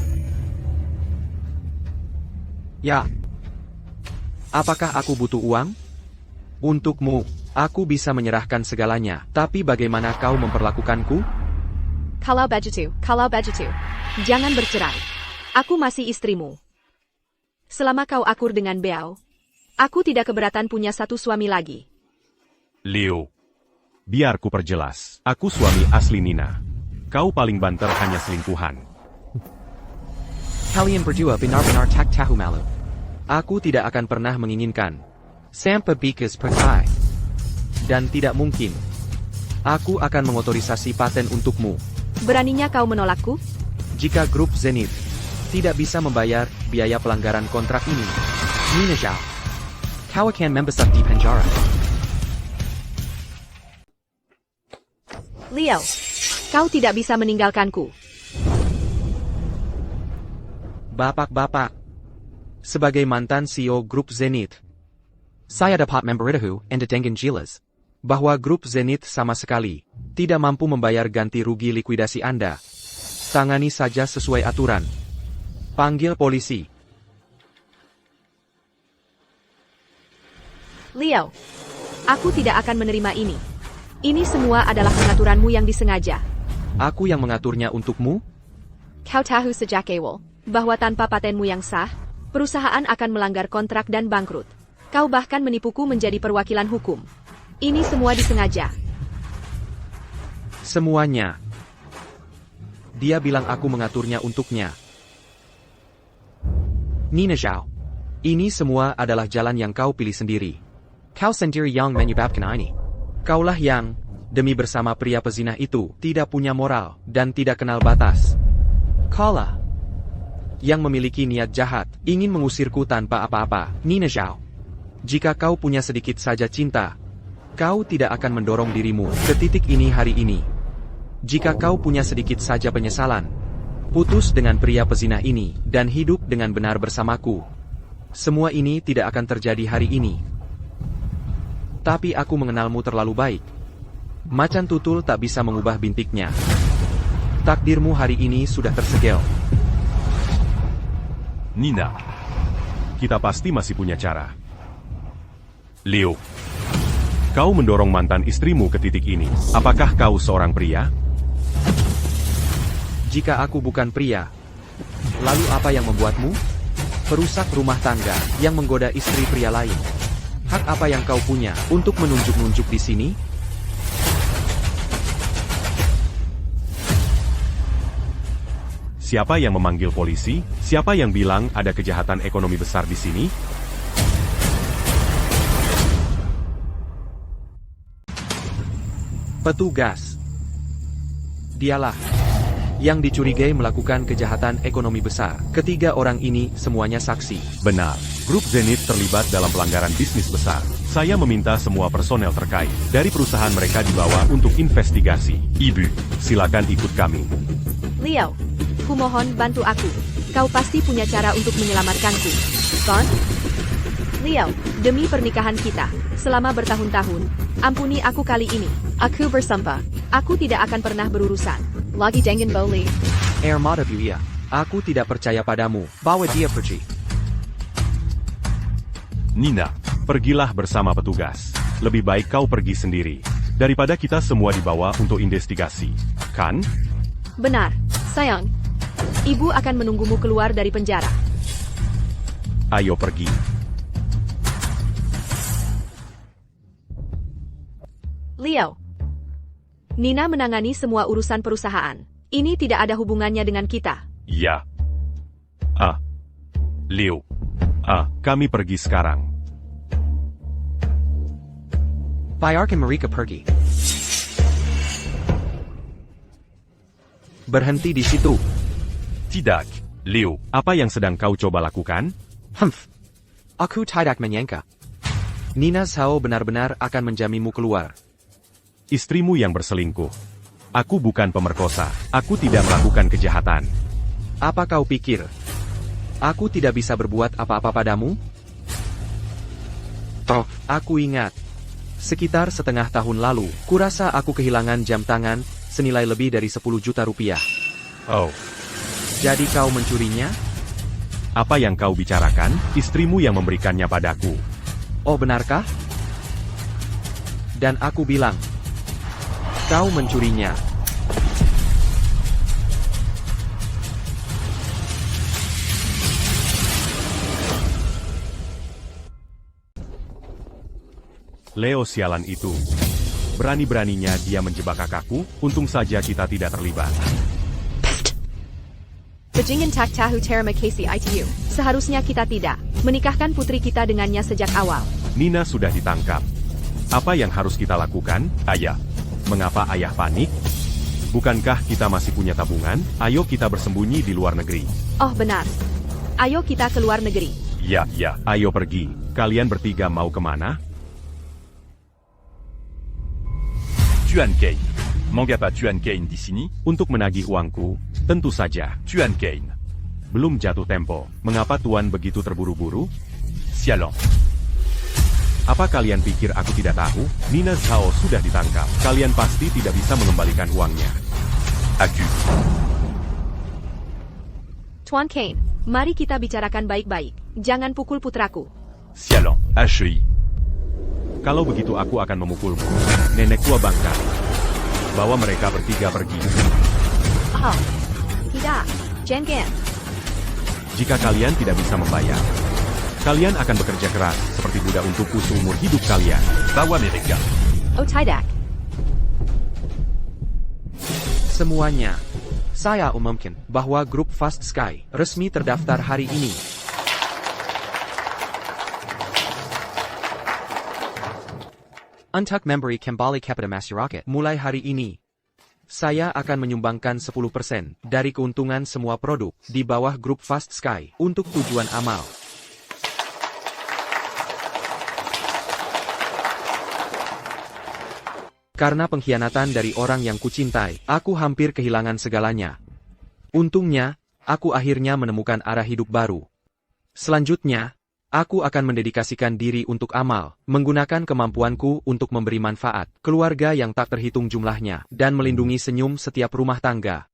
[SPEAKER 1] Ya. Apakah aku butuh uang? Untukmu, aku bisa menyerahkan segalanya, tapi bagaimana kau memperlakukanku?
[SPEAKER 3] Kalau begitu, jangan bercerai. Aku masih istrimu. Selama kau akur dengan Beau, aku tidak keberatan punya satu suami lagi.
[SPEAKER 2] Liu. Biar ku perjelas, aku suami asli Nina. Kau paling banter hanya selingkuhan.
[SPEAKER 1] Kalian berdua benar-benar tak tahu malu. Aku tidak akan pernah menginginkan sampai bikas perkai. Dan tidak mungkin. Aku akan mengotorisasi paten untukmu.
[SPEAKER 3] Beraninya kau menolakku?
[SPEAKER 1] Jika grup Zenith tidak bisa membayar biaya pelanggaran kontrak ini, Nina Zhao, kau akan membesar di penjara.
[SPEAKER 3] Liao, kau tidak bisa meninggalkanku.
[SPEAKER 1] Bapak-bapak, sebagai mantan CEO grup Zenith, saya dapat memberitahu Anda dengan jelas bahwa grup Zenith sama sekali tidak mampu membayar ganti rugi likuidasi Anda. Tangani saja sesuai aturan. Panggil polisi.
[SPEAKER 3] Liao, aku tidak akan menerima ini. Ini semua adalah pengaturanmu yang disengaja.
[SPEAKER 1] Aku yang mengaturnya untukmu?
[SPEAKER 3] Kau tahu sejak awal bahwa tanpa patenmu yang sah, perusahaan akan melanggar kontrak dan bangkrut. Kau bahkan menipuku menjadi perwakilan hukum. Ini semua disengaja.
[SPEAKER 1] Semuanya. Dia bilang aku mengaturnya untuknya. Nina Zhao, ini semua adalah jalan yang kau pilih sendiri. Kau sendiri yang menyebabkan ini. Kaulah yang, demi bersama pria pezina itu, tidak punya moral dan tidak kenal batas. Kaulah yang memiliki niat jahat, ingin mengusirku tanpa apa-apa. Nina Zhao, jika kau punya sedikit saja cinta, kau tidak akan mendorong dirimu ke titik ini hari ini. Jika kau punya sedikit saja penyesalan, putus dengan pria pezina ini dan hidup dengan benar bersamaku, semua ini tidak akan terjadi hari ini. Tapi aku mengenalmu terlalu baik. Macan tutul tak bisa mengubah bintiknya. Takdirmu hari ini sudah tersegel.
[SPEAKER 2] Nina. Kita pasti masih punya cara. Liu. Kau mendorong mantan istrimu ke titik ini. Apakah kau seorang pria?
[SPEAKER 1] Jika aku bukan pria, lalu apa yang membuatmu? Perusak rumah tangga yang menggoda istri pria lain. Hak apa yang kau punya untuk menunjuk-nunjuk di sini?
[SPEAKER 2] Siapa yang memanggil polisi? Siapa yang bilang ada kejahatan ekonomi besar di sini?
[SPEAKER 1] Petugas. Dialah yang dicurigai melakukan kejahatan ekonomi besar. Ketiga orang ini semuanya saksi.
[SPEAKER 2] Benar, grup Zenith terlibat dalam pelanggaran bisnis besar. Saya meminta semua personel terkait dari perusahaan mereka dibawa untuk investigasi. Ibu, silakan ikut kami.
[SPEAKER 3] Liao, kumohon bantu aku. Kau pasti punya cara untuk menyelamatkanku. Son? Liao, demi pernikahan kita, selama bertahun-tahun, ampuni aku kali ini. Aku bersumpah, aku tidak akan pernah berurusan lagi dengan Boli.
[SPEAKER 1] Armada Buya, aku tidak percaya padamu. Bawa dia pergi.
[SPEAKER 2] Nina, pergilah bersama petugas. Lebih baik kau pergi sendiri, daripada kita semua dibawa untuk investigasi. Kan?
[SPEAKER 3] Benar, sayang. Ibu akan menunggumu keluar dari penjara.
[SPEAKER 2] Ayo pergi.
[SPEAKER 3] Liao. Nina menangani semua urusan perusahaan. Ini tidak ada hubungannya dengan kita.
[SPEAKER 2] Ya. Liu. Kami pergi sekarang.
[SPEAKER 1] Biarkan mereka pergi. Berhenti di situ.
[SPEAKER 4] Tidak, Léo.
[SPEAKER 2] Apa yang sedang kau coba lakukan?
[SPEAKER 1] Humph. Aku tidak menyangka. Nina Zhao benar-benar akan menjamimu keluar.
[SPEAKER 2] Istrimu yang berselingkuh. Aku bukan pemerkosa. Aku tidak melakukan kejahatan.
[SPEAKER 1] Apa kau pikir? Aku tidak bisa berbuat apa-apa padamu? Toh, aku ingat. Sekitar setengah tahun lalu, kurasa aku kehilangan jam tangan senilai lebih dari 10 juta rupiah.
[SPEAKER 2] Oh,
[SPEAKER 1] Jadi kau mencurinya?
[SPEAKER 2] apa yang kau bicarakan? Istrimu yang memberikannya padaku.
[SPEAKER 1] Oh benarkah? Dan aku bilang, kau mencurinya.
[SPEAKER 2] Leo sialan itu. Berani-beraninya dia menjebak kakakku, untung saja kita tidak terlibat.
[SPEAKER 3] Bajingan tak tahu terima kasih itu. Seharusnya kita tidak menikahkan putri kita dengannya sejak awal.
[SPEAKER 2] Nina sudah ditangkap. Apa yang harus kita lakukan?
[SPEAKER 4] Ayah.
[SPEAKER 2] Mengapa ayah panik? Bukankah kita masih punya tabungan? Ayo kita bersembunyi di luar negeri.
[SPEAKER 3] Oh benar. Ayo kita ke luar negeri.
[SPEAKER 4] Ya, ya.
[SPEAKER 2] Ayo pergi. Kalian bertiga mau kemana?
[SPEAKER 4] Tuan Kane. Mengapa Tuan Kane di sini?
[SPEAKER 2] Untuk menagih uangku, tentu saja.
[SPEAKER 4] Tuan Kane.
[SPEAKER 2] Belum jatuh tempo. Mengapa Tuan begitu terburu-buru?
[SPEAKER 4] Sialan.
[SPEAKER 2] Apa kalian pikir aku tidak tahu? Nina Zhao sudah ditangkap. Kalian pasti tidak bisa mengembalikan uangnya.
[SPEAKER 4] Aku.
[SPEAKER 3] Tuan Kane, mari kita bicarakan baik-baik. Jangan pukul putraku.
[SPEAKER 4] Sialan. HEI.
[SPEAKER 2] Kalau begitu aku akan memukulmu. Nenek tua bangka. Bawa mereka bertiga pergi.
[SPEAKER 3] Oh, tidak. Jangan.
[SPEAKER 2] Jika kalian tidak bisa membayar, kalian akan bekerja keras seperti budak untukku seumur hidup kalian.
[SPEAKER 4] Bawa mereka.
[SPEAKER 3] Oh tidak.
[SPEAKER 1] Semuanya. Saya umumkan bahwa grup Fast Sky resmi terdaftar hari ini. Untuk memberi kembali kepada masyarakat mulai hari ini, saya akan menyumbangkan 10% dari keuntungan semua produk di bawah grup Fast Sky untuk tujuan amal. Karena pengkhianatan dari orang yang kucintai, aku hampir kehilangan segalanya. Untungnya, aku akhirnya menemukan arah hidup baru. Selanjutnya, aku akan mendedikasikan diri untuk amal, menggunakan kemampuanku untuk memberi manfaat, keluarga yang tak terhitung jumlahnya, dan melindungi senyum setiap rumah tangga.